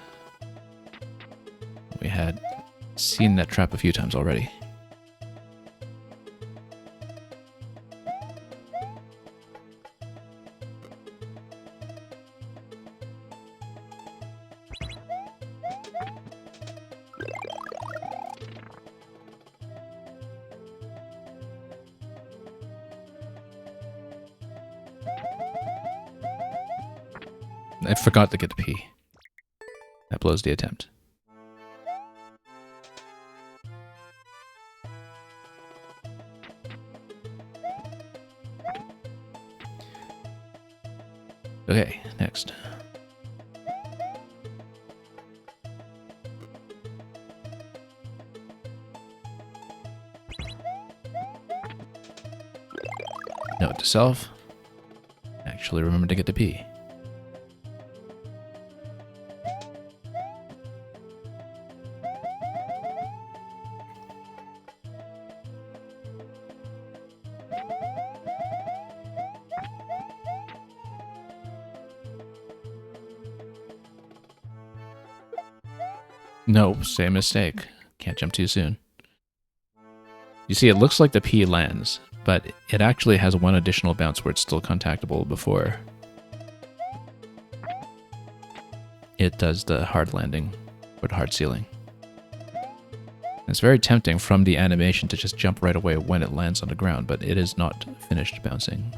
We had seen that trap a few times already. I forgot to get the P. That blows the attempt. Okay, next. Note to self. Actually remember to get the P. No, same mistake. Can't jump too soon. You see, it looks like the P lands, but it actually has one additional bounce where it's still contactable before it does the hard landing or the hard ceiling. It's very tempting from the animation to just jump right away when it lands on the ground, but it is not finished bouncing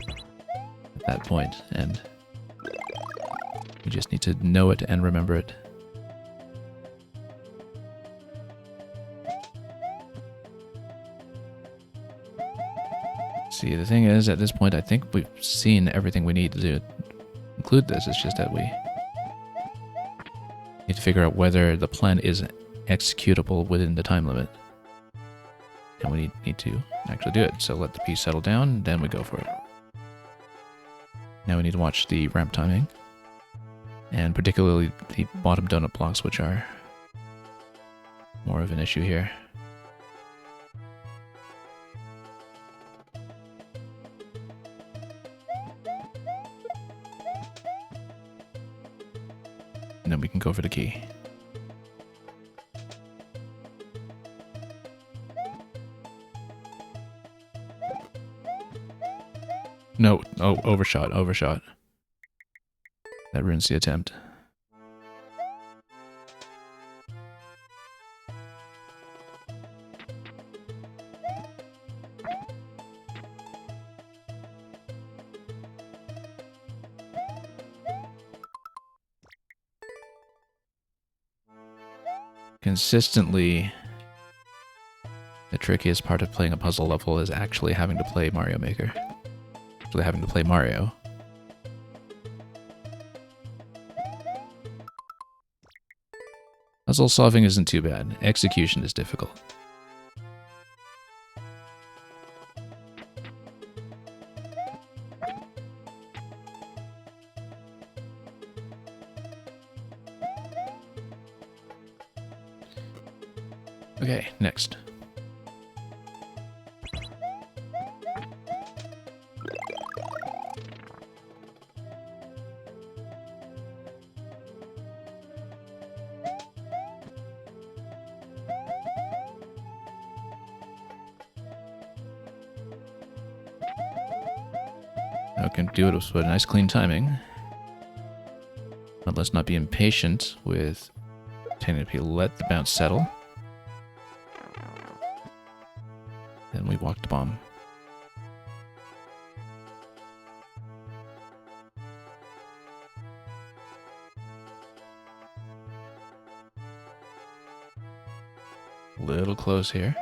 at that point, and you just need to know it and remember it. See, the thing is, at this point, I think we've seen everything we need to include this. It's just that we need to figure out whether the plan is executable within the time limit. And we need to actually do it. So let the piece settle down, then we go for it. Now we need to watch the ramp timing, and particularly the bottom donut blocks, which are more of an issue here. And then we can go for the key. No, oh, overshot, overshot. That ruins the attempt. Consistently, the trickiest part of playing a puzzle level is actually having to play Mario Maker. Actually having to play Mario. Puzzle solving isn't too bad. Execution is difficult. Okay, next. I can do it with a nice clean timing. But let's not be impatient with technically let the bounce settle. Then we walk the bomb. A little close here.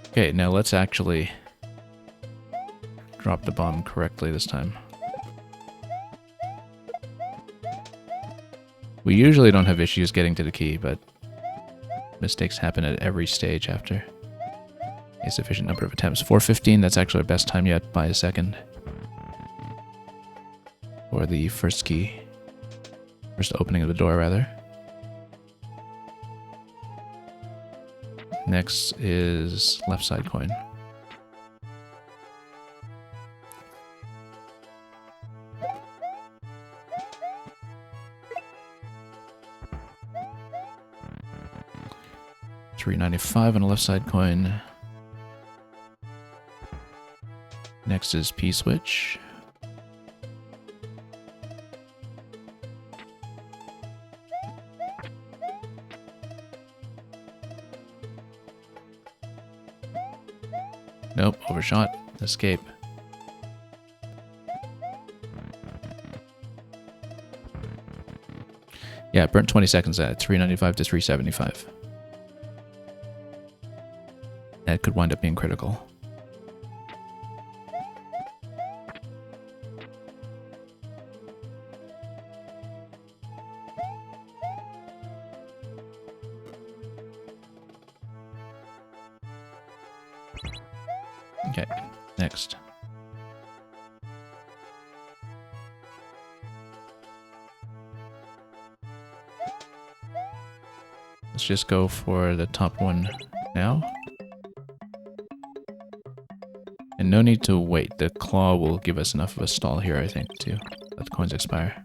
Okay, now let's actually drop the bomb correctly this time. We usually don't have issues getting to the key, but mistakes happen at every stage after a sufficient number of attempts. 4:15, that's actually our best time yet by a second. For the first key. First opening of the door, rather. Next is left side coin. $3.95 on a left side coin. Next is P switch. Nope, overshot. Escape. Yeah, burnt 20 seconds at $3.95 to $3.75. That could wind up being critical. Okay, next. Let's just go for the top one now. And no need to wait. The claw will give us enough of a stall here, I think, to let the coins expire.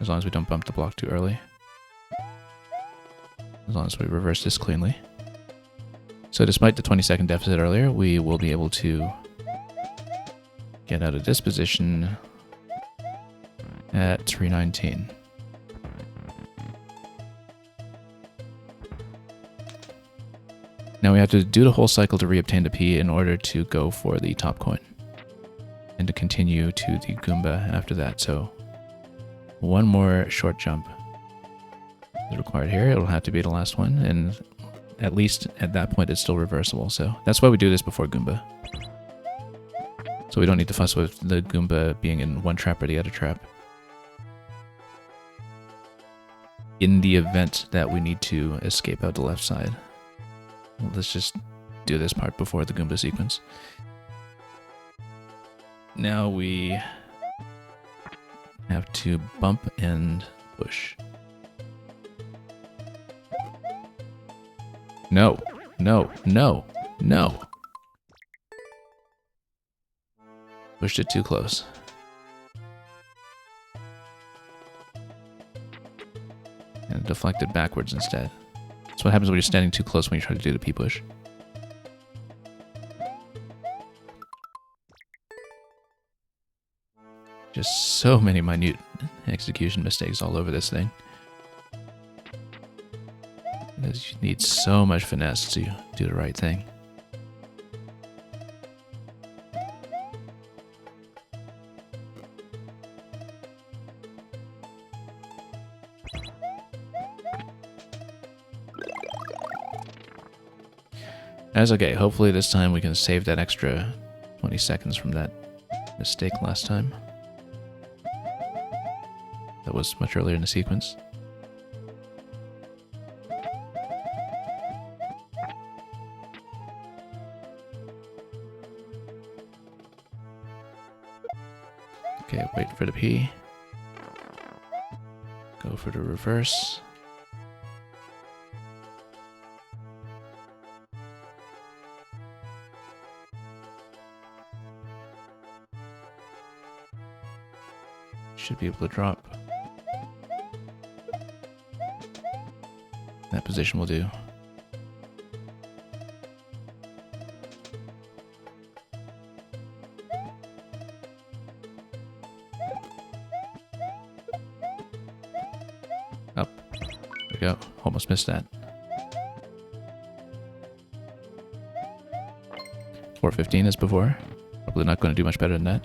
As long as we don't bump the block too early. As long as we reverse this cleanly. So despite the 20-second deficit earlier, we will be able to get out of this position at 319. Now we have to do the whole cycle to reobtain the P in order to go for the top coin. And to continue to the Goomba after that. So one more short jump is required here. It'll have to be the last one. And at least at that point it's still reversible. So that's why we do this before Goomba. So we don't need to fuss with the Goomba being in one trap or the other trap. In the event that we need to escape out the left side. Well, let's just do this part before the Goomba sequence. Now we have to bump and push. No, no, no, no. Pushed it too close. And deflected backwards instead. That's what happens when you're standing too close when you try to do the P-push. Just so many minute execution mistakes all over this thing. Because you need so much finesse to do the right thing. That's okay. Hopefully this time we can save that extra 20 seconds from that mistake last time. That was much earlier in the sequence. Okay, wait for the P. Go for the reverse. Should be able to drop. That position will do. Up. There we go. Almost missed that. 415 as before. Probably not going to do much better than that.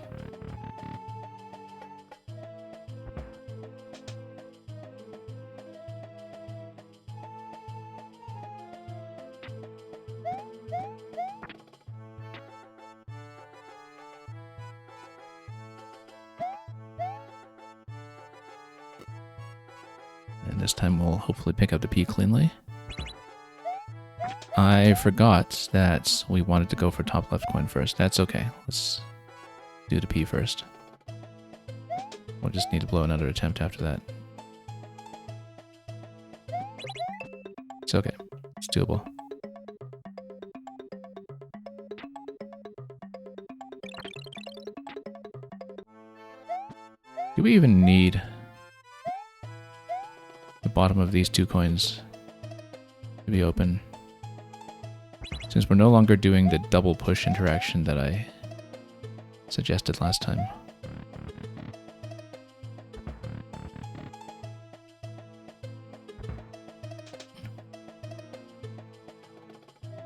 And this time we'll hopefully pick up the P cleanly. I forgot that we wanted to go for top left coin first. That's okay. Let's do the P first. We'll just need to blow another attempt after that. It's okay. It's doable. Do we even need the bottom of these two coins to be open? Since we're no longer doing the double push interaction that I suggested last time.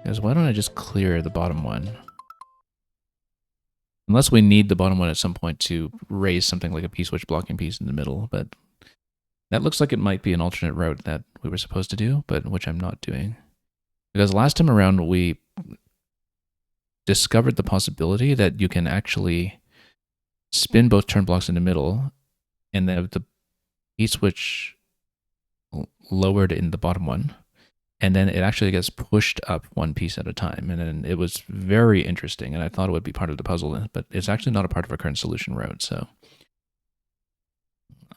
Because why don't I just clear the bottom one? Unless we need the bottom one at some point to raise something like a P-switch blocking piece in the middle, but that looks like it might be an alternate route that we were supposed to do, but which I'm not doing. Because last time around we discovered the possibility that you can actually spin both turn blocks in the middle and then have the P-switch lowered in the bottom one. And then it actually gets pushed up one piece at a time. And then it was very interesting, and I thought it would be part of the puzzle, but it's actually not a part of our current solution route, so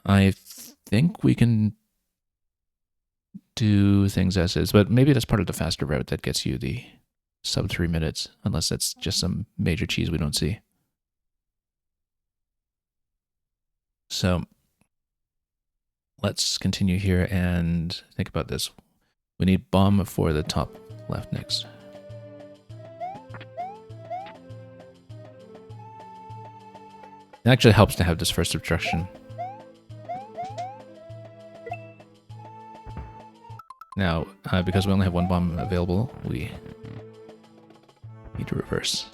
I think we can do things as is, but maybe that's part of the faster route that gets you the sub 3 minutes, unless that's just some major cheese we don't see. So let's continue here and think about this. We need bomb for the top left next. It actually helps to have this first obstruction Now, because we only have one bomb available, we need to reverse.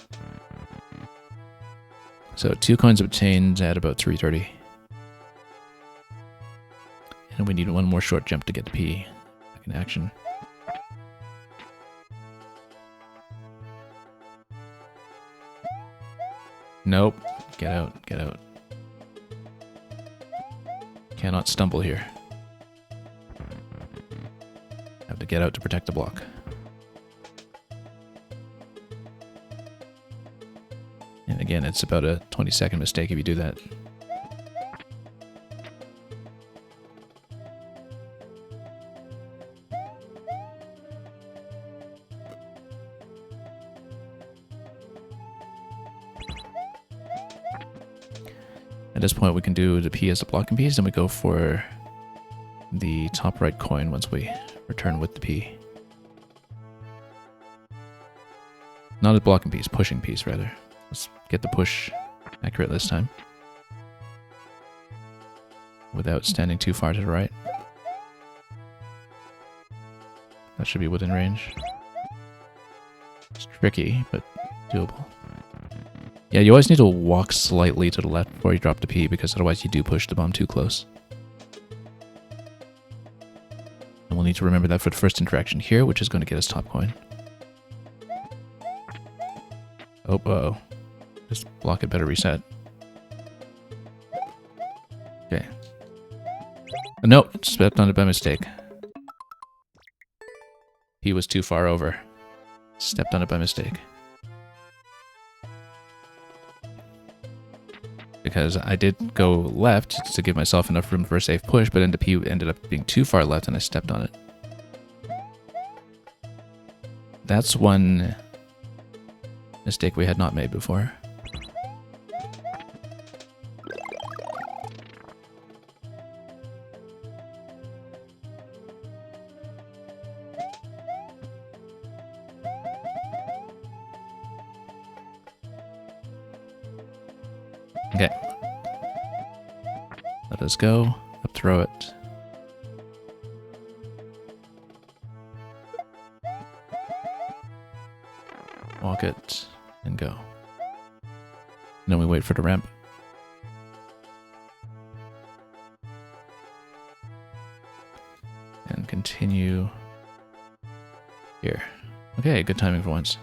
So 2 coins obtained at about 3:30. And we need one more short jump to get the P back in action. Nope. Get out, get out. Cannot stumble here. Have to get out to protect the block. And again, it's about a 20-second mistake if you do that. At this point, we can do the P as a blocking piece, and we go for the top right coin once we return with the P. Not a blocking piece, pushing piece rather. Let's get the push accurate this time. Without standing too far to the right. That should be within range. It's tricky, but doable. Yeah, you always need to walk slightly to the left before you drop the P, because otherwise you do push the bomb too close. And we'll need to remember that for the first interaction here, which is going to get us top coin. Oh, uh-oh. This block had better reset. Okay. Nope, stepped on it by mistake. He was too far over. Stepped on it by mistake. Because I did go left to give myself enough room for a safe push, but then the P ended up being too far left and I stepped on it. That's one mistake we had not made before. Okay. Let us go. Up throw it. Walk it. And go. And then we wait for the ramp. And continue here. Okay, good timing for once.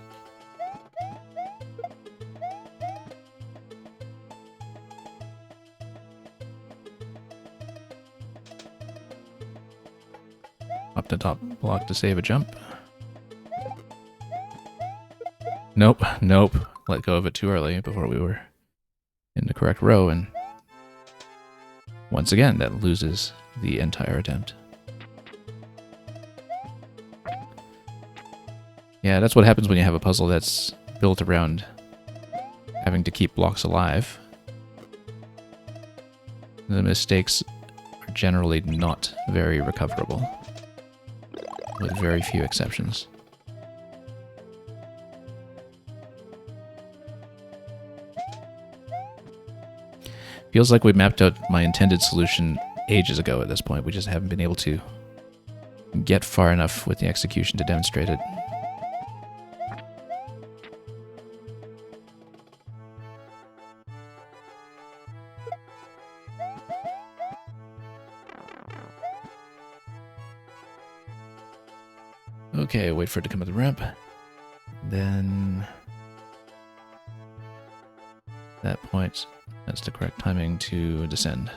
Up the top block to save a jump. Nope, nope. Let go of it too early before we were in the correct row, and once again, that loses the entire attempt. Yeah, that's what happens when you have a puzzle that's built around having to keep blocks alive. The mistakes are generally not very recoverable, with very few exceptions. Feels like we mapped out my intended solution ages ago at this point. We just haven't been able to get far enough with the execution to demonstrate it. Okay, wait for it to come to the ramp. Then at that point, that's the correct timing to descend.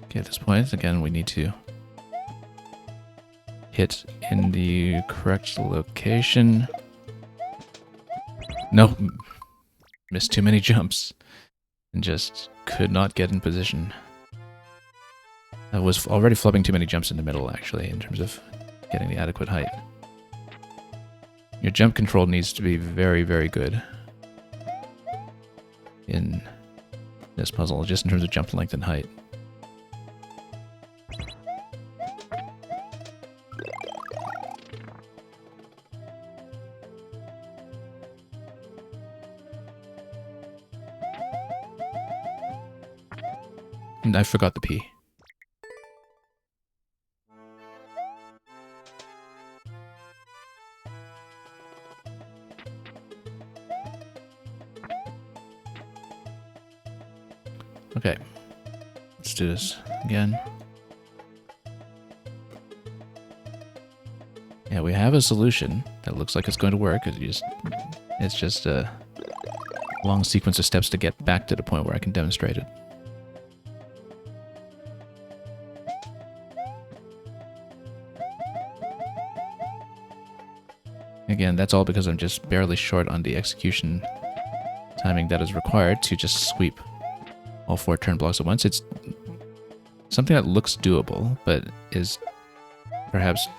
Okay, at this point, again, we need to hit in the correct location. No, missed too many jumps and just could not get in position. I was already flubbing too many jumps in the middle, actually, in terms of getting the adequate height. Your jump control needs to be very, very good in this puzzle, just in terms of jump length and height. And I forgot the P. Okay, let's do this again. Yeah, we have a solution that looks like it's going to work. It's just a long sequence of steps to get back to the point where I can demonstrate it. Again, that's all because I'm just barely short on the execution timing that is required to just sweep all 4 turn blocks at once. It's something that looks doable, but is perhaps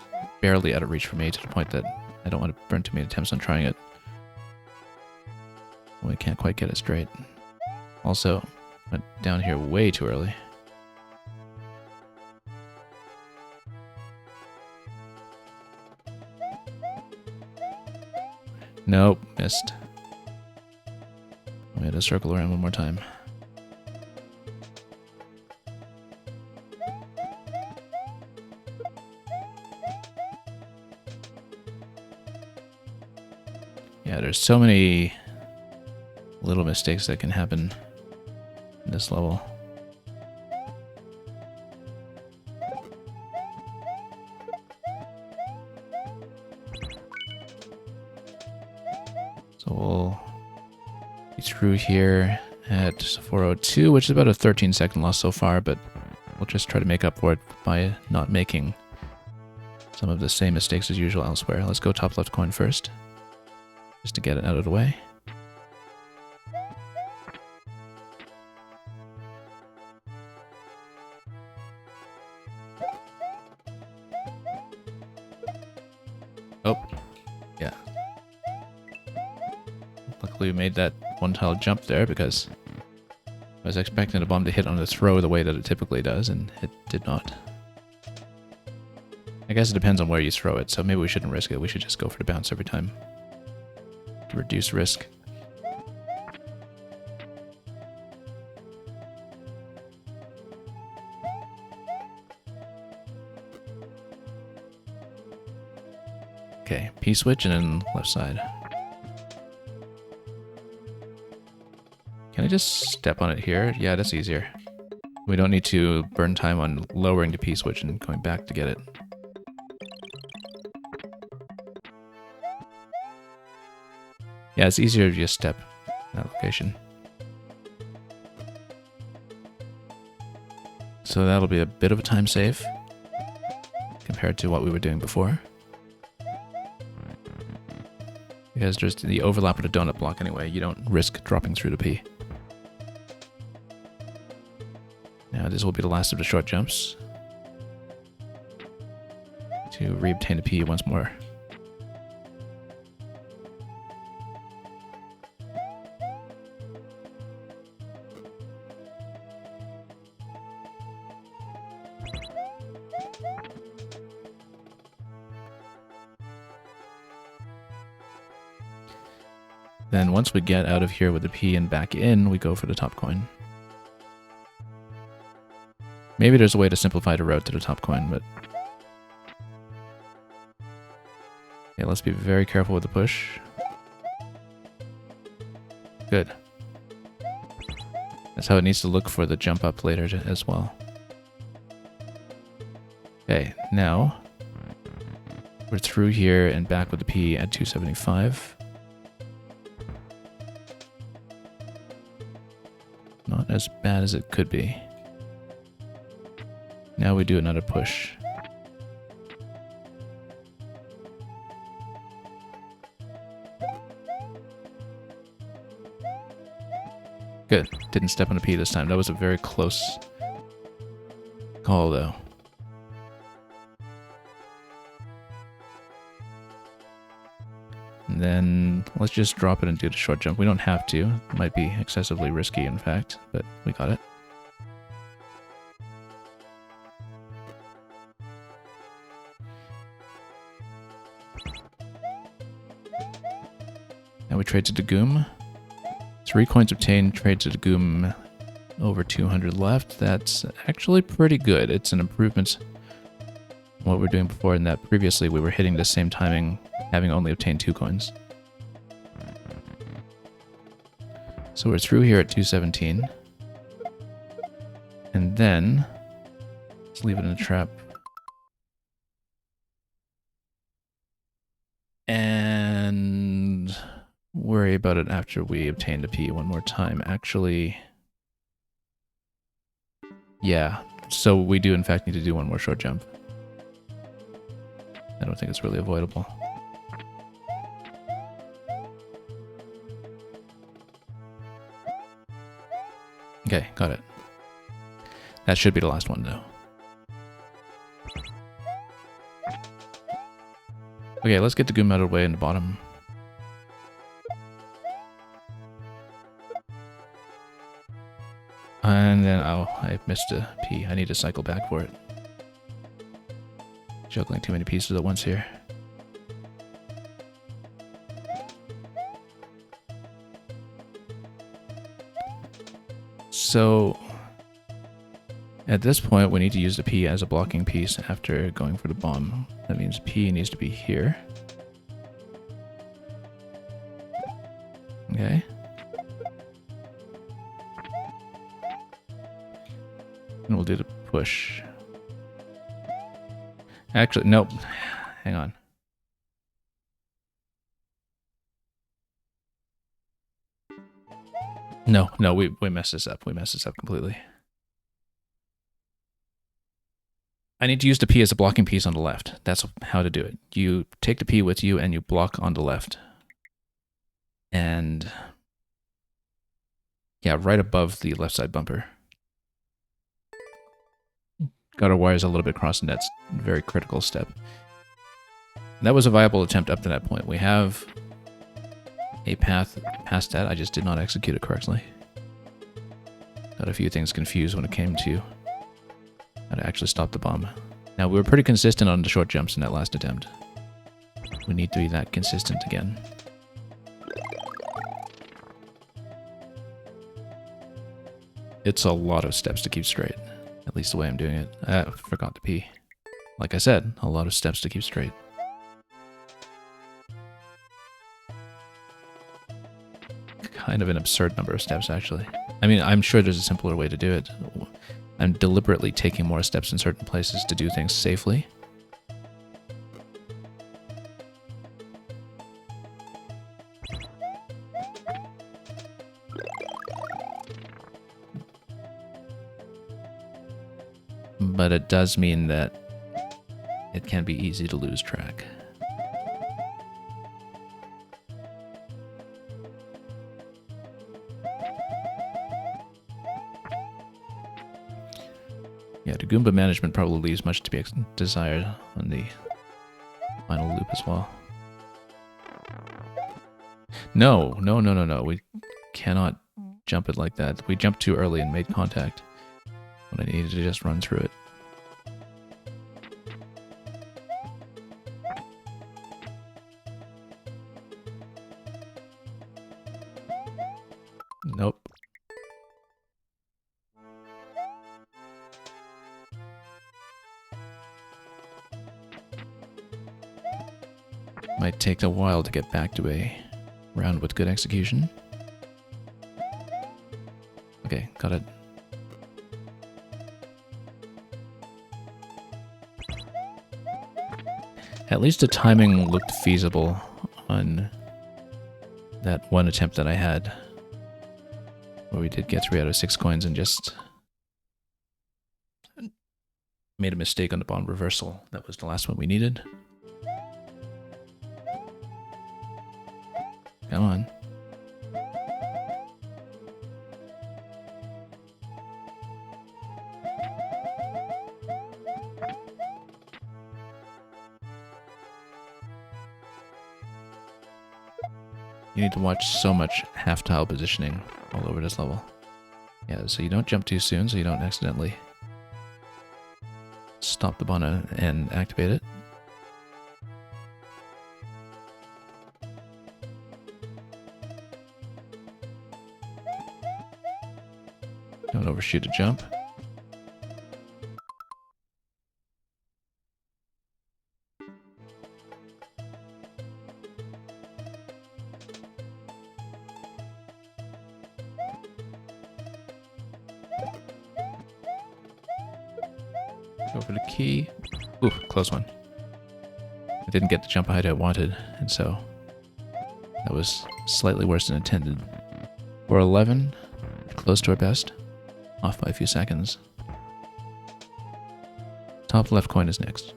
barely out of reach for me to the point that I don't want to burn too many attempts on trying it. We can't quite get it straight. Also, went down here way too early. Nope, missed. We had to circle around one more time. Yeah, there's so many little mistakes that can happen in this level. So we'll be through here at 4:02, which is about a 13-second loss so far, but we'll just try to make up for it by not making some of the same mistakes as usual elsewhere. Let's go top left coin first, just to get it out of the way. Oh, yeah. Luckily we made that one tile jump there because I was expecting the bomb to hit on the throw the way that it typically does, and it did not. I guess it depends on where you throw it, so maybe we shouldn't risk it. We should just go for the bounce every time to reduce risk. Okay, P-switch and then left side. Can I just step on it here? Yeah, that's easier. We don't need to burn time on lowering the P-switch and going back to get it. Yeah, it's easier to just step in that location. So that'll be a bit of a time save compared to what we were doing before. Because there's the overlap with the donut block anyway, you don't risk dropping through the P. Now this will be the last of the short jumps to re-obtain the P once more. Then once we get out of here with the P and back in, we go for the top coin. Maybe there's a way to simplify the route to the top coin, but... yeah, let's be very careful with the push. Good. That's how it needs to look for the jump up later as well. Okay, now we're through here and back with the P at 275. Not as bad as it could be. Now we do another push. Good. Didn't step on a P this time. That was a very close call, though. And then let's just drop it and do the short jump. We don't have to. It might be excessively risky, in fact, but we got it. Now we trade to the Goom. 3 coins obtained, trade to the Goom over 200 left. That's actually pretty good. It's an improvement from what we were doing before, in that previously we were hitting the same timing, having only obtained 2 coins. So we're through here at 217. And then, let's leave it in a trap. And worry about it after we obtain the P one more time. Actually, yeah. So we do in fact need to do one more short jump. I don't think it's really avoidable. Okay, got it. That should be the last one, though. Okay, let's get the Goom out of the way in the bottom. And then, oh, I missed a P. I need to cycle back for it. Juggling too many pieces at once here. So, at this point, we need to use the P as a blocking piece after going for the bomb. That means P needs to be here. Okay. And we'll do the push. Actually, nope. Hang on. No, we messed this up. We messed this up completely. I need to use the P as a blocking piece on the left. That's how to do it. You take the P with you and you block on the left. And yeah, right above the left side bumper. Got our wires a little bit crossed, and that's a very critical step. That was a viable attempt up to that point. We have a path past that. I just did not execute it correctly. Got a few things confused when it came to how to actually stop the bomb. Now, we were pretty consistent on the short jumps in that last attempt. We need to be that consistent again. It's a lot of steps to keep straight. At least the way I'm doing it. I forgot to pee. Like I said, a lot of steps to keep straight. Kind of an absurd number of steps, actually. I mean, I'm sure there's a simpler way to do it. I'm deliberately taking more steps in certain places to do things safely. But it does mean that it can be easy to lose track. Yeah, the Goomba management probably leaves much to be desired on the final loop as well. No. We cannot jump it like that. We jumped too early and made contact when I needed to just run through it. Nope. Might take a while to get back to a round with good execution. Okay, got it. At least the timing looked feasible on that one attempt that I had, where we did get 3 out of 6 coins and just made a mistake on the bomb reversal. That was the last one we needed. Come on. You need to watch so much half-tile positioning all over this level. Yeah, so you don't jump too soon, so you don't accidentally stop the bomb and activate it. Don't overshoot a jump. Go for the key. Ooh, close one. I didn't get the jump height I wanted, and so that was slightly worse than intended. We're 11, close to our best, off by a few seconds. Top left coin is next.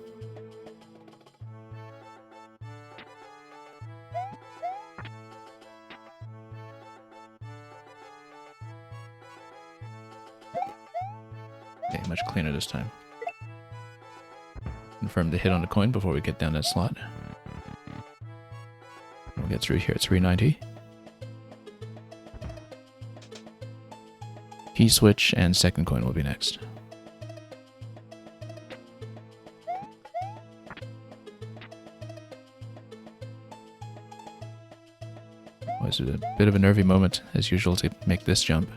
Okay, much cleaner this time. Confirm the hit on the coin before we get down that slot. We'll get through here at 390. Key switch and second coin will be next. Was it a bit of a nervy moment, as usual, to make this jump.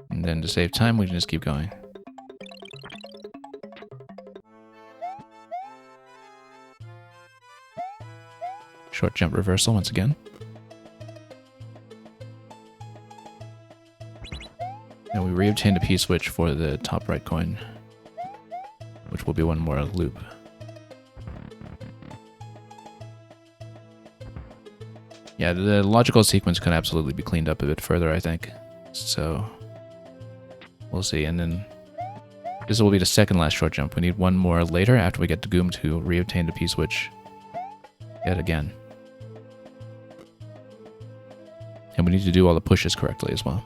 And then to save time, we can just keep going. Short jump reversal once again. And we re-obtained a P-switch for the top right coin, which will be one more loop. Yeah, the logical sequence could absolutely be cleaned up a bit further, I think. So we'll see. And then this will be the second last short jump. We need one more later after we get to Goom to re-obtain the P-switch yet again. And we need to do all the pushes correctly as well.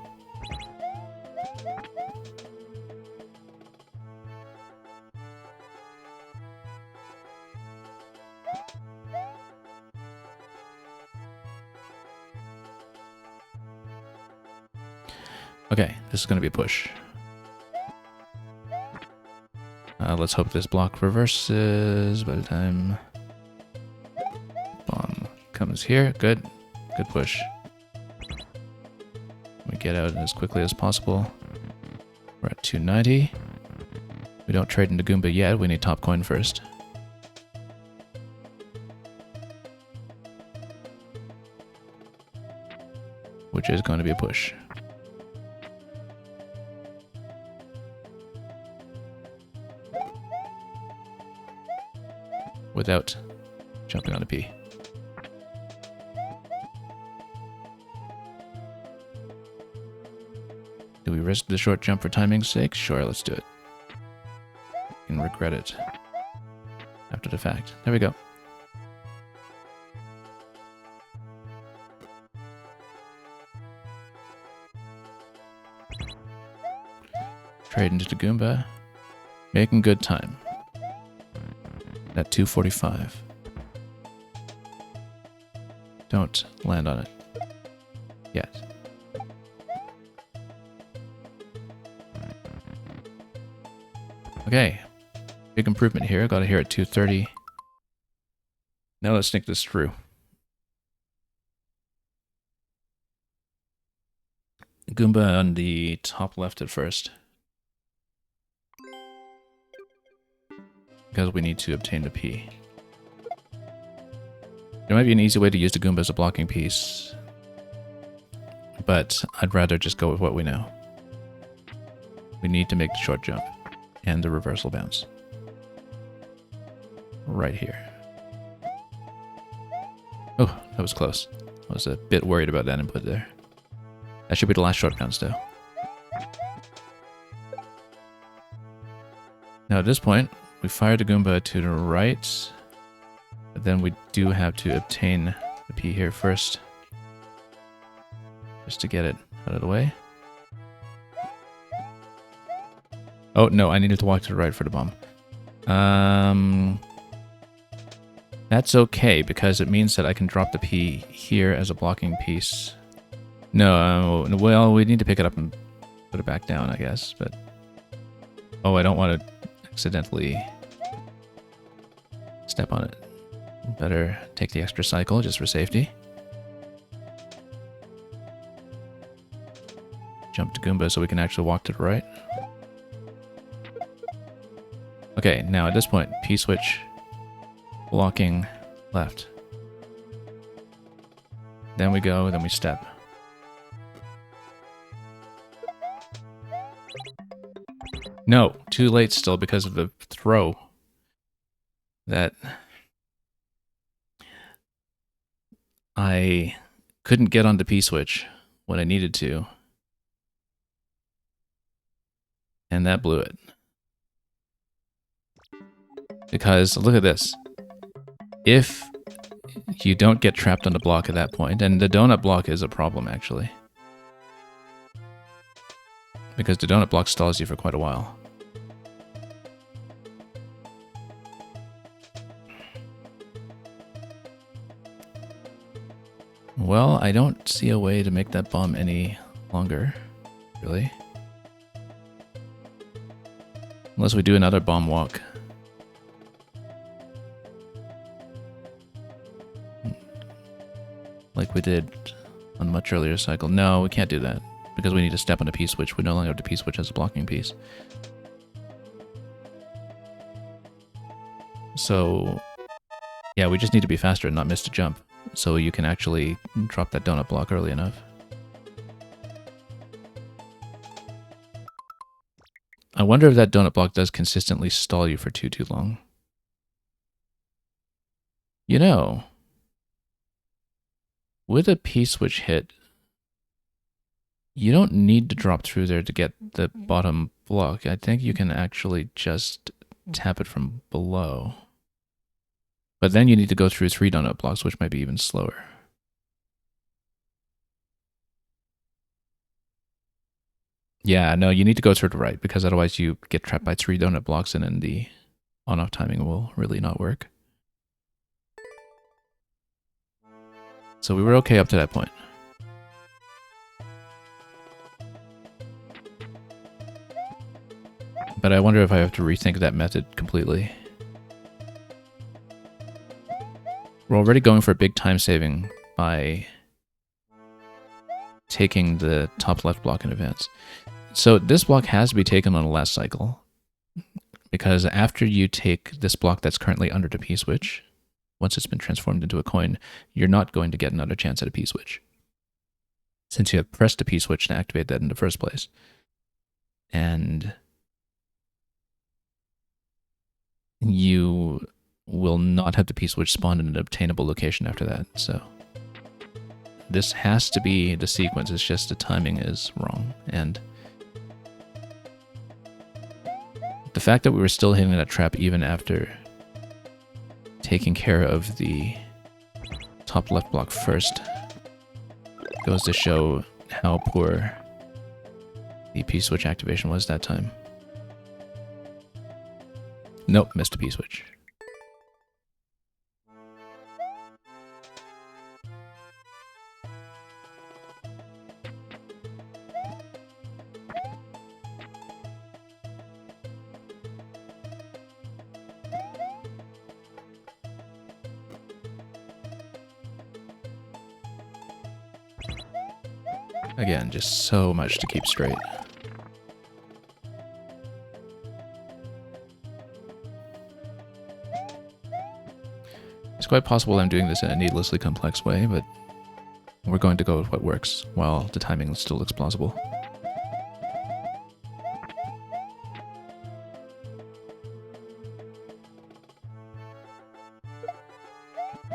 Okay, this is going to be a push. Let's hope this block reverses by the time bomb comes here. Good. Good push. We get out as quickly as possible. We're at 290. We don't trade into Goomba yet. We need top coin first. Which is going to be a push. Without jumping on a P. Do we risk the short jump for timing's sake? Sure, let's do it. You can regret it after the fact. There we go. Trade into the Goomba. Making good time. At 245. Don't land on it. Yet. Okay. Big improvement here. Got it here at 230. Now let's think this through. Goomba on the top left at first. Because we need to obtain the P. There might be an easy way to use the Goomba as a blocking piece, but I'd rather just go with what we know. We need to make the short jump and the reversal bounce. Right here. Oh, that was close. I was a bit worried about that input there. That should be the last short bounce though. Now at this point, we fire the Goomba to the right, but then we do have to obtain the P here first, just to get it out of the way. Oh no, I needed to walk to the right for the bomb. That's okay, because it means that I can drop the P here as a blocking piece. No, well, we need to pick it up and put it back down, I guess, but... Oh, I don't want to accidentally step on it. Better take the extra cycle just for safety. Jump to Goomba so we can actually walk to the right. Okay, now at this point, P-switch, blocking left. Then we go, then we step. No, too late still because of the throw. That I couldn't get onto P-switch when I needed to. And that blew it. Because, look at this. If you don't get trapped on the block at that point, and the donut block is a problem, actually. Because the donut block stalls you for quite a while. Well, I don't see a way to make that bomb any longer, really. Unless we do another bomb walk. Like we did on a much earlier cycle. No, we can't do that. Because we need to step on a P-switch. We no longer have the P-switch as a blocking piece. So, yeah, we just need to be faster and not miss the jump. So you can actually drop that donut block early enough. I wonder if that donut block does consistently stall you for too long. You know, with a P-switch hit, you don't need to drop through there to get the bottom block. I think you can actually just tap it from below. But then you need to go through 3 donut blocks, which might be even slower. Yeah, no, you need to go through the right, because otherwise you get trapped by 3 donut blocks and then the on-off timing will really not work. So we were okay up to that point. But I wonder if I have to rethink that method completely. We're already going for a big time saving by taking the top left block in advance. So this block has to be taken on the last cycle, because after you take this block that's currently under the P-switch, once it's been transformed into a coin, you're not going to get another chance at a P-switch, since you have pressed the P-switch to activate that in the first place. And you will not have the P-switch spawn in an obtainable location after that, so this has to be the sequence. It's just the timing is wrong, and the fact that we were still hitting that trap even after taking care of the top left block first goes to show how poor the P-switch activation was that time. Nope, missed a P-switch. Again, just so much to keep straight. It's quite possible I'm doing this in a needlessly complex way, but we're going to go with what works, while the timing still looks plausible.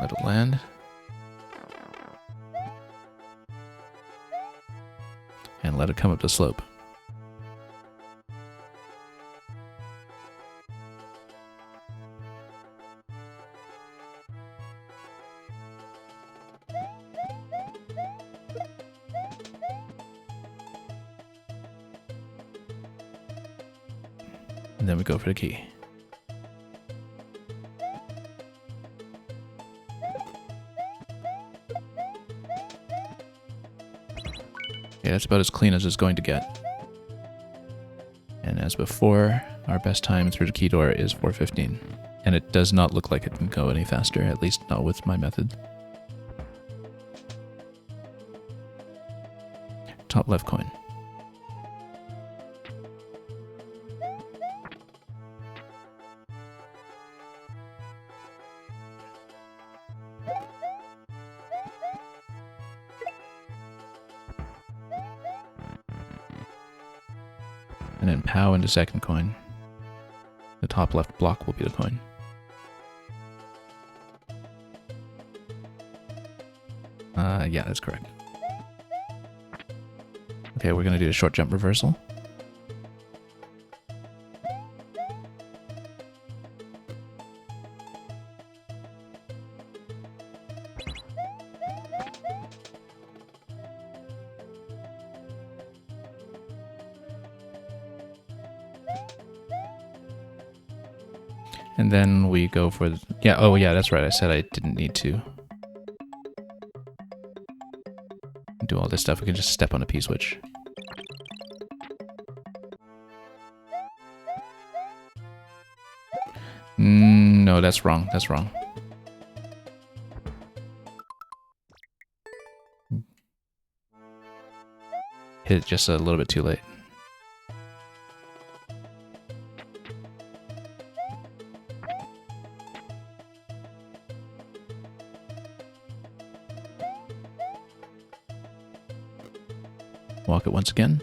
Let it land. And let it come up the slope. And then we go for the key. Yeah, that's about as clean as it's going to get. And as before, our best time through the key door is 4:15. And it does not look like it can go any faster, at least not with my method. Top left coin. And then pow into second coin. The top left block will be the coin. Yeah, that's correct. Okay, we're gonna do a short jump reversal. And then we go for the, yeah, oh yeah, that's right. I said I didn't need to do all this stuff. We can just step on a P-switch. No, that's wrong. That's wrong. Hit it just a little bit too late. Walk it once again.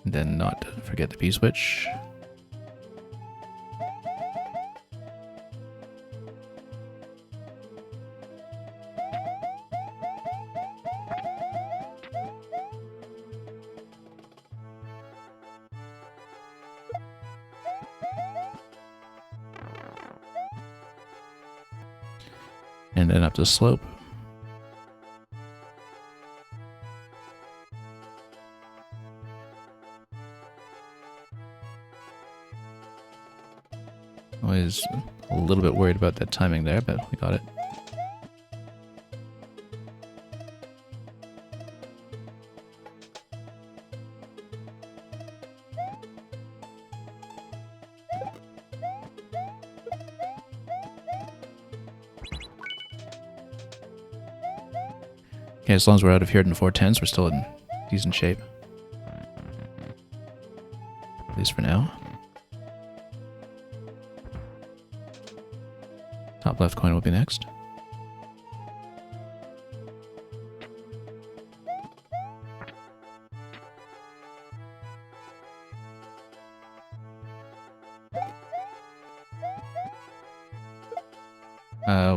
And then not forget the P-switch. And then up the slope. Always a little bit worried about that timing there, but we got it. Okay, as long as we're out of here in the 410s, we're still in decent shape. At least for now. Top left coin will be next.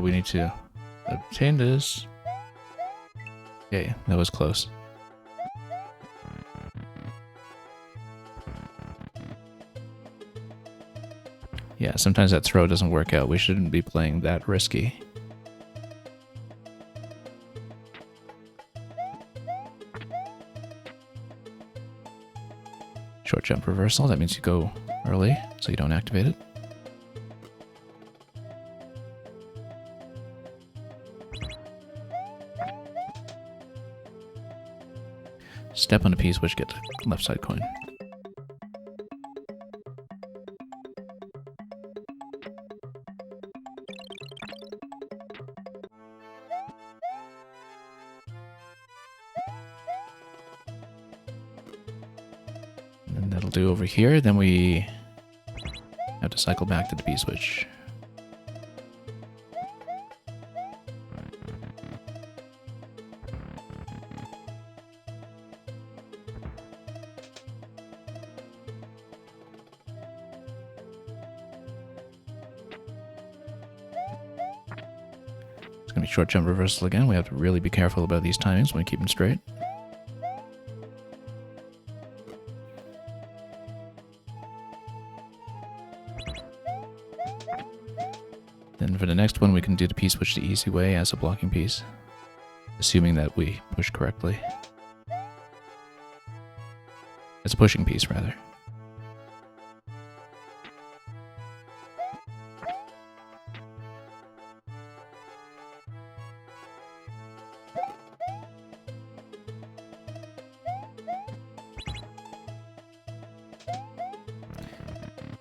We need to obtain this. Okay, that was close. Yeah, sometimes that throw doesn't work out. We shouldn't be playing that risky. Short jump reversal, that means you go early, so you don't activate it. Step on a P-switch, get the left side coin. And that'll do over here. Then we have to cycle back to the P-switch. Gonna be short jump reversal again. We have to really be careful about these timings when we keep them straight. Then for the next one, we can do the P-switch the easy way as a blocking piece, assuming that we push correctly. It's a pushing piece, rather.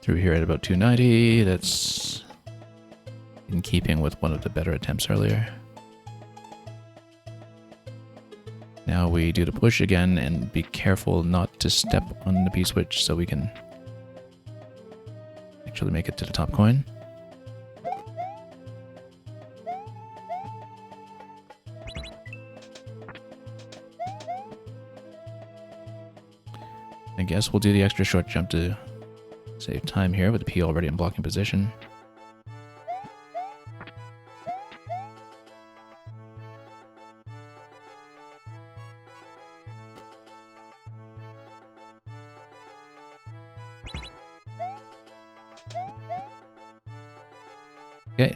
through here at about 290. That's in keeping with one of the better attempts earlier. Now we do the push again and be careful not to step on the P-switch so we can actually make it to the top coin. I guess we'll do the extra short jump to save time here with the P already in blocking position. Okay.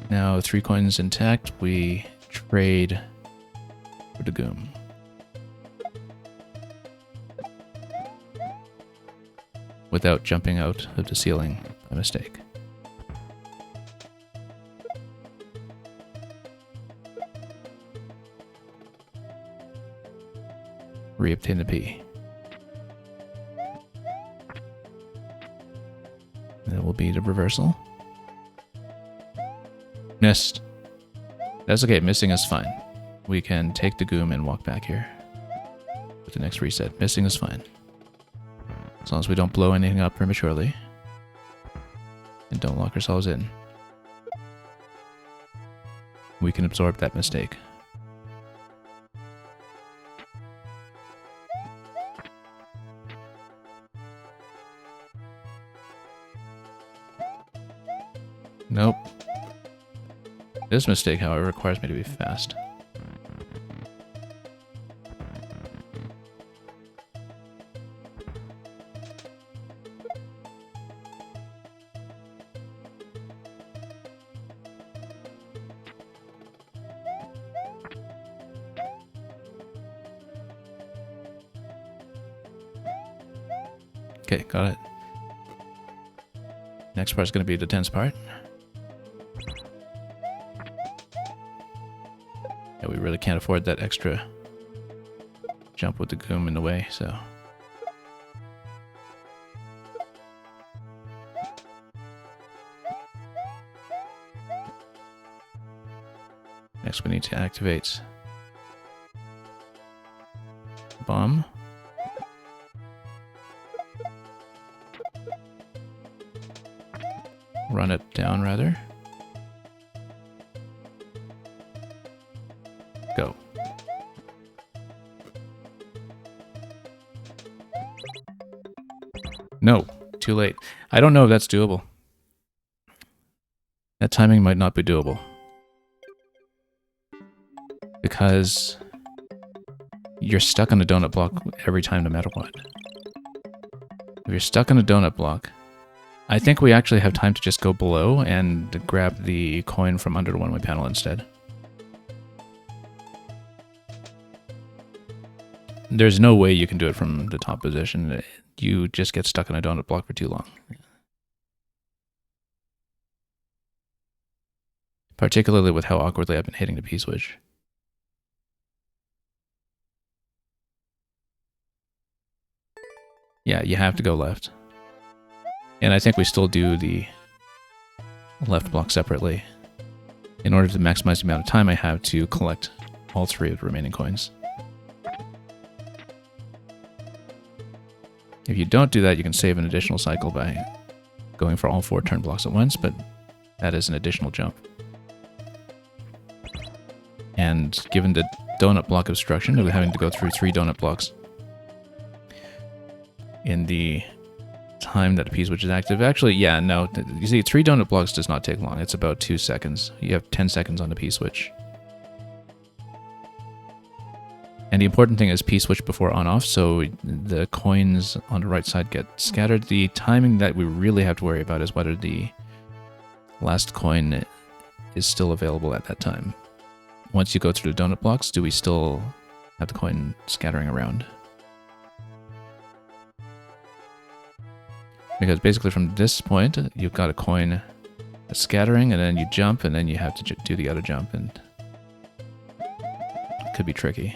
Now 3 coins intact, we trade for the Goom. Without jumping out of the ceiling by mistake. Reobtain the P. That will be the reversal. Missed. That's okay, missing is fine. We can take the Goom and walk back here. With the next reset. Missing is fine. As long as we don't blow anything up prematurely. And don't lock ourselves in. We can absorb that mistake. Nope. This mistake, however, requires me to be fast. Okay, got it. Next part is going to be the tense part. Yeah, we really can't afford that extra jump with the Goom in the way, so... Next we need to activate bomb. Run it down, rather. Go. No, too late. I don't know if that's doable. That timing might not be doable. Because you're stuck on a donut block every time no matter what. If you're stuck on a donut block, I think we actually have time to just go below and grab the coin from under the one-way panel instead. There's no way you can do it from the top position. You just get stuck on a donut block for too long. Particularly with how awkwardly I've been hitting the P-switch. Yeah, you have to go left. And I think we still do the left block separately in order to maximize the amount of time I have to collect all 3 of the remaining coins. If you don't do that, you can save an additional cycle by going for all 4 turn blocks at once, but that is an additional jump. And given the donut block obstruction of having to go through 3 donut blocks in the time that the P-switch is active. Actually, yeah, no. You see, 3 donut blocks does not take long. It's about 2 seconds. You have 10 seconds on the P-switch. And the important thing is P-switch before on-off, so the coins on the right side get scattered. The timing that we really have to worry about is whether the last coin is still available at that time. Once you go through the donut blocks, do we still have the coin scattering around? Because basically from this point, you've got a coin that's scattering, and then you jump, and then you have to do the other jump, and it could be tricky.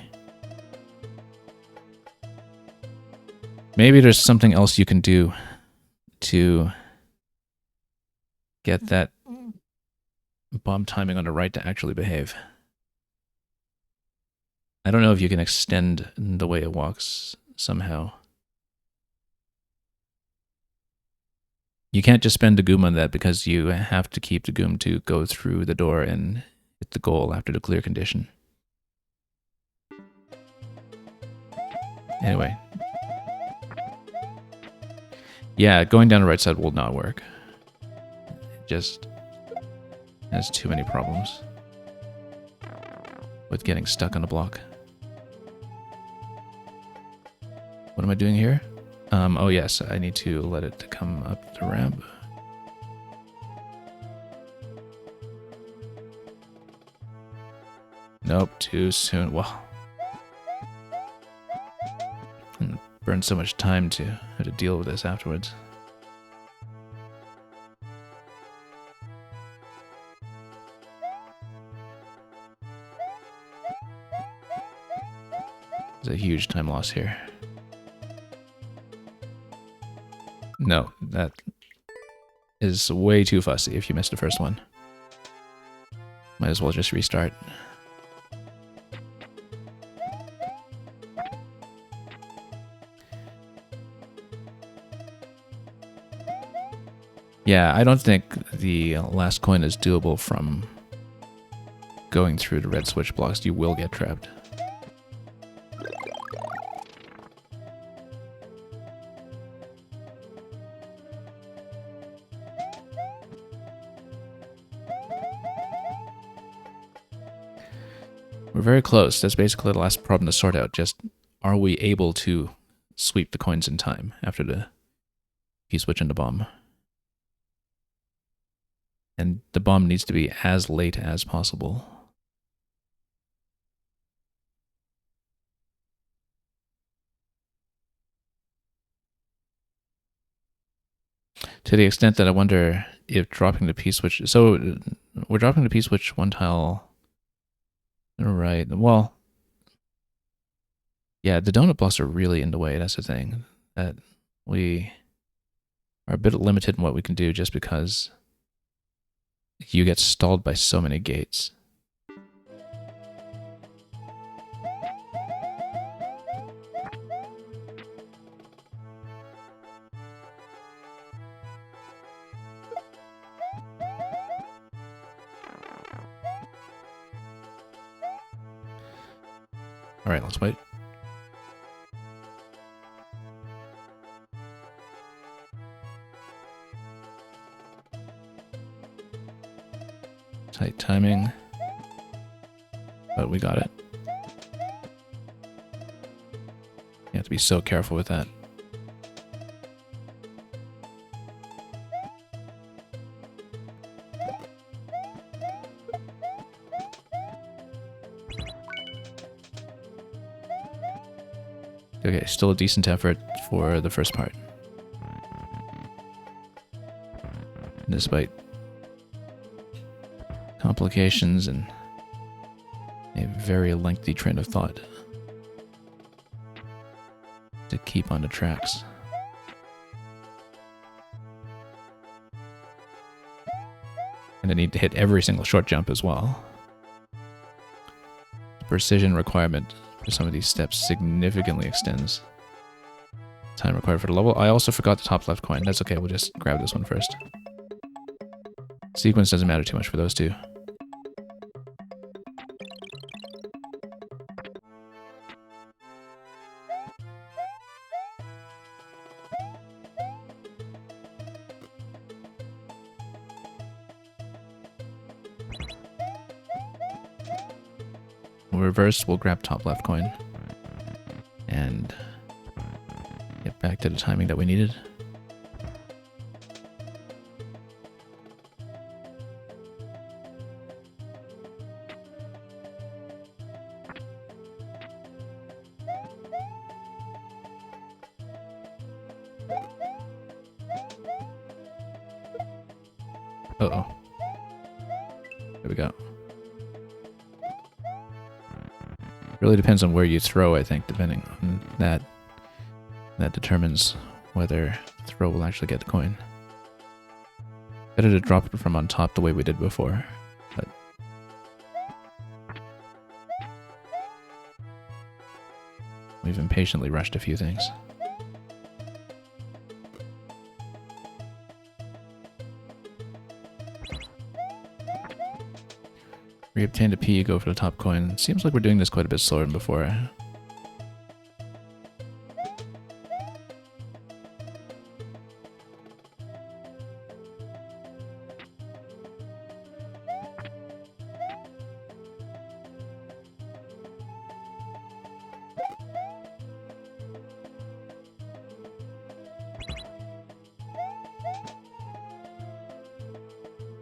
Maybe there's something else you can do to get that bomb timing on the right to actually behave. I don't know if you can extend the way it walks somehow. You can't just spend the goom on that because you have to keep the goom to go through the door and hit the goal after the clear condition. Anyway. Yeah, going down the right side will not work. It just has too many problems with getting stuck on a block. What am I doing here? Oh yes, I need to let it come up the ramp. Nope, too soon. Well, and burn so much time to have to deal with this afterwards. There's a huge time loss here. No, that is way too fussy if you missed the first one. Might as well just restart. Yeah, I don't think the last coin is doable from going through the red switch blocks. You will get trapped. We're very close. That's basically the last problem to sort out. Just, are we able to sweep the coins in time after the P-switch and the bomb? And the bomb needs to be as late as possible. To the extent that I wonder if dropping the P-switch... So, we're dropping the P-switch one tile... Right, well... Yeah, the donut blocks are really in the way, that's the thing. That we are a bit limited in what we can do just because you get stalled by so many gates. Alright, let's wait. Tight timing. But we got it. You have to be so careful with that. Okay, still a decent effort for the first part. Despite complications and a very lengthy train of thought to keep on the tracks. And I need to hit every single short jump as well. The precision requirement for some of these steps significantly extends time required for the level. I also forgot the top left coin. That's okay, we'll just grab this one first. Sequence doesn't matter too much for those two. We'll reverse, we'll grab top left coin and get back to the timing that we needed. Uh-oh. There we go. Really depends on where you throw, I think, depending on that. That determines whether throw will actually get the coin. Better to drop it from on top the way we did before. But we've impatiently rushed a few things. We obtained a P, go for the top coin. Seems like we're doing this quite a bit slower than before.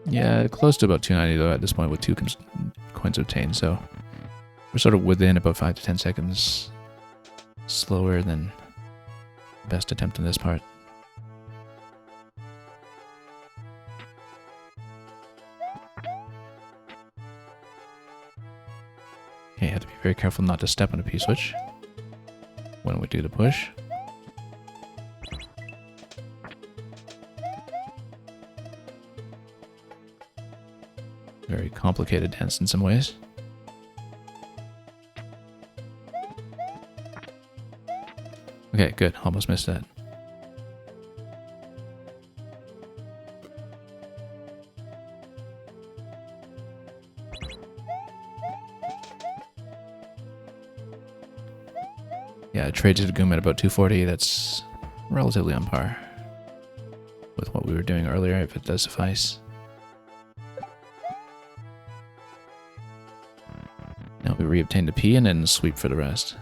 Yeah, close to about 290 though at this point with 2 coins obtained, so we're sort of within about 5 to 10 seconds slower than best attempt in this part. Okay, have to be very careful not to step on a P-switch when we do the push. Very complicated dance in some ways. Okay, good. Almost missed that. Yeah, trade to the Goom at about 240. That's relatively on par with what we were doing earlier, if it does suffice. Now we re-obtain the P and then sweep for the rest.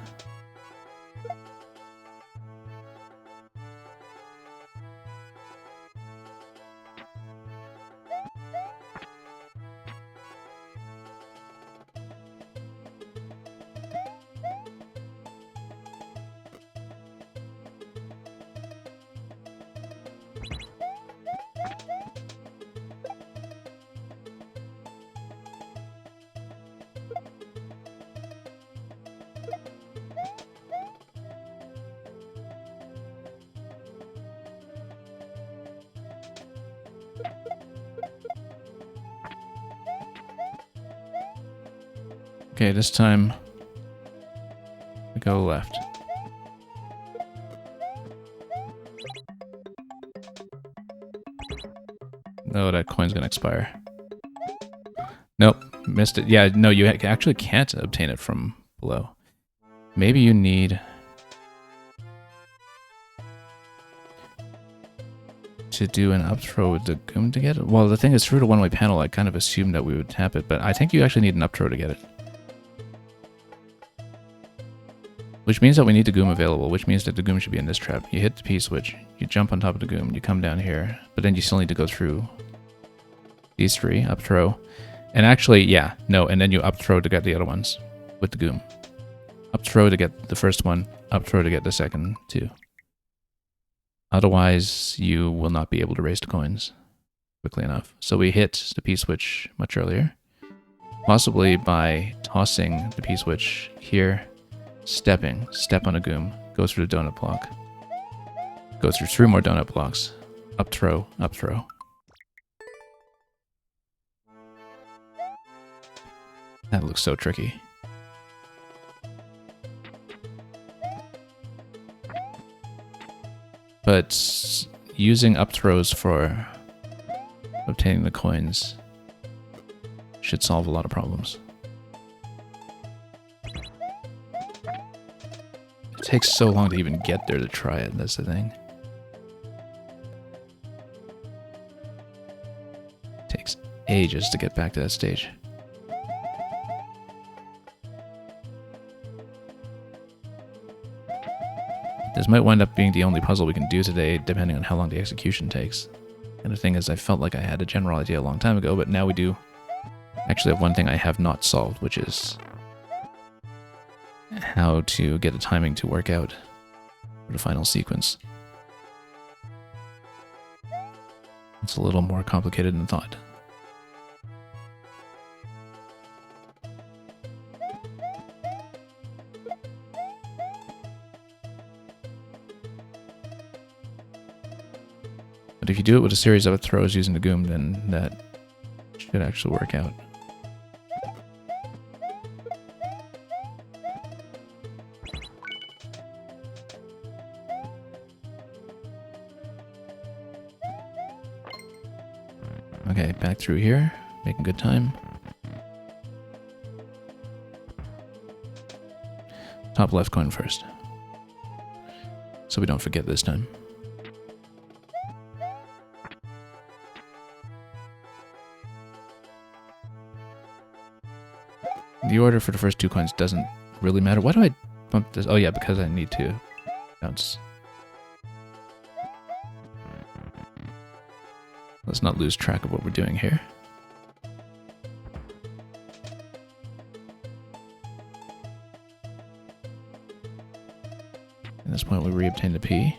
Okay, this time we go left. No, that coin's gonna expire. Nope, missed it. Yeah, no, you actually can't obtain it from below. Maybe you need to do an up throw with the Goom to get it. Well, the thing is, through the one-way panel, I kind of assumed that we would tap it, but I think you actually need an up throw to get it. Which means that we need the Goom available, which means that the Goom should be in this trap. You hit the P-switch, you jump on top of the Goom, you come down here, but then you still need to go through these 3, up throw. And actually, yeah, no, and then you up throw to get the other ones with the Goom. Up throw to get the first one, up throw to get the second 2. Otherwise, you will not be able to raise the coins quickly enough. So we hit the P-switch much earlier, possibly by tossing the P-switch here, step on a Goom, go through the donut block, go through 3 more donut blocks, up throw, up throw. That looks so tricky. But using up throws for obtaining the coins should solve a lot of problems. It takes so long to even get there to try it, that's the thing. It takes ages to get back to that stage. This might wind up being the only puzzle we can do today, depending on how long the execution takes. And the thing is, I felt like I had a general idea a long time ago, but now we do actually have one thing I have not solved, which is how to get the timing to work out for the final sequence. It's a little more complicated than thought. But if you do it with a series of throws using the goom, then that should actually work out. Okay, back through here, making good time. Top left coin first, so we don't forget this time. The order for the first two coins doesn't really matter. Why do I bump this? Oh yeah, because I need to bounce. Let's not lose track of what we're doing here. At this point, we re-obtain the P.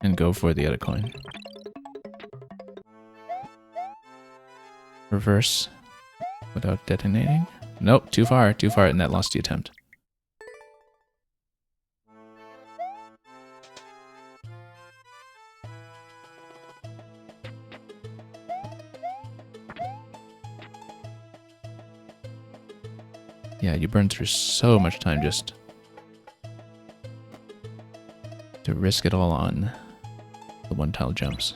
And go for the other coin. Reverse without detonating. Nope, too far, and that lost the attempt. Yeah, you burn through so much time just to risk it all on the one-tile jumps.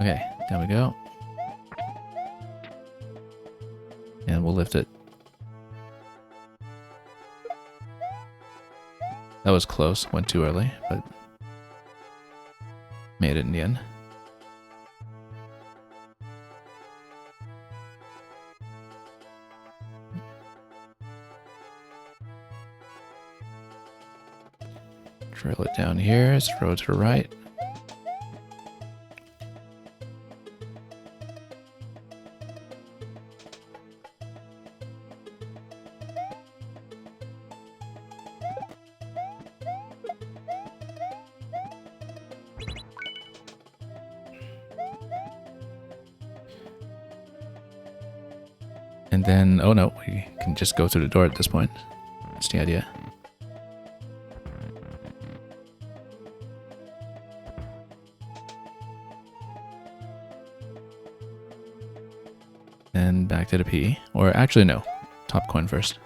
Okay, down we go. And we'll lift it. That was close, went too early, but made it in the end. Drill it down here, throw it to the right. And then, oh no, we can just go through the door at this point. That's the idea. Then back to the P. Or actually, no. Top coin first.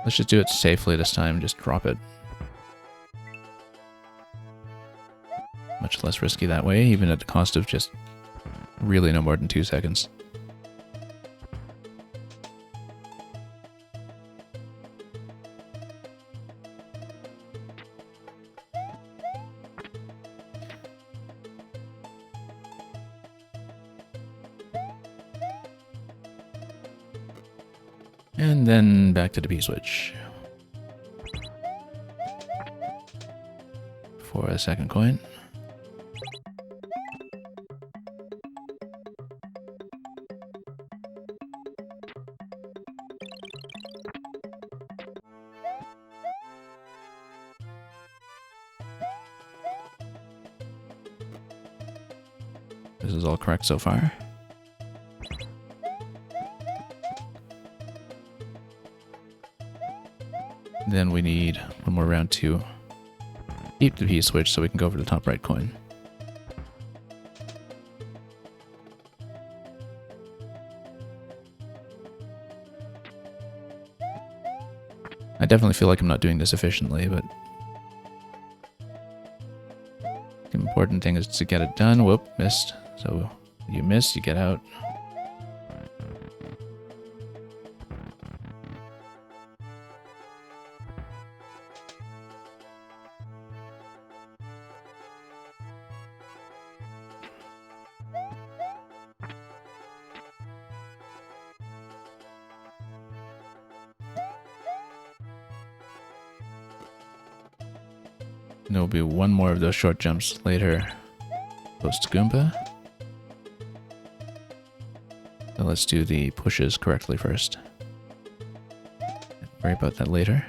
Let's just do it safely this time. Just drop it. Much less risky that way, even at the cost of just really no more than 2 seconds. And then back to the P switch. For a second coin. This is all correct so far. Then we need one more round to keep the P switch so we can go for the top right coin. I definitely feel like I'm not doing this efficiently, but the important thing is to get it done. Whoop, missed. So you miss, you get out. And there'll be one more of those short jumps later. Post Goomba. So let's do the pushes correctly first. Worry about that later.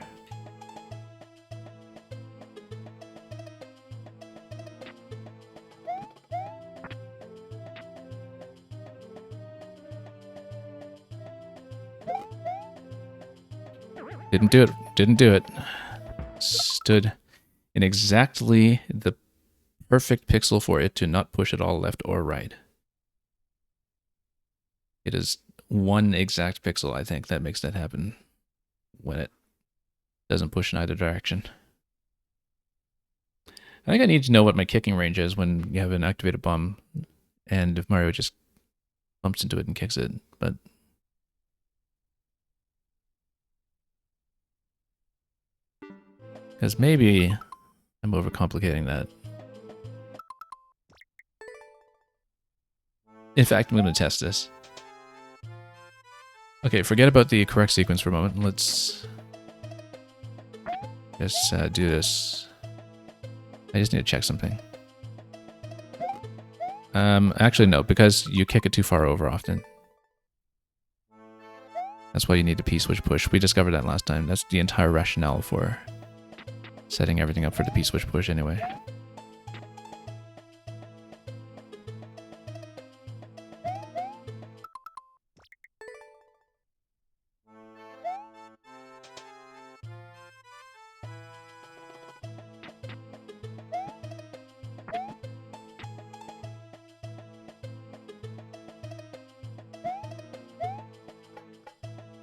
Didn't do it. Didn't do it. Stood in exactly the perfect pixel for it to not push at all left or right. It is one exact pixel, I think, that makes that happen when it doesn't push in either direction. I think I need to know what my kicking range is when you have an activated bomb and if Mario just bumps into it and kicks it, but because maybe I'm overcomplicating that. In fact, I'm going to test this. Okay, forget about the correct sequence for a moment. Let's just do this. I just need to check something. Actually, no, because you kick it too far over often. That's why you need a P-switch push. We discovered that last time. That's the entire rationale for setting everything up for the P-switch push anyway.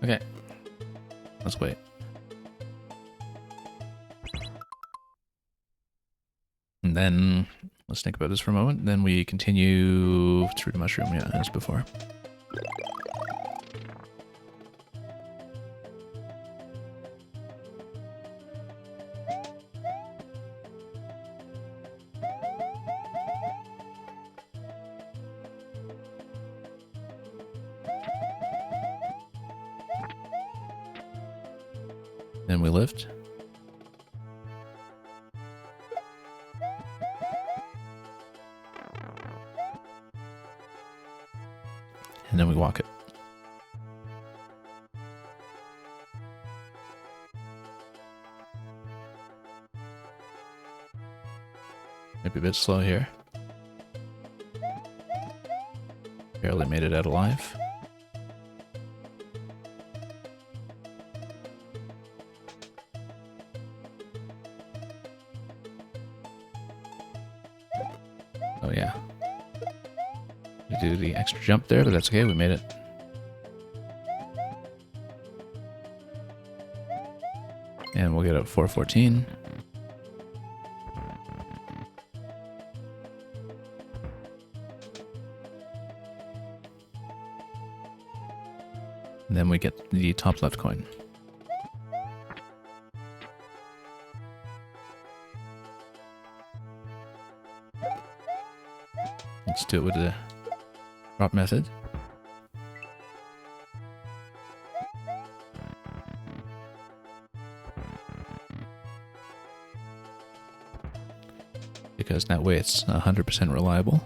Okay, let's wait. And then let's think about this for a moment. Then we continue through the mushroom, yeah, as before. Then we lift. And then we walk it. Maybe a bit slow here. Barely made it out alive. Oh yeah. We do the extra jump there, but that's okay, we made it. And we'll get a 414. And then we get the top left coin. Let's do it with the drop method. Because that way it's 100% reliable.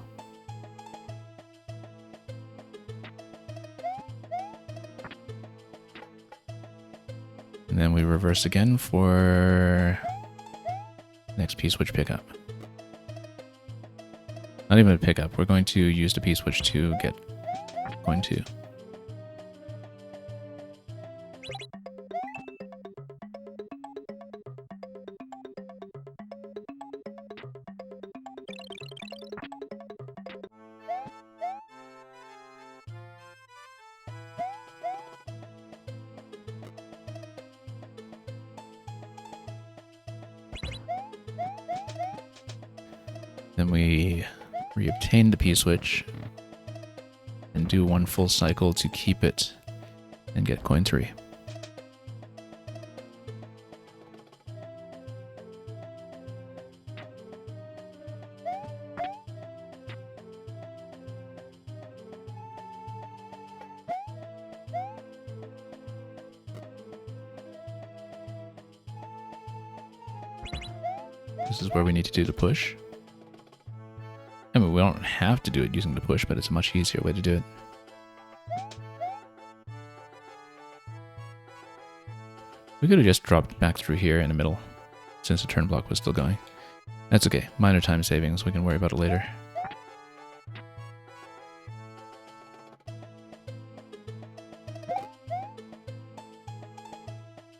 And then we reverse again for next P-switch pickup. Not even a pickup, we're going to use the P-switch to get coin 2. Then we reobtain the P-switch and do one full cycle to keep it and get coin 3. This is where we need to do the push. I mean, we don't have to do it using the push, but it's a much easier way to do it. We could have just dropped back through here in the middle, since the turn block was still going. That's okay. Minor time savings. We can worry about it later.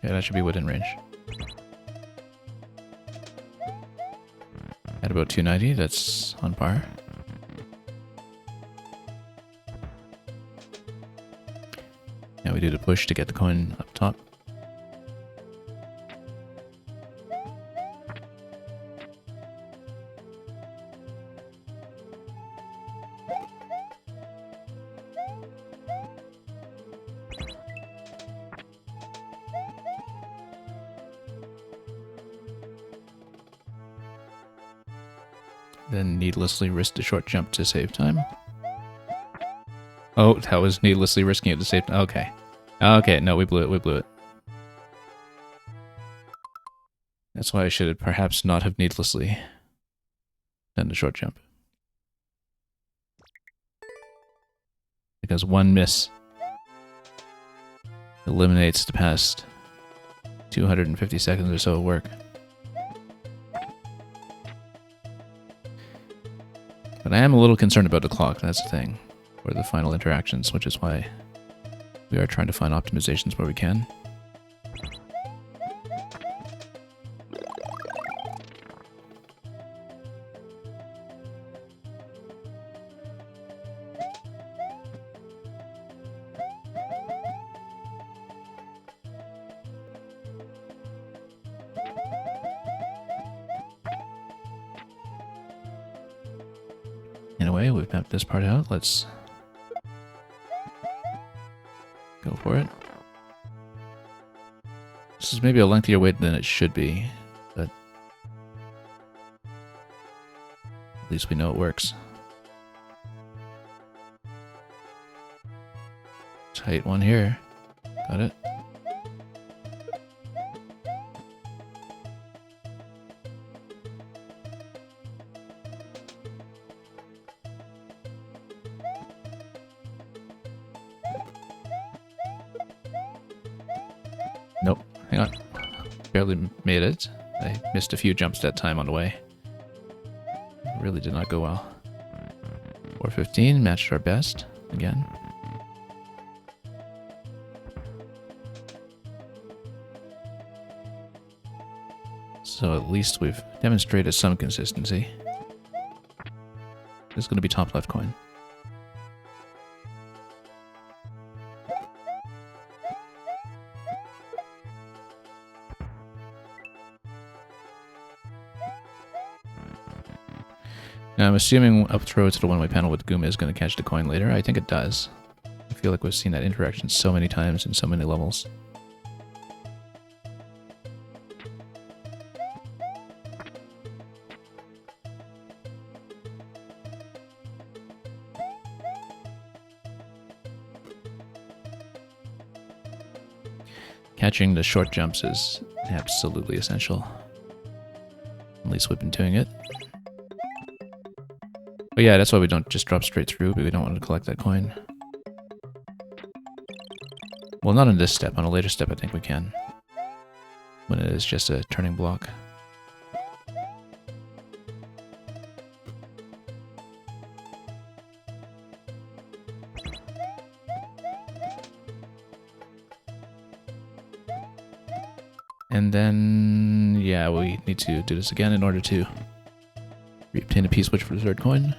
Yeah, that should be within range. At about 290, that's on par. Now we do the push to get the coin up top. Then needlessly risk the short jump to save time. Oh, that was needlessly risking it to save time. Okay. Okay, no, we blew it, we blew it. That's why I should perhaps not have needlessly done the short jump. Because one miss eliminates the past 250 seconds or so of work. But I am a little concerned about the clock, that's the thing, or the final interactions, which is why we are trying to find optimizations where we can. Anyway, we've mapped this part out. Let's go for it. This is maybe a lengthier wait than it should be, but at least we know it works. Tight one here. Got it. Nope, hang on. Barely made it. I missed a few jumps that time on the way. It really did not go well. 415, matched our best, again. So at least we've demonstrated some consistency. This is going to be top left coin. Now I'm assuming up throw to the one-way panel with Guma is going to catch the coin later. I think it does. I feel like we've seen that interaction so many times in so many levels. Catching the short jumps is absolutely essential. At least we've been doing it. But yeah, that's why we don't just drop straight through, but we don't want to collect that coin. Well, not on this step. On a later step, I think we can. When it is just a turning block. And then, yeah, we need to do this again in order to reobtain a P-switch for the third coin.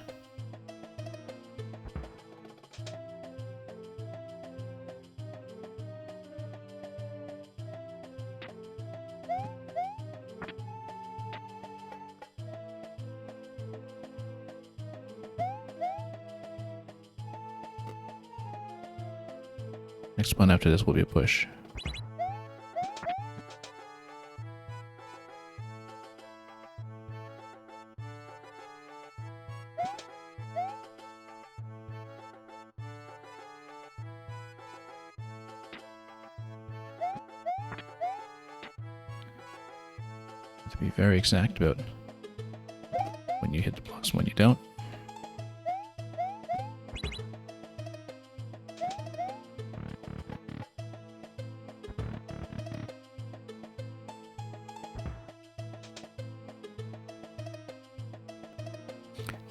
Next one after this will be a push. To be very exact about when you hit the blocks and when you don't.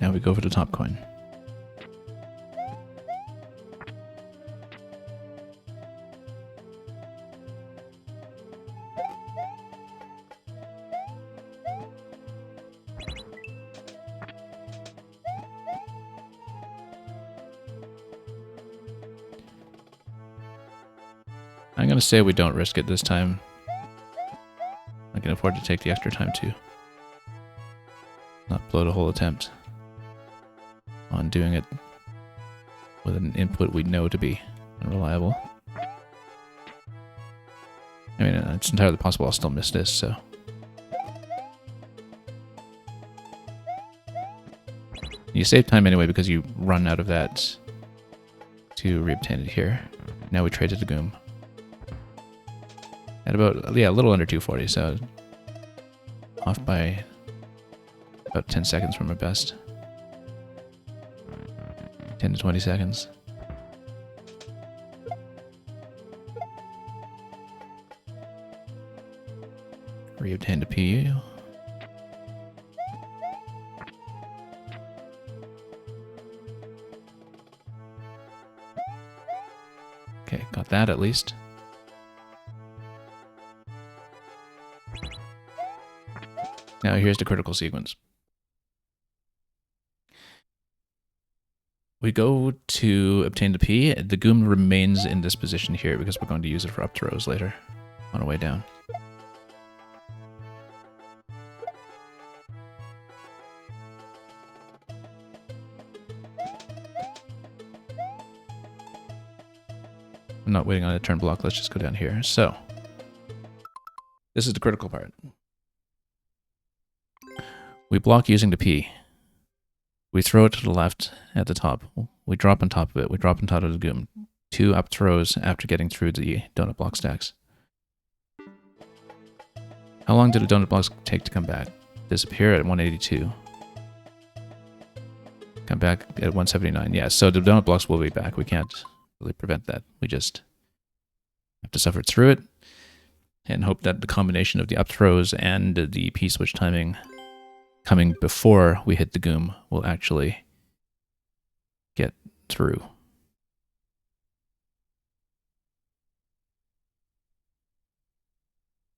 Now we go for the top coin. I'm going to say we don't risk it this time. I can afford to take the extra time to not blow the whole attempt on doing it with an input we know to be unreliable. I mean, it's entirely possible I'll still miss this, so. You save time anyway because you run out of that to reobtain it here. Now we traded the Goom. At about, yeah, a little under 240, so off by about 10 seconds from our best. 10 to 20 seconds. Reobtain the PU. Okay, got that at least. Now here's the critical sequence. We go to obtain the P. The Goom remains in this position here because we're going to use it for up throws later on our way down. I'm not waiting on a turn block. Let's just go down here. So, this is the critical part. We block using the P. We throw it to the left at the top. We drop on top of it. We drop on top of the Goom. 2 up throws after getting through the donut block stacks. How long did the donut blocks take to come back? Disappear at 182. Come back at 179. Yeah, so the donut blocks will be back. We can't really prevent that. We just have to suffer through it and hope that the combination of the up throws and the P-switch timing coming before we hit the Goom will actually get through.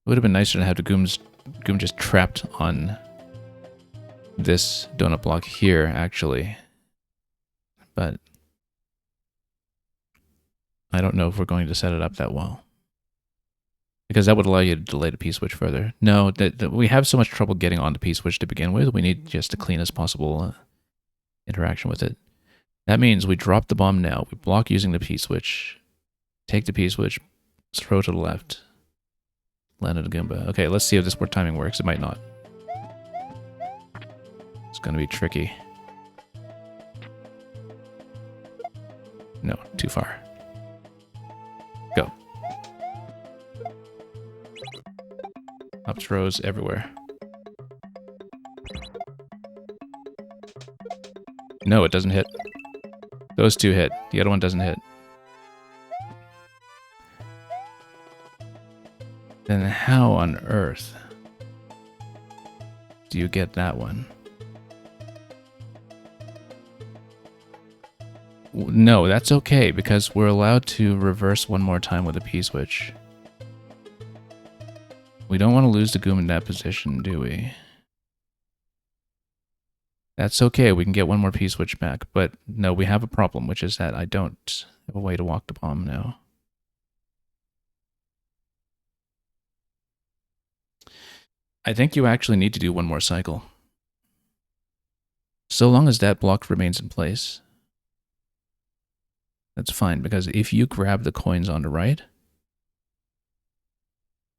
It would have been nicer to have the Goom just trapped on this donut block here, actually. But I don't know if we're going to set it up that well. Because that would allow you to delay the P-switch further. No, we have so much trouble getting on the P-switch to begin with. We need just the cleanest possible interaction with it. That means we drop the bomb now. We block using the P-switch. Take the P-switch. Throw to the left. Land on the Goomba. Okay, let's see if this port timing works. It might not. It's going to be tricky. No, too far. Go. Up throws everywhere. No, it doesn't hit. Those 2 hit. The other one doesn't hit. Then how on earth do you get that one? No, that's okay, because we're allowed to reverse one more time with a P-switch. We don't want to lose the Goom in that position, do we? That's okay, we can get one more P-switch back, but no, we have a problem, which is that I don't have a way to walk the bomb now. I think you actually need to do one more cycle. So long as that block remains in place, that's fine, because if you grab the coins on the right,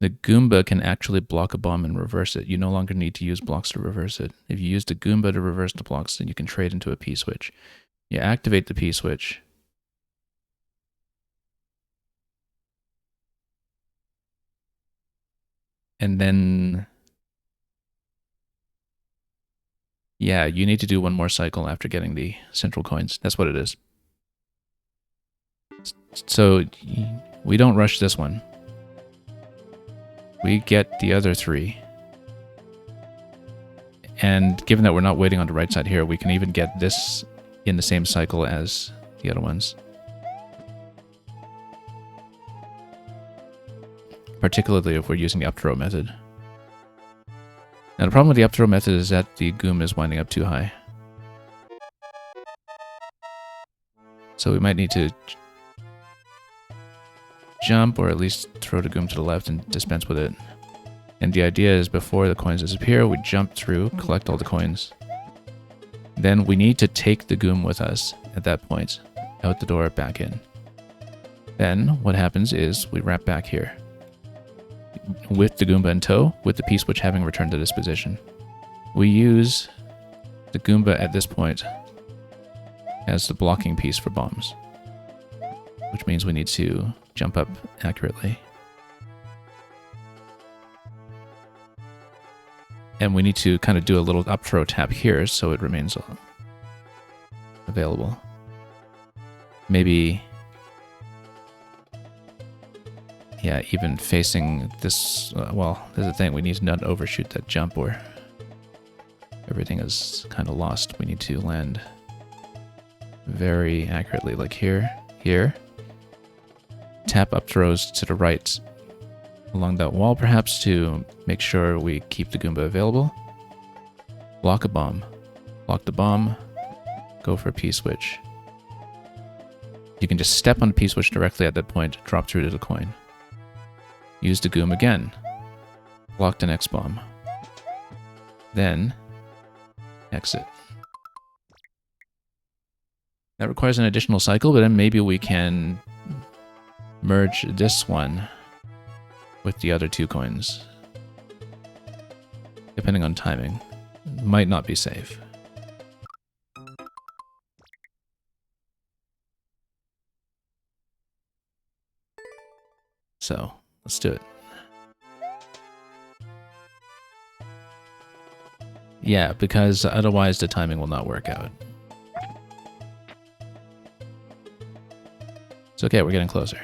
the Goomba can actually block a bomb and reverse it. You no longer need to use blocks to reverse it. If you use the Goomba to reverse the blocks, then you can trade into a P-switch. You activate the P-switch. And then Yeah, you need to do one more cycle after getting the central coins. That's what it is. So we don't rush this one. We get the other 3. And given that we're not waiting on the right side here, we can even get this in the same cycle as the other ones. Particularly if we're using the up throw method. Now the problem with the up throw method is that the Goom is winding up too high. So we might need to jump or at least throw the Goom to the left and dispense with it. And the idea is before the coins disappear, we jump through, collect all the coins. Then we need to take the Goom with us at that point. Out the door, back in. Then what happens is we wrap back here. With the Goomba in tow, with the P-switch having returned to this position. We use the Goomba at this point as the blocking piece for bombs. Which means we need to jump up accurately. And we need to kind of do a little up throw tap here so it remains available. Maybe, yeah, even facing this, well, there's the thing, we need to not overshoot that jump or everything is kind of lost. We need to land very accurately, like here, here. Tap up throws to the right along that wall, perhaps, to make sure we keep the Goomba available. Block a bomb. Block the bomb. Go for a P-switch. You can just step on the P-switch directly at that point, drop through to the coin. Use the Goom again. Block the next bomb. Then, exit. That requires an additional cycle, but then maybe we can merge this one with the other 2 coins. Depending on timing. Might not be safe. So, let's do it. Yeah, because otherwise the timing will not work out. It's okay, we're getting closer.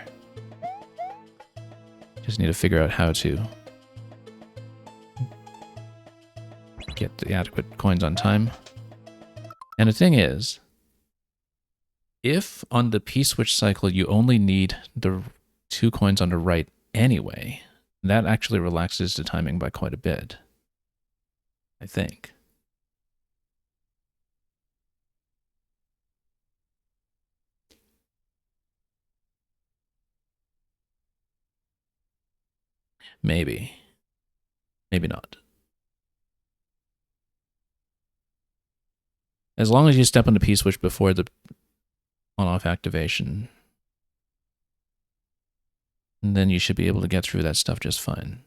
Just need to figure out how to get the adequate coins on time. And the thing is, if on the P-switch cycle you only need the 2 coins on the right anyway, that actually relaxes the timing by quite a bit. I think. Maybe. Maybe not. As long as you step on the P-switch before the on-off activation, then you should be able to get through that stuff just fine.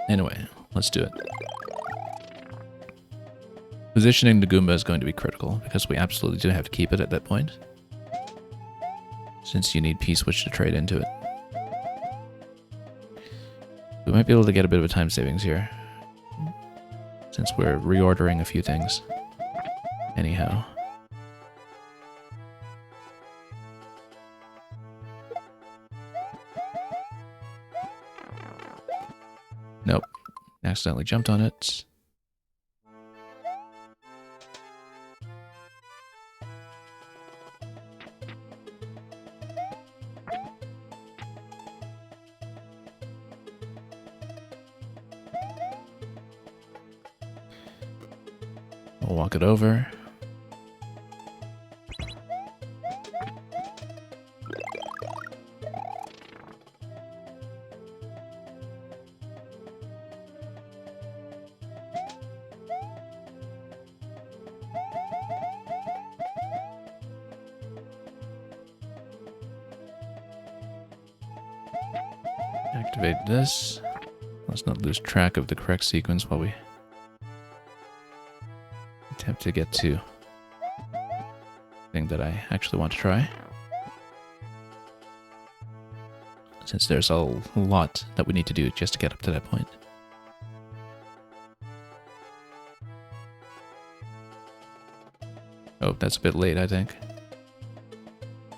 Anyway, let's do it. Positioning the Goomba is going to be critical, because we absolutely do have to keep it at that point, since you need P-switch to trade into it. We might be able to get a bit of a time savings here, since we're reordering a few things. Anyhow. Nope. Accidentally jumped on it. We'll walk it over. Activate this. Let's not lose track of the correct sequence while we attempt to get to the thing that I actually want to try. since there's a lot that we need to do just to get up to that point. Oh, that's a bit late, I think.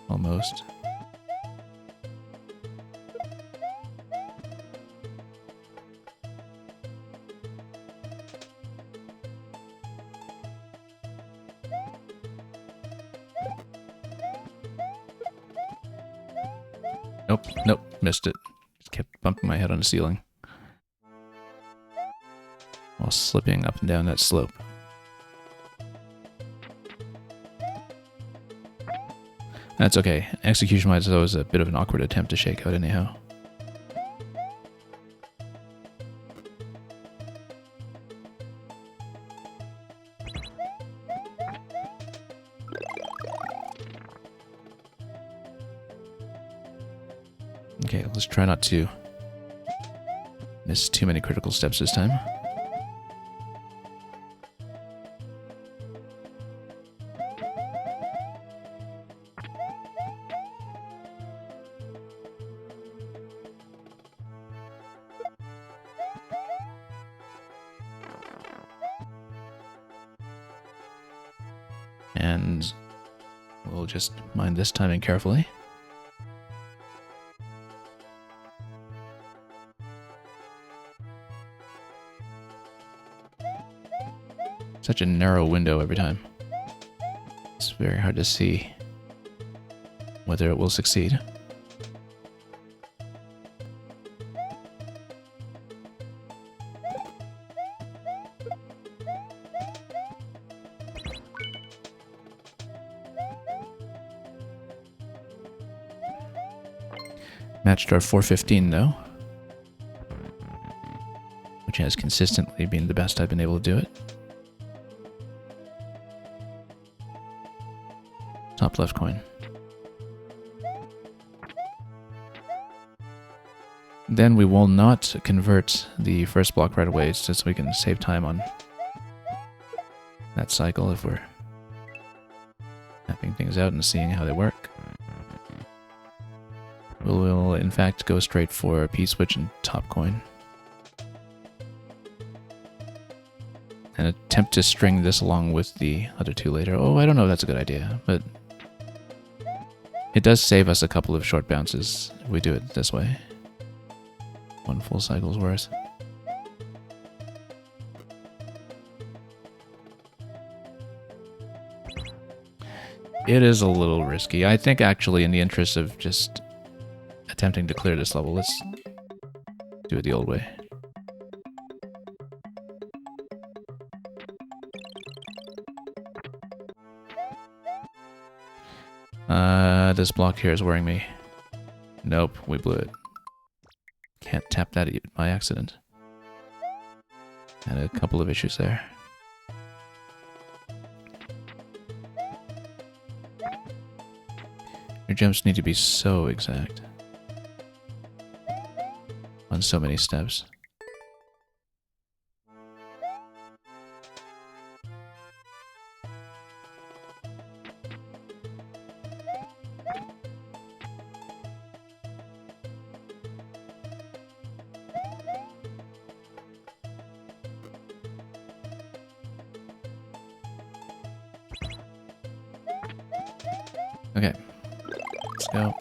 Almost. Nope, nope, missed it. Just kept bumping my head on the ceiling while slipping up and down that slope. That's okay. Execution-wise, that was a bit of an awkward attempt to shake out anyhow. Okay, let's try not to miss too many critical steps this time. And we'll just mind this timing carefully. Such a narrow window every time. It's very hard to see whether it will succeed. Matched our 415 though, which has consistently been the best I've been able to do it. Top left coin. Then we will not convert the first block right away, just so we can save time on that cycle if we're mapping things out and seeing how they work. We will in fact go straight for P-switch and top coin. And attempt to string this along with the other two later. Oh, I don't know if that's a good idea, but it does save us a couple of short bounces if we do it this way. One full cycle's worth. It is a little risky. I think actually in the interest of just attempting to clear this level, let's do it the old way. This block here is worrying me. Nope, we blew it. Can't tap that by accident. Had a couple of issues there. Your jumps need to be so exact on so many steps. Okay, let's go.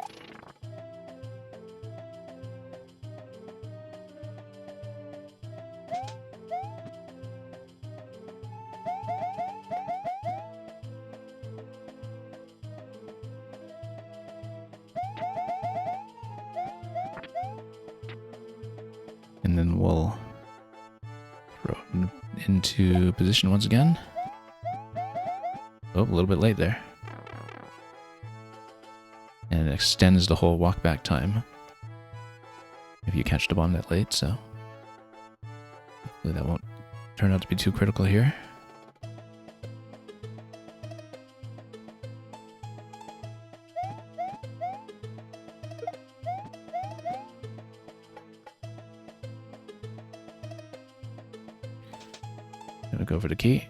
And then we'll throw it into position once again. Oh, a little bit late there. And it extends the whole walk back time if you catch the bomb that late, so hopefully that won't turn out to be too critical here. Gonna go for the key.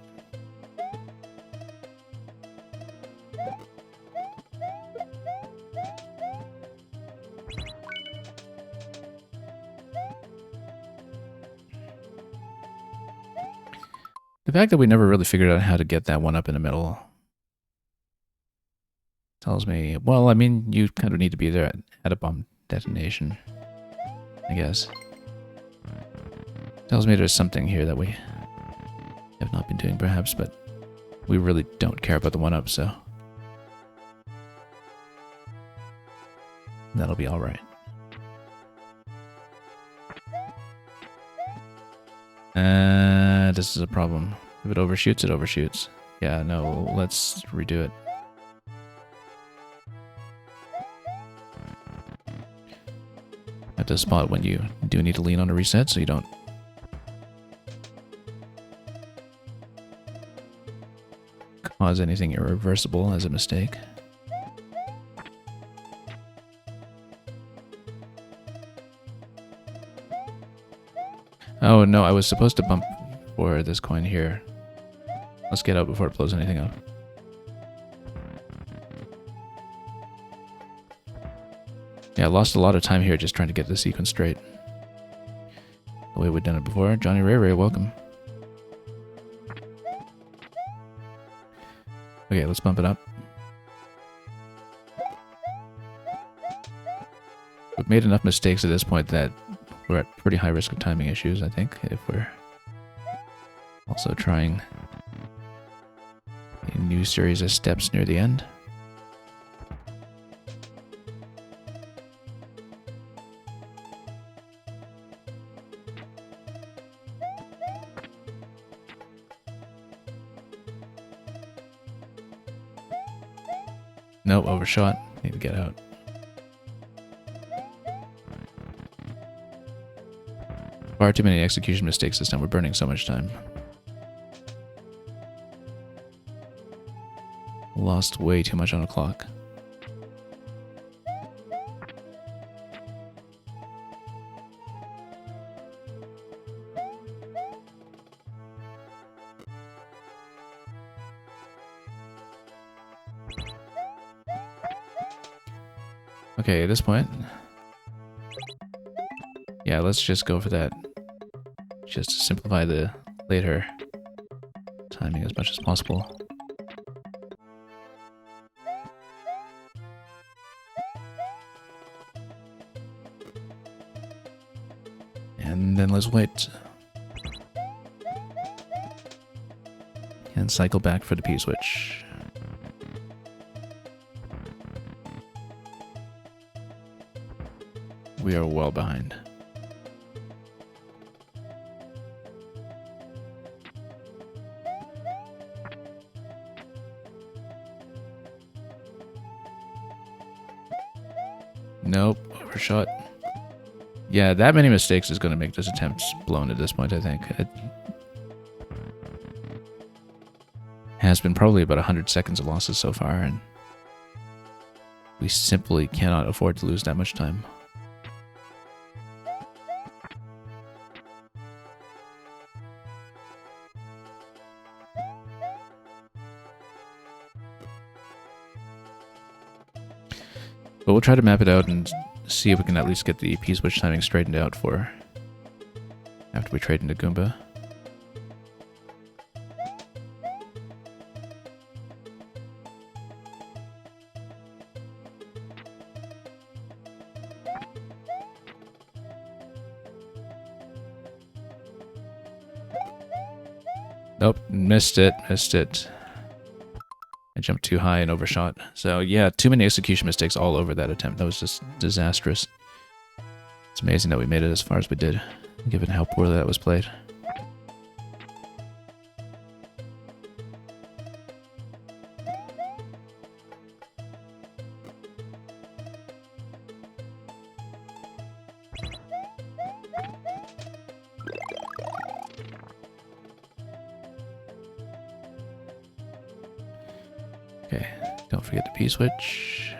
The fact that we never really figured out how to get that one up in the middle tells me, well, I mean, you kind of need to be there at a bomb detonation, I guess. Tells me there's something here that we have not been doing, perhaps, but we really don't care about the one-up, so that'll be all right. This is a problem. If it overshoots, it overshoots. Yeah, no, let's redo it. Have to spot when you do need to lean on a reset so you don't cause anything irreversible as a mistake. Oh no, I was supposed to bump for this coin here. Let's get out before it blows anything up. Yeah, I lost a lot of time here just trying to get the sequence straight. The way we've done it before. Johnny Ray Ray, welcome. Okay, let's bump it up. We've made enough mistakes at this point that we're at pretty high risk of timing issues, I think, if we're also trying a new series of steps near the end. Nope, overshot. Need to get out. Far too many execution mistakes this time. We're burning so much time. Lost way too much on the clock. Okay, at this point, yeah, let's just go for that. Just to simplify the later timing as much as possible. And then let's wait. And cycle back for the P-switch. We are well behind. Nope, overshot. Yeah, that many mistakes is going to make this attempt blown at this point, I think. It has been probably about 100 seconds of losses so far, and we simply cannot afford to lose that much time. But we'll try to map it out and see if we can at least get the P-switch timing straightened out for after we trade into Goomba. Nope, missed it. I jumped too high and overshot. So yeah, too many execution mistakes all over that attempt. That was just disastrous. It's amazing that we made it as far as we did, given how poorly that was played. Okay, don't forget the P-switch.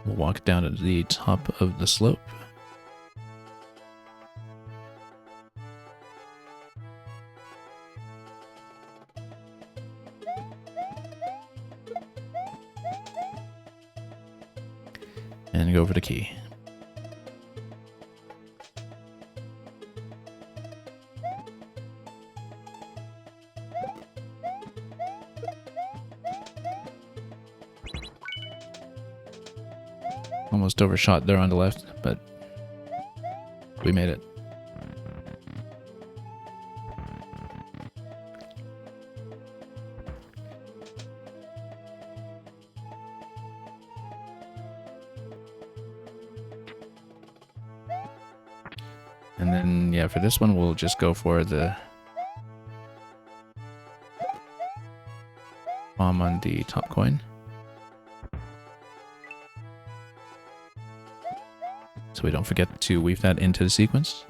We'll walk down to the top of the slope. And go over the key. Almost overshot there on the left, but we made it. And then, yeah, for this one, we'll just go for the bomb on the top coin. So we don't forget to weave that into the sequence.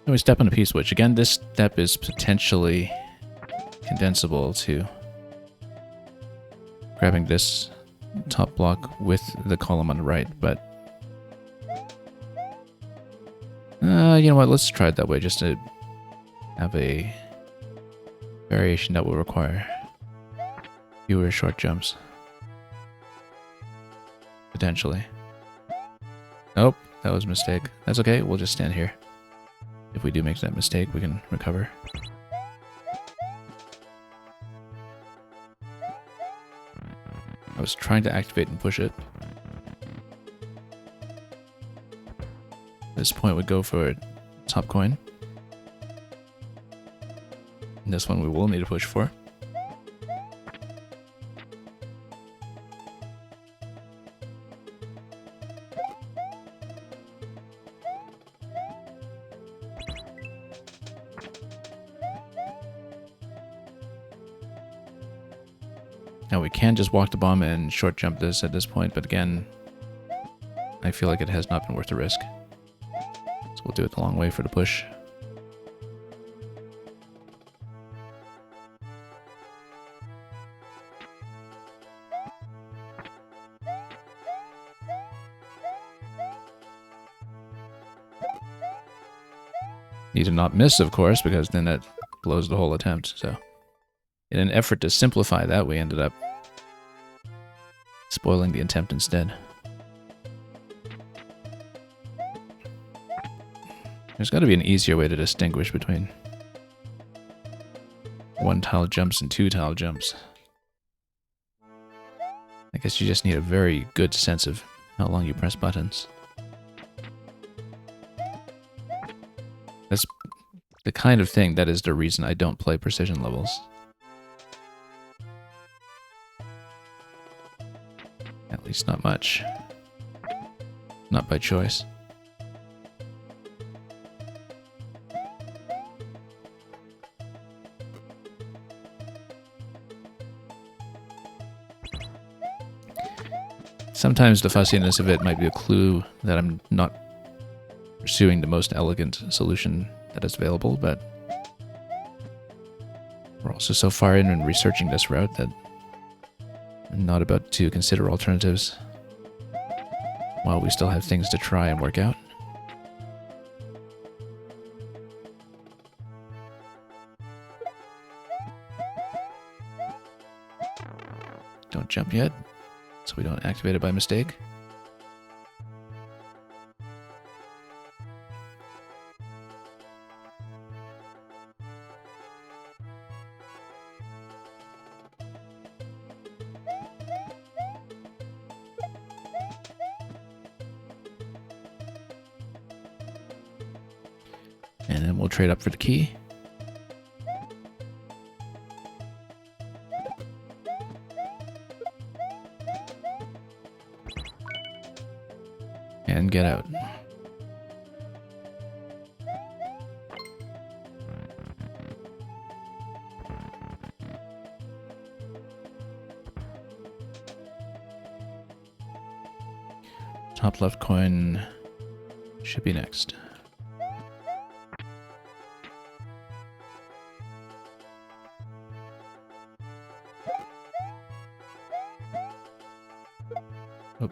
Then we step on a P-switch. Again, this step is potentially condensable to grabbing this top block with the column on the right, but you know what, let's try it that way just to have a variation that will require fewer short jumps. Potentially. Nope, that was a mistake. That's okay, we'll just stand here. If we do make that mistake, we can recover. I was trying to activate and push it. At this point, we'd go for top coin. And this one we will need to push for. Now we can just walk the bomb and short jump this at this point, but again, I feel like it has not been worth the risk. So we'll do it the long way for the push. Need to not miss, of course, because then that blows the whole attempt, so... In an effort to simplify that, we ended up spoiling the attempt instead. There's got to be an easier way to distinguish between one-tile jumps and two-tile jumps. I guess you just need a very good sense of how long you press buttons. That's the kind of thing that is the reason I don't play precision levels. At least not much. Not by choice. Sometimes the fussiness of it might be a clue that I'm not pursuing the most elegant solution that is available, but we're also so far in researching this route that I'm not about to consider alternatives while we still have things to try and work out. Don't jump yet, so we don't activate it by mistake. And then we'll trade up for the key. And get out. Top left coin should be next. Oh.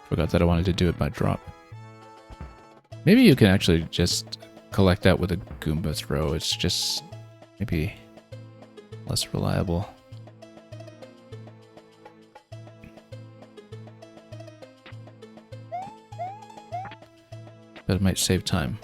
Forgot that I wanted to do it by drop. Maybe you can actually just collect that with a Goomba throw. It's just maybe less reliable. But it might save time.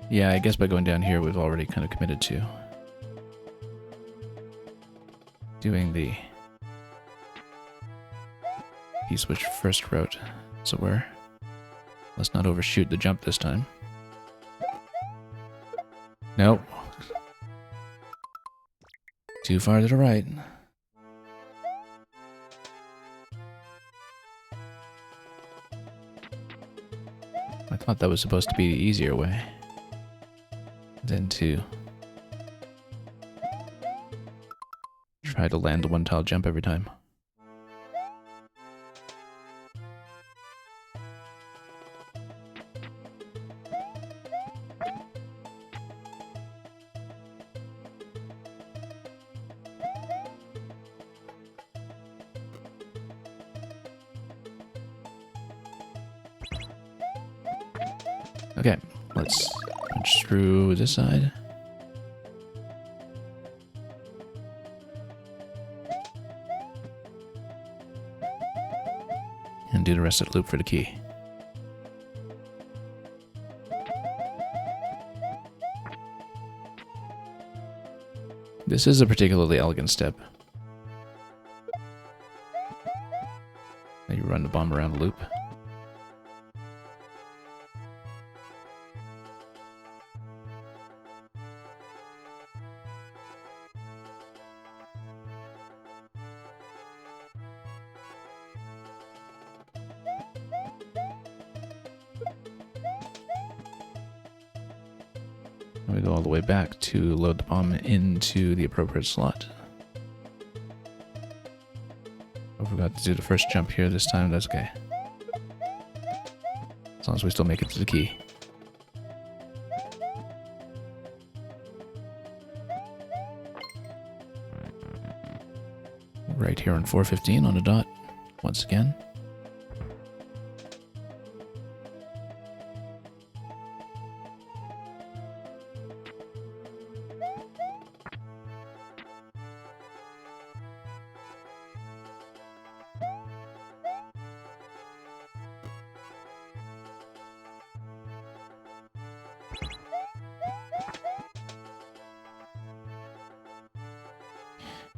Yeah, I guess by going down here, we've already kind of committed to doing the P-switch first route, as it were. Let's not overshoot the jump this time. Nope. Too far to the right. I thought that was supposed to be the easier way than to try to land the one-tile jump every time. Okay, let's punch through this side. And do the rest of the loop for the key. This is a particularly elegant step. Now you run the bomb around the loop. We go all the way back to load the bomb into the appropriate slot. I forgot to do the first jump here this time, that's okay. As long as we still make it to the key. Right here on 415 on the dot, once again.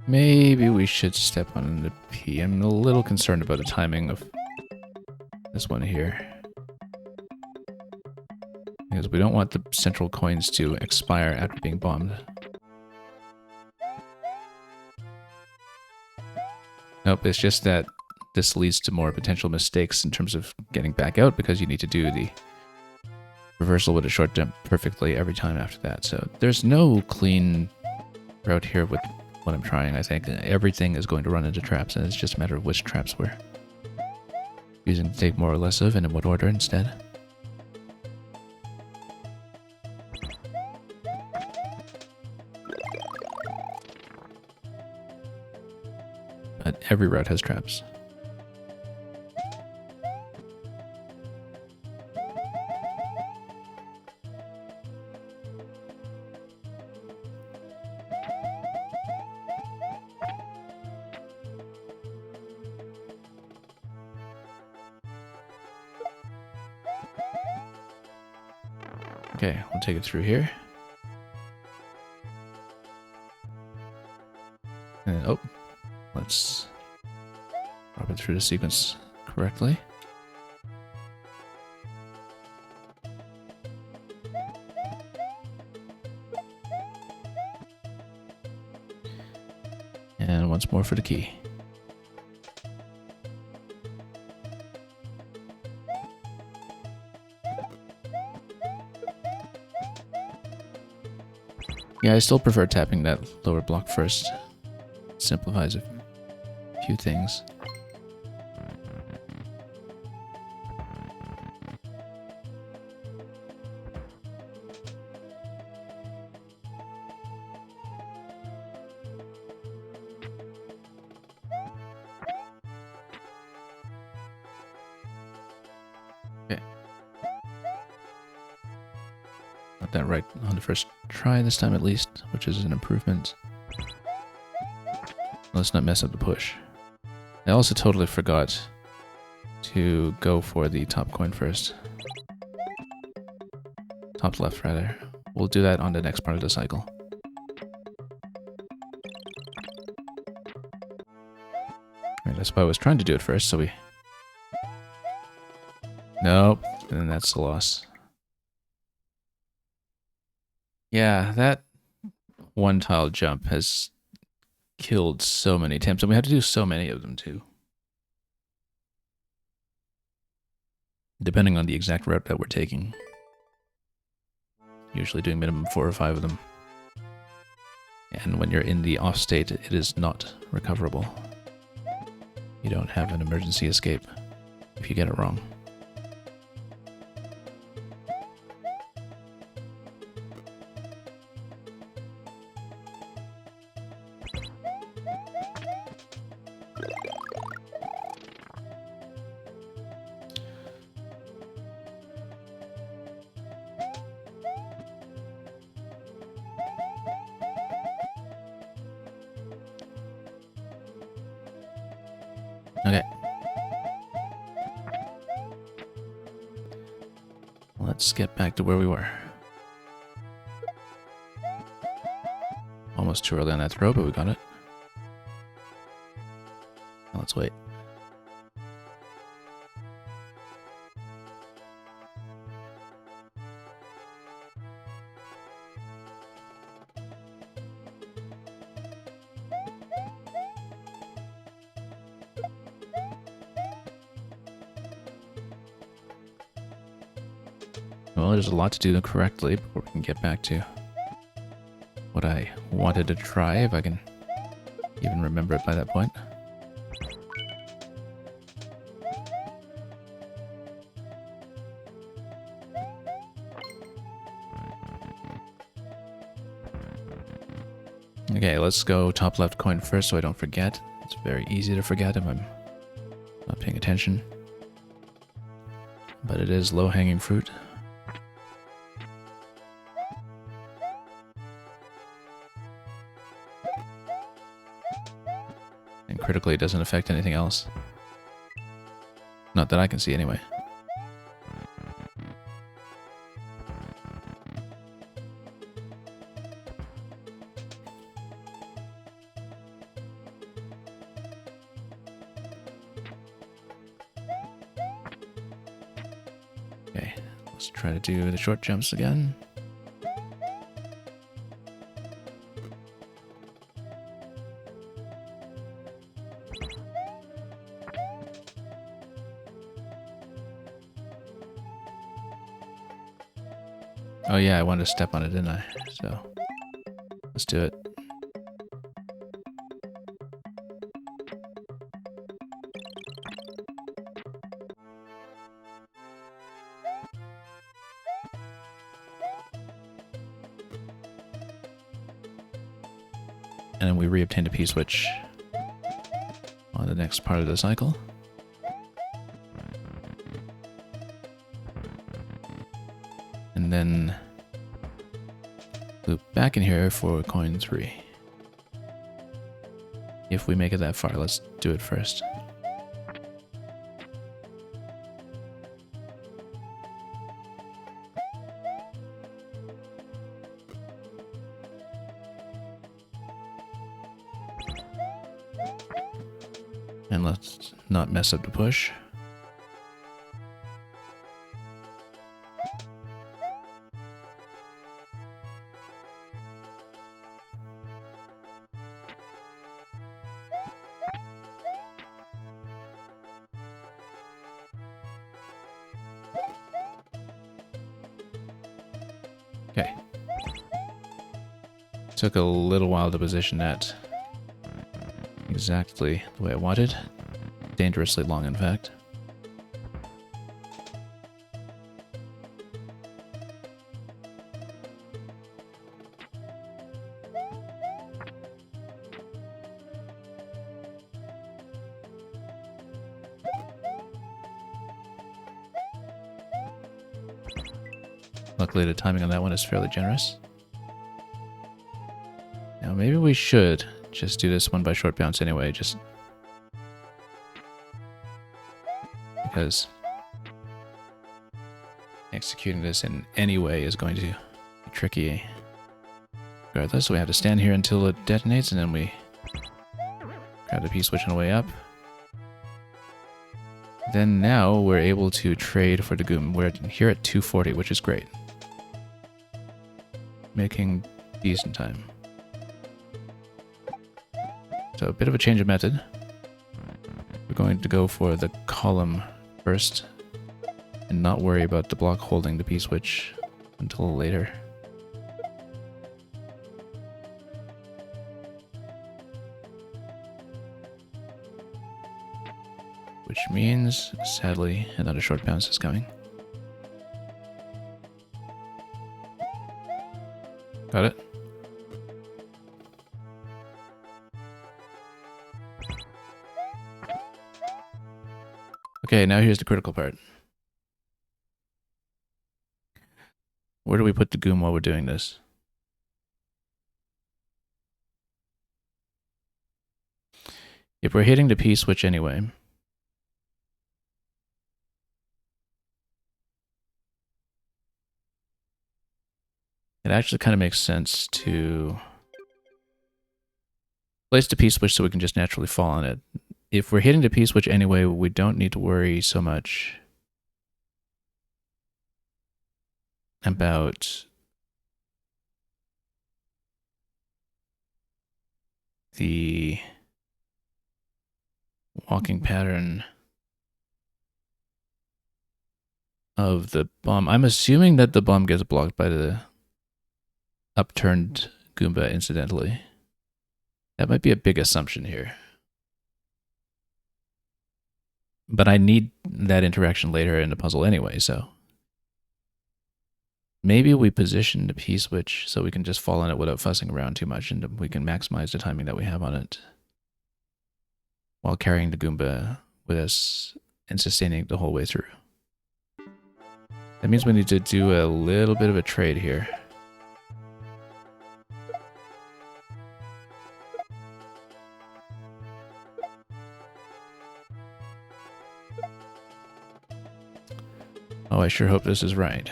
Maybe we should step on the P. I'm a little concerned about the timing of this one here. Because we don't want the central coins to expire after being bombed. Nope, it's just that this leads to more potential mistakes in terms of getting back out because you need to do the reversal with a short jump perfectly every time after that. So there's no clean route here with what I'm trying. I think everything is going to run into traps, and it's just a matter of which traps we're using to take more or less of and in what order instead. But every route has traps. Okay, we'll take it through here. And, oh, let's drop it through the sequence correctly. once more for the key. Yeah, I still prefer tapping that lower block first. Simplifies a few things. Okay. Got that right on the first try this time at least, which is an improvement. Let's not mess up the push. I also totally forgot to go for the top coin first. Top left, rather. We'll do that on the next part of the cycle. Right, that's why I was trying to do it first, so we... Nope, and then that's the loss. Yeah, that one tile jump has killed so many attempts, and we have to do so many of them too. Depending on the exact route that we're taking. Usually doing minimum 4 or 5 of them. And when you're in the off state, it is not recoverable. You don't have an emergency escape if you get it wrong. Okay. Let's get back to where we were. Almost too early on that throw, but we got it. Now let's wait. Well, there's a lot to do correctly before we can get back to what I wanted to try, if I can even remember it by that point. Okay, let's go top left coin first so I don't forget. It's very easy to forget if I'm not paying attention. But it is low-hanging fruit. And critically, it doesn't affect anything else. Not that I can see, anyway. Okay, let's try to do the short jumps again. Oh yeah, I wanted to step on it, didn't I? So, let's do it. And then we re-obtained a P-switch on the next part of the cycle. And then loop back in here for coin 3. If we make it that far, let's do it first. And let's not mess up the push. Okay. Took a little while to position that exactly the way I wanted. Dangerously long, in fact. Luckily, the timing on that one is fairly generous. Now, maybe we should just do this one by short bounce anyway, just because executing this in any way is going to be tricky. Regardless, so we have to stand here until it detonates, and then we grab the P-switch on the way up. Then now we're able to trade for the Goom. We're here at 240, which is great. Making decent time. So a bit of a change of method. We're going to go for the column first and not worry about the block holding the P-switch until later. Which means, sadly, another short bounce is coming. Got it? Okay, now here's the critical part. Where do we put the Goom while we're doing this? If we're hitting the P-switch anyway, it actually kind of makes sense to place the P-switch so we can just naturally fall on it. If we're hitting the P-switch anyway, we don't need to worry so much about the walking pattern of the bomb. I'm assuming that the bomb gets blocked by the upturned Goomba incidentally. That might be a big assumption here. But I need that interaction later in the puzzle anyway, so maybe we position the P-switch so we can just fall on it without fussing around too much, and we can maximize the timing that we have on it while carrying the Goomba with us and sustaining the whole way through. That means we need to do a little bit of a trade here. Oh, I sure hope this is right.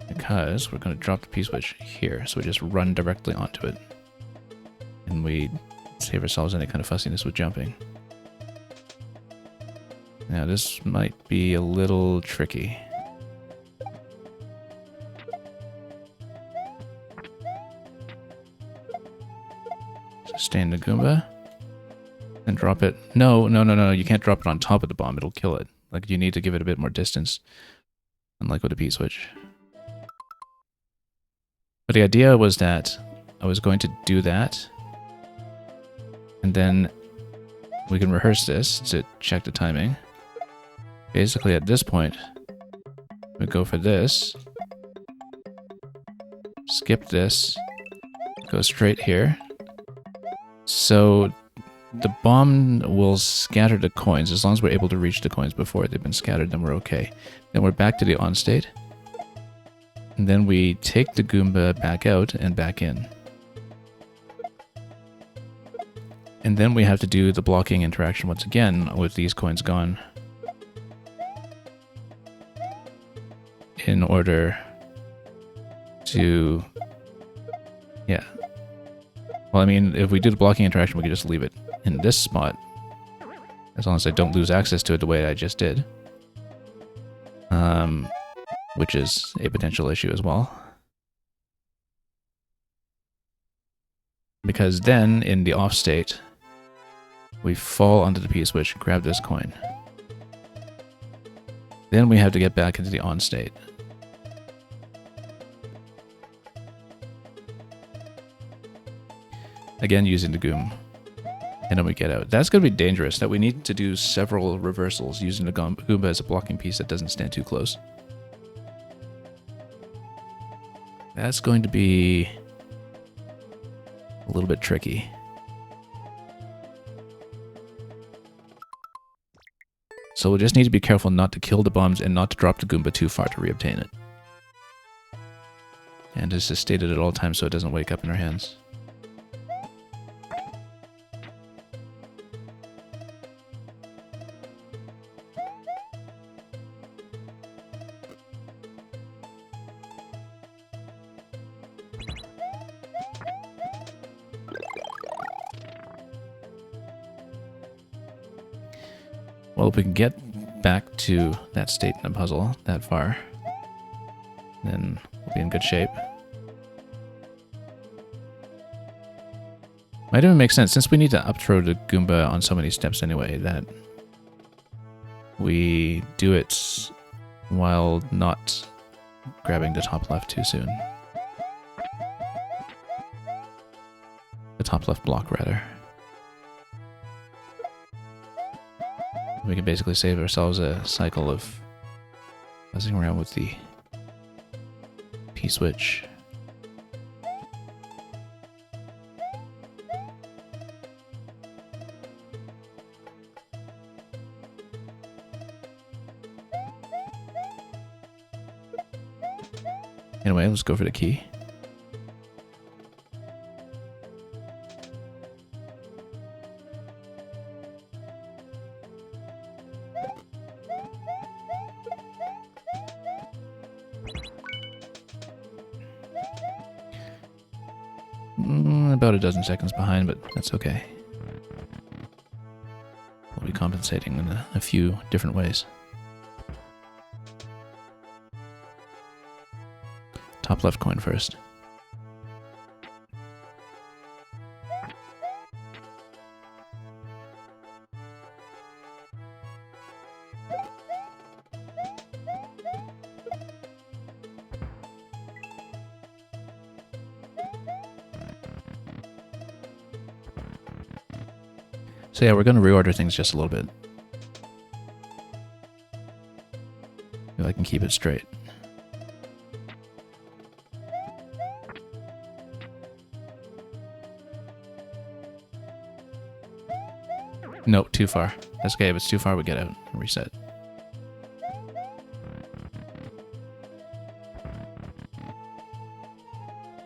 Because we're going to drop the P-switch here, so we just run directly onto it. And we save ourselves any kind of fussiness with jumping. Now this might be a little tricky. Sustain the Goomba. And drop it. No, you can't drop it on top of the bomb. It'll kill it. Like, you need to give it a bit more distance. Unlike with a P-switch. But the idea was that I was going to do that. And then we can rehearse this to check the timing. Basically, at this point, we go for this. Skip this. Go straight here. So the bomb will scatter the coins. As long as we're able to reach the coins before they've been scattered, then we're okay. Then we're back to the on state. And then we take the Goomba back out and back in. And then we have to do the blocking interaction once again with these coins gone. In order to... yeah. Well, I mean, if we do the blocking interaction, we can just leave it in this spot. As long as I don't lose access to it the way I just did. Which is a potential issue as well. Because then, in the off state, we fall onto the P-switch, grab this coin. Then we have to get back into the on state. Again, using the Goom. And then we get out. That's going to be dangerous, that we need to do several reversals using the Goomba as a blocking piece that doesn't stand too close. That's going to be a little bit tricky. So we'll just need to be careful not to kill the bombs and not to drop the Goomba too far to reobtain it. And this is stated at all times so it doesn't wake up in our hands. Well, if we can get back to that state in the puzzle that far, then we'll be in good shape. Might even make sense, since we need to up-throw the Goomba on so many steps anyway, that we do it while not grabbing the top left too soon. The top left block, rather. We can basically save ourselves a cycle of messing around with the P-switch. Anyway, let's go for the key. About a dozen seconds behind, but that's okay. We'll be compensating in a few different ways. Top left coin first. So yeah, we're going to reorder things just a little bit. If I can keep it straight. Nope, too far. That's okay, if it's too far, we get out and reset.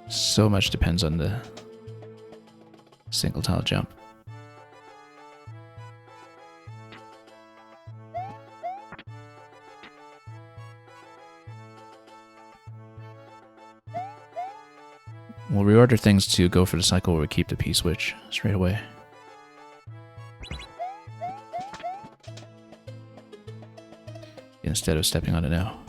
So much depends on the single tile jump. We'll reorder things to go for the cycle where we keep the P-switch straight away. Instead of stepping on it now.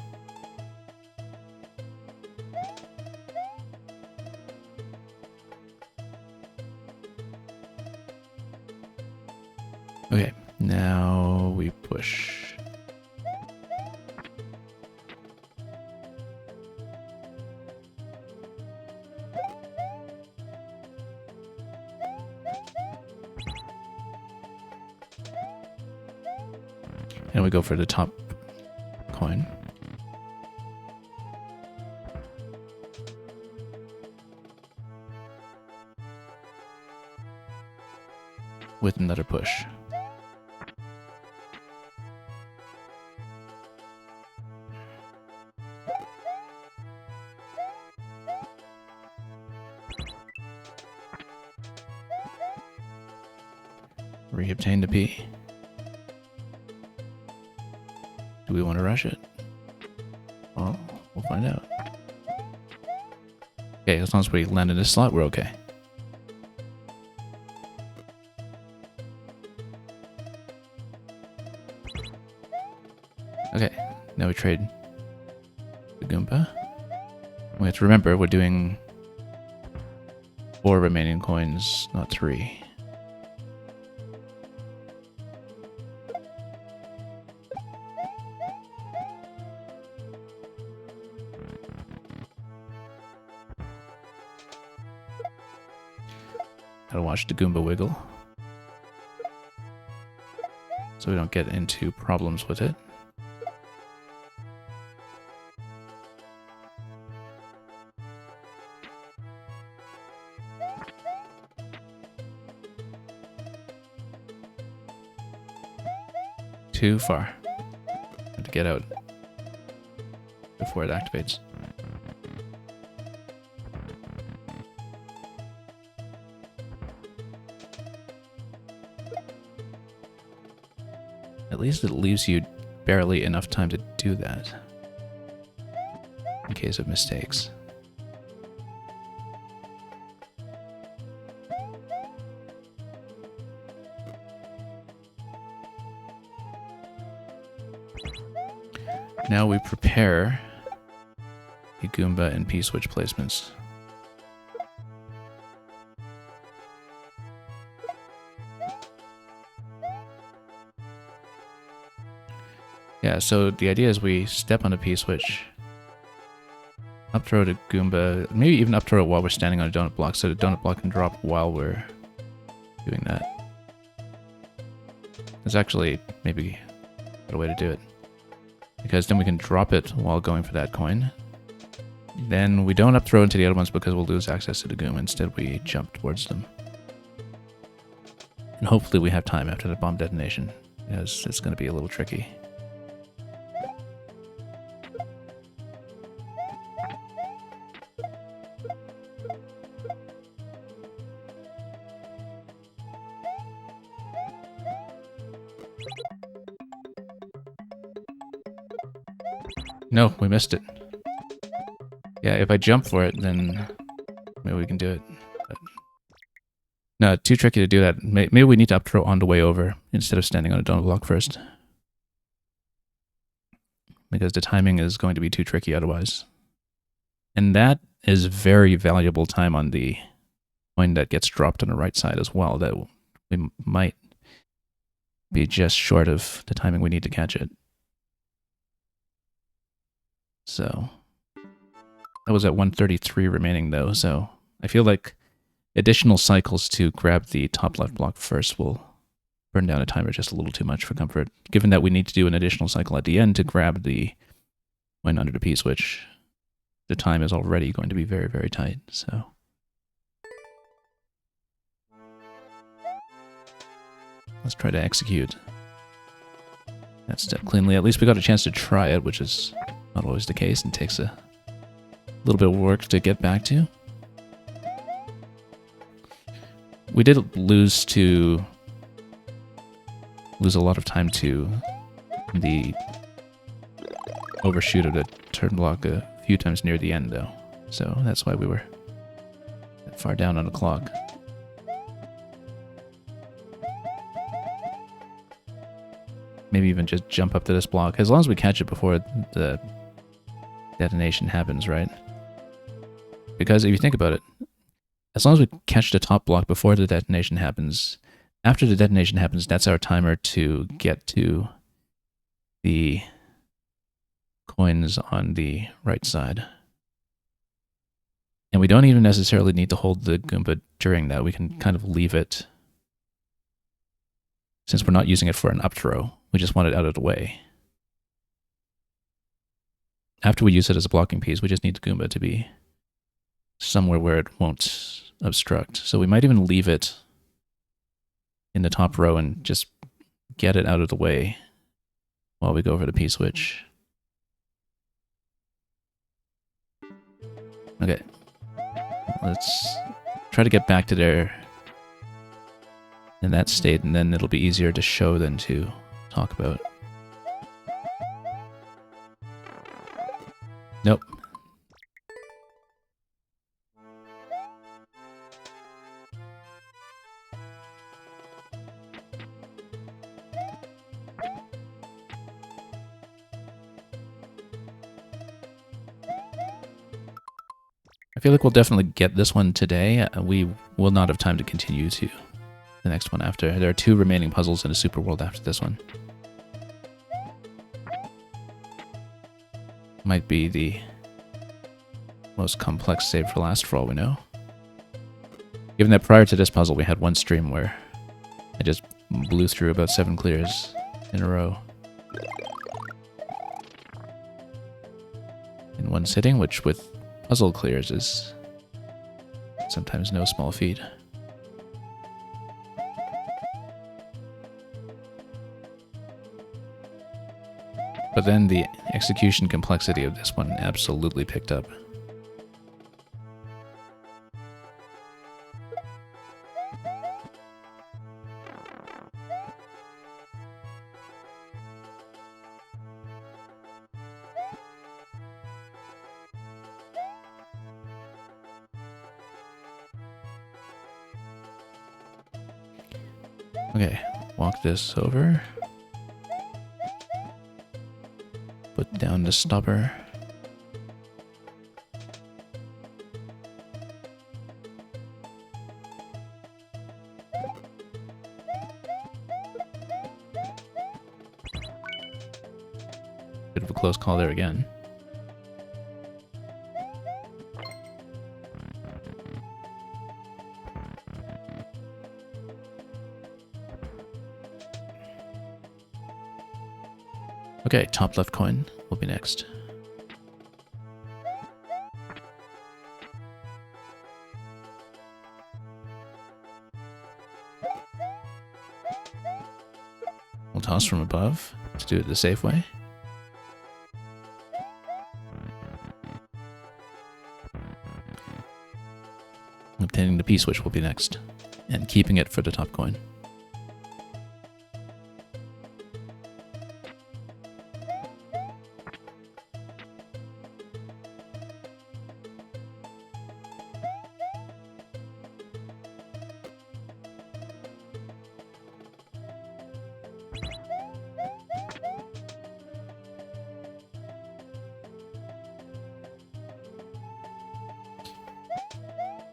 Okay, now we push. And we go for the top coin. With another push. Reobtain the P. Do we want to rush it? Well, we'll find out. Okay, as long as we land in this slot, we're okay. Okay, now we trade the Goomba. We have to remember we're doing 4 remaining coins, not 3. watch the Goomba wiggle, so we don't get into problems with it. Too far. Have to get out before it activates. At least it leaves you barely enough time to do that, in case of mistakes. Now we prepare the Goomba and P-switch placements. Yeah, so the idea is we step on a P-switch, up throw to Goomba, maybe even up throw it while we're standing on a donut block, so the donut block can drop while we're doing that. There's actually maybe a better way to do it, because then we can drop it while going for that coin. Then we don't up throw into the other ones because we'll lose access to the Goomba. Instead we jump towards them. And hopefully we have time after the bomb detonation, because it's going to be a little tricky. No, we missed it. Yeah, if I jump for it, then maybe we can do it. But no, too tricky to do that. Maybe we need to up throw on the way over instead of standing on a donut block first, because the timing is going to be too tricky otherwise. And that is very valuable time on the coin that gets dropped on the right side as well, that we might be just short of the timing we need to catch it. So that was at 133 remaining though, so I feel like additional cycles to grab the top left block first will burn down a timer just a little too much for comfort, given that we need to do an additional cycle at the end to grab the coin under the P-switch. The time is already going to be very, very tight, so... let's try to execute that step cleanly. At least we got a chance to try it, which is not always the case and takes a little bit of work to get back to. We did lose a lot of time to the overshoot of the turn block a few times near the end though, so that's why we were that far down on the clock. Maybe even just jump up to this block, as long as we catch it before the detonation happens, right? Because if you think about it, as long as we catch the top block before the detonation happens, after the detonation happens, that's our timer to get to the coins on the right side. And we don't even necessarily need to hold the Goomba during that. We can kind of leave it, since we're not using it for an up throw. We just want it out of the way. After we use it as a blocking piece, we just need the Goomba to be somewhere where it won't obstruct. So we might even leave it in the top row and just get it out of the way while we go over the P-switch. Okay. Let's try to get back to there in that state, and then it'll be easier to show than to talk about. Nope. I feel like we'll definitely get this one today. We will not have time to continue to the next one after. There are 2 remaining puzzles in a super world after this one. Might be the most complex save for last for all we know. Given that prior to this puzzle we had one stream where I just blew through about 7 clears in a row. In one sitting, which with puzzle clears is sometimes no small feat. But then the execution complexity of this one absolutely picked up. Okay, walk this over. Put down the stopper. Bit of a close call there again. Okay, top left coin will be next. We'll toss from above to do it the safe way. Obtaining the P-switch will be next, and keeping it for the top coin.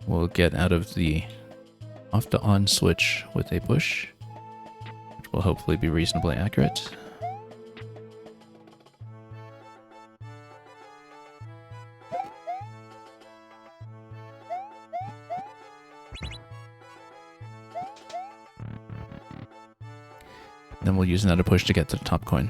We'll get out of the off to on switch with a push, which will hopefully be reasonably accurate. Then we'll use another push to get to the top coin.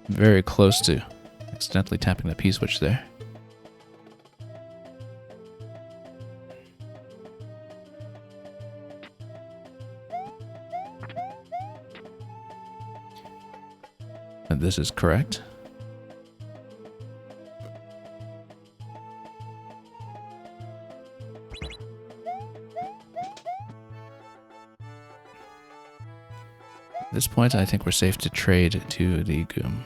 Very close to accidentally tapping the P-switch there. And this is correct. At this point, I think we're safe to trade to the Goom.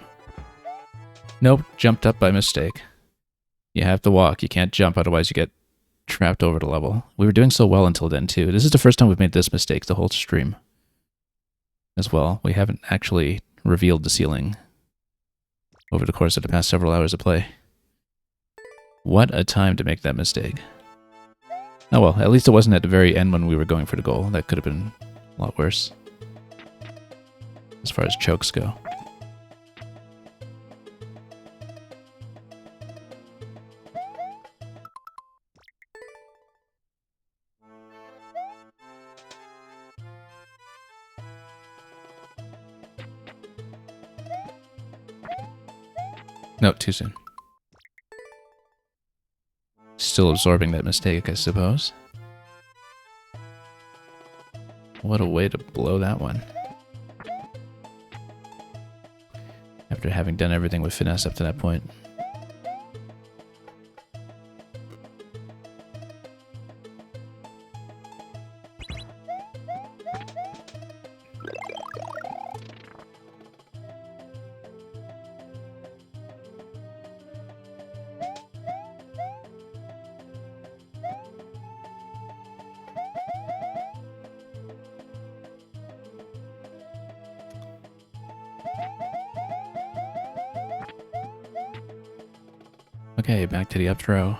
Nope, jumped up by mistake. You have to walk, you can't jump, otherwise you get trapped over the level. We were doing so well until then, too. This is the first time we've made this mistake the whole stream. As well, we haven't actually revealed the ceiling over the course of the past several hours of play. What a time to make that mistake. Oh well, at least it wasn't at the very end when we were going for the goal. That could have been a lot worse, as far as chokes go. No, too soon. Still absorbing that mistake, I suppose. What a way to blow that one. After having done everything with finesse up to that point. Okay, back to the up throw.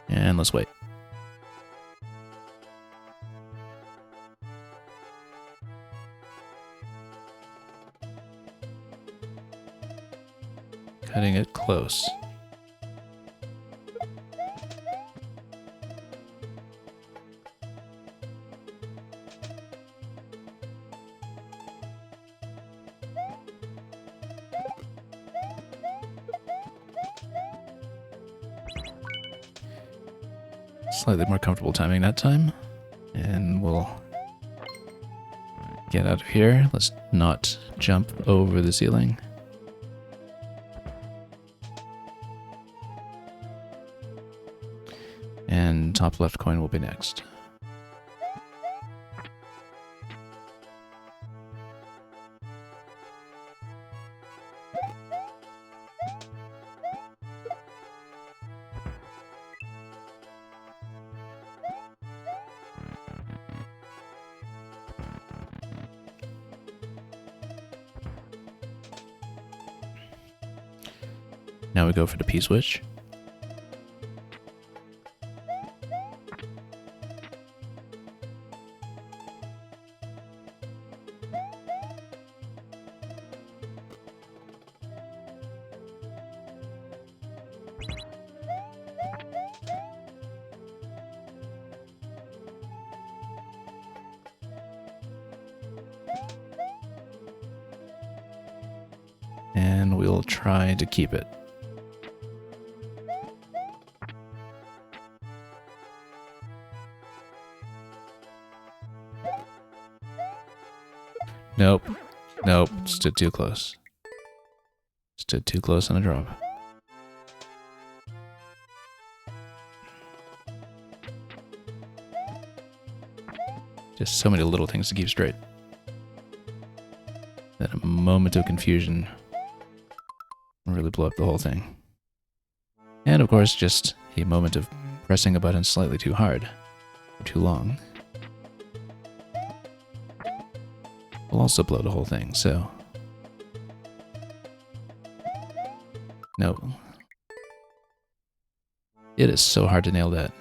And let's wait. Cutting it close. Slightly more comfortable timing that time. And we'll get out of here. Let's not jump over the ceiling. And top left coin will be next. Now we go for the P-switch. And we'll try to keep it. Nope. Nope. Stood too close. Stood too close on a drop. Just so many little things to keep straight. That a moment of confusion will really blow up the whole thing. And of course, just a moment of pressing a button slightly too hard or too long will also blow the whole thing, so... No. It is so hard to nail that.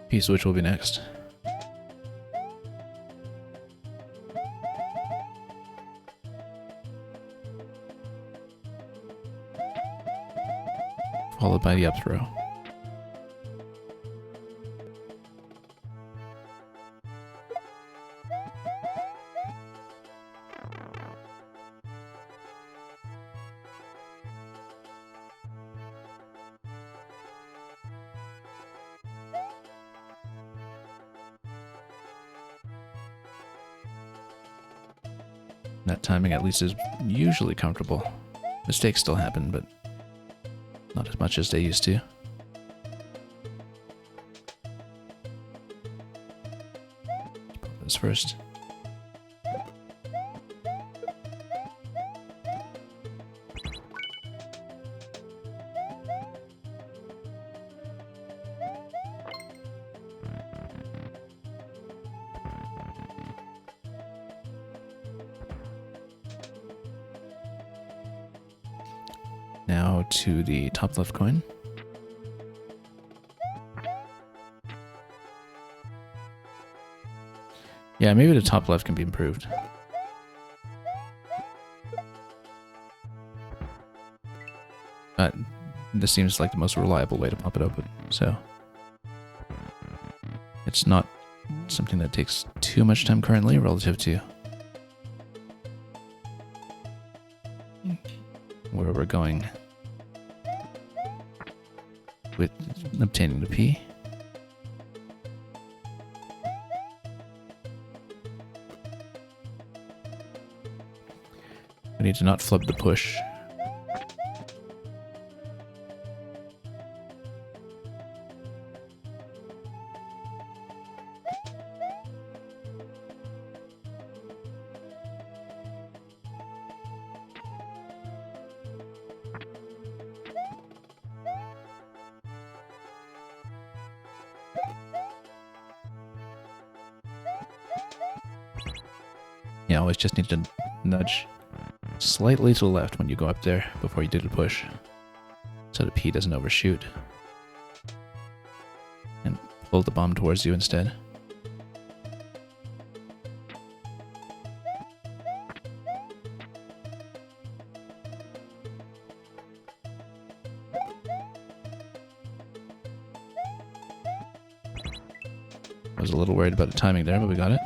P-switch will be next. Followed by the up throw. That timing at least is usually comfortable. Mistakes still happen, but not as much as they used to. Put this first. Now to the top left coin. Yeah, maybe the top left can be improved. But this seems like the most reliable way to pump it open, so... It's not something that takes too much time currently relative to where we're going with obtaining the P. We need to not flub the push. Yeah, always just need to nudge slightly to the left when you go up there before you do the push, so the P doesn't overshoot. And pull the bomb towards you instead. I was a little worried about the timing there, but we got it.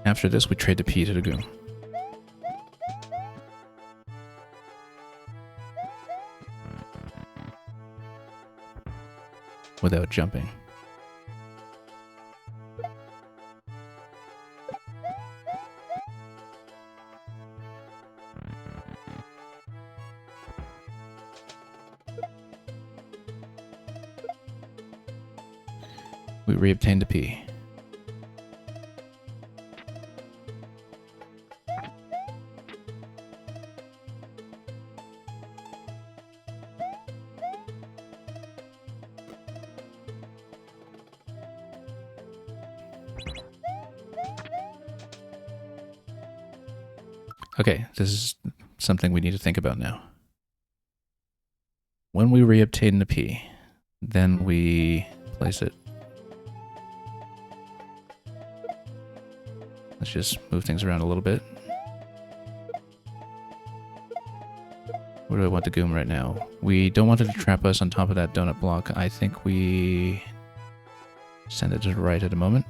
After this, we trade the P to the Goom. Without jumping. We reobtained the P. Okay, this is something we need to think about now. When we reobtain the P, then we place it. Let's just move things around a little bit. Where do I want the Goom right now? We don't want it to trap us on top of that donut block. I think we send it to the right at the moment.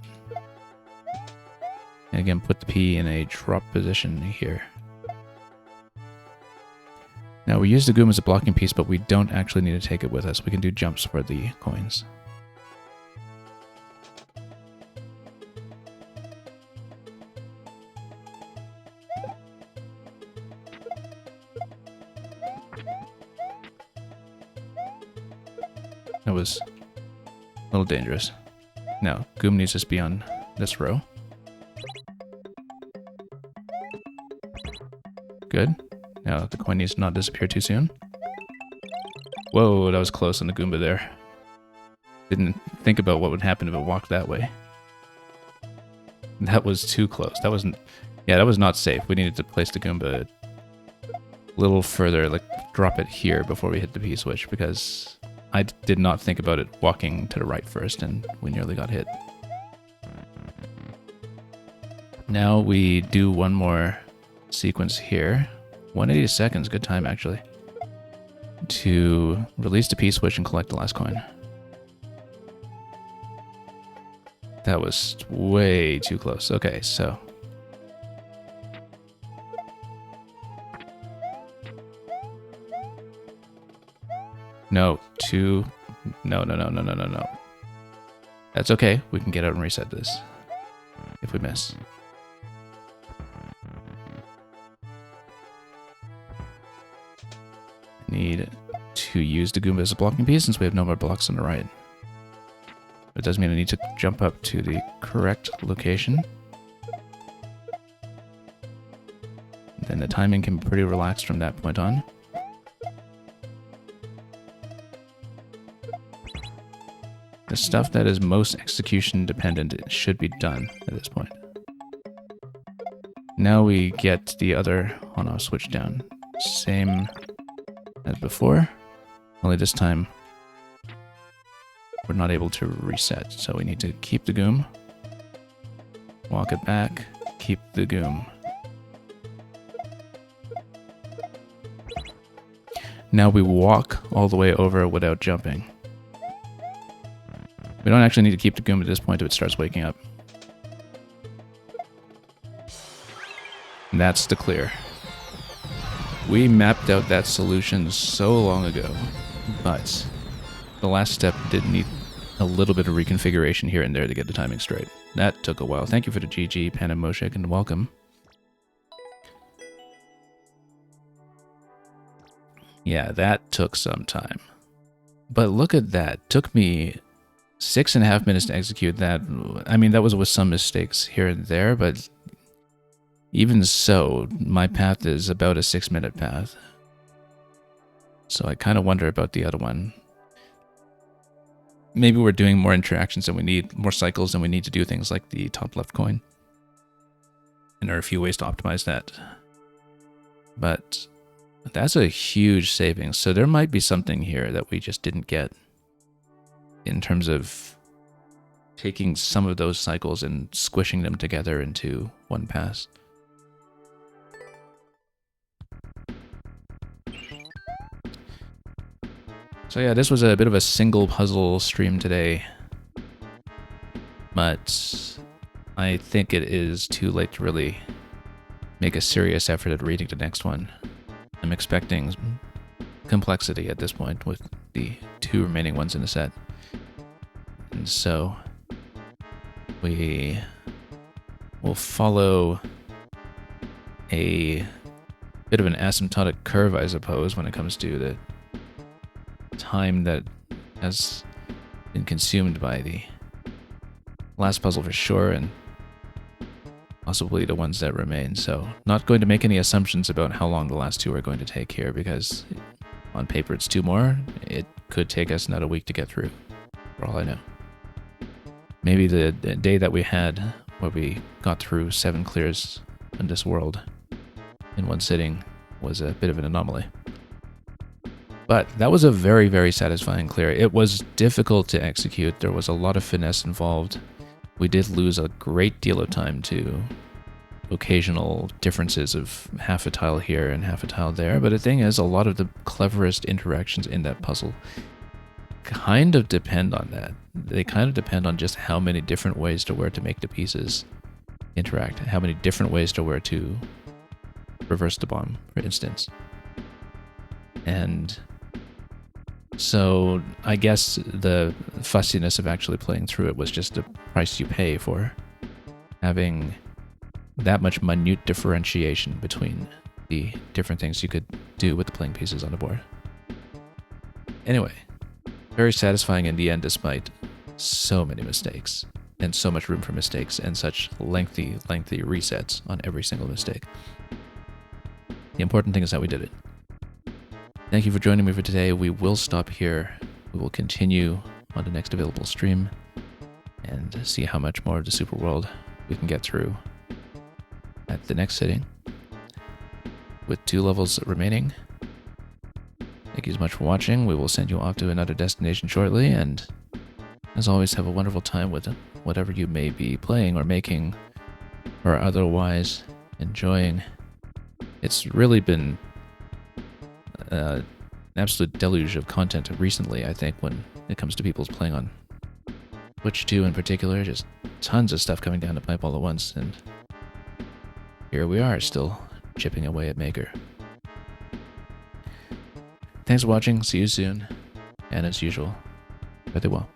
And again, put the P in a drop position here. Now we use the Goom as a blocking piece, but we don't actually need to take it with us. We can do jumps for the coins. That was a little dangerous. Now, Goom needs to be on this row. Good. Now, the coin needs to not disappear too soon. Whoa, that was close on the Goomba there. Didn't think about what would happen if it walked that way. That was too close. That wasn't... Yeah, that was not safe. We needed to place the Goomba a little further, like drop it here before we hit the P switch, because I did not think about it walking to the right first, and we nearly got hit. Now we do one more sequence here. 180 seconds, good time actually, to release the P switch and collect the last coin. That was way too close. Okay, so no. That's okay. We can get out and reset this if we miss. Need to use the Goomba as a blocking piece since we have no more blocks on the right. It does mean I need to jump up to the correct location. Then the timing can be pretty relaxed from that point on. The stuff that is most execution dependent should be done at this point. Now we get the other on-off switch down. Same as before, only this time we're not able to reset, so we need to keep the Goom, walk it back, keep the Goom. Now we walk all the way over without jumping. We don't actually need to keep the Goom at this point if it starts waking up. And that's the clear. We mapped out that solution so long ago, but the last step did need a little bit of reconfiguration here and there to get the timing straight. That took a while. Thank you for the GG, Panamoshik, and welcome. Yeah, that took some time. But look at that. Took me 6.5 minutes to execute that. I mean, that was with some mistakes here and there, but even so, my path is about a 6-minute path. So I kind of wonder about the other one. Maybe we're doing more interactions than we need, more cycles than we need to do things like the top left coin. And there are a few ways to optimize that. But that's a huge savings. So there might be something here that we just didn't get in terms of taking some of those cycles and squishing them together into one pass. So yeah, this was a bit of a single puzzle stream today, but I think it is too late to really make a serious effort at reading the next one. I'm expecting complexity at this point with the 2 remaining ones in the set. And so we will follow a bit of an asymptotic curve, I suppose, when it comes to the time that has been consumed by the last puzzle for sure, and possibly the ones that remain. So not going to make any assumptions about how long the last 2 are going to take here, because on paper it's 2 more. It could take us another week to get through, for all I know. Maybe the day that we had where we got through 7 clears in this world in one sitting was a bit of an anomaly. But that was a very, very satisfying clear. It was difficult to execute. There was a lot of finesse involved. We did lose a great deal of time to occasional differences of half a tile here and half a tile there. But the thing is, a lot of the cleverest interactions in that puzzle kind of depend on that. They kind of depend on just how many different ways to where to make the pieces interact. How many different ways to where to reverse the bomb, for instance. And so I guess the fussiness of actually playing through it was just the price you pay for having that much minute differentiation between the different things you could do with the playing pieces on the board. Anyway, very satisfying in the end despite so many mistakes and so much room for mistakes and such lengthy resets on every single mistake. The important thing is that we did it. Thank you for joining me for today. We will stop here. We will continue on the next available stream and see how much more of the Super World we can get through at the next sitting. With 2 levels remaining. Thank you so much for watching. We will send you off to another destination shortly, and as always, have a wonderful time with whatever you may be playing or making or otherwise enjoying. It's really been an absolute deluge of content recently, I think, when it comes to people's playing on Twitch 2 in particular. Just tons of stuff coming down the pipe all at once, and here we are, still chipping away at Maker. Thanks for watching, see you soon, and as usual, play well.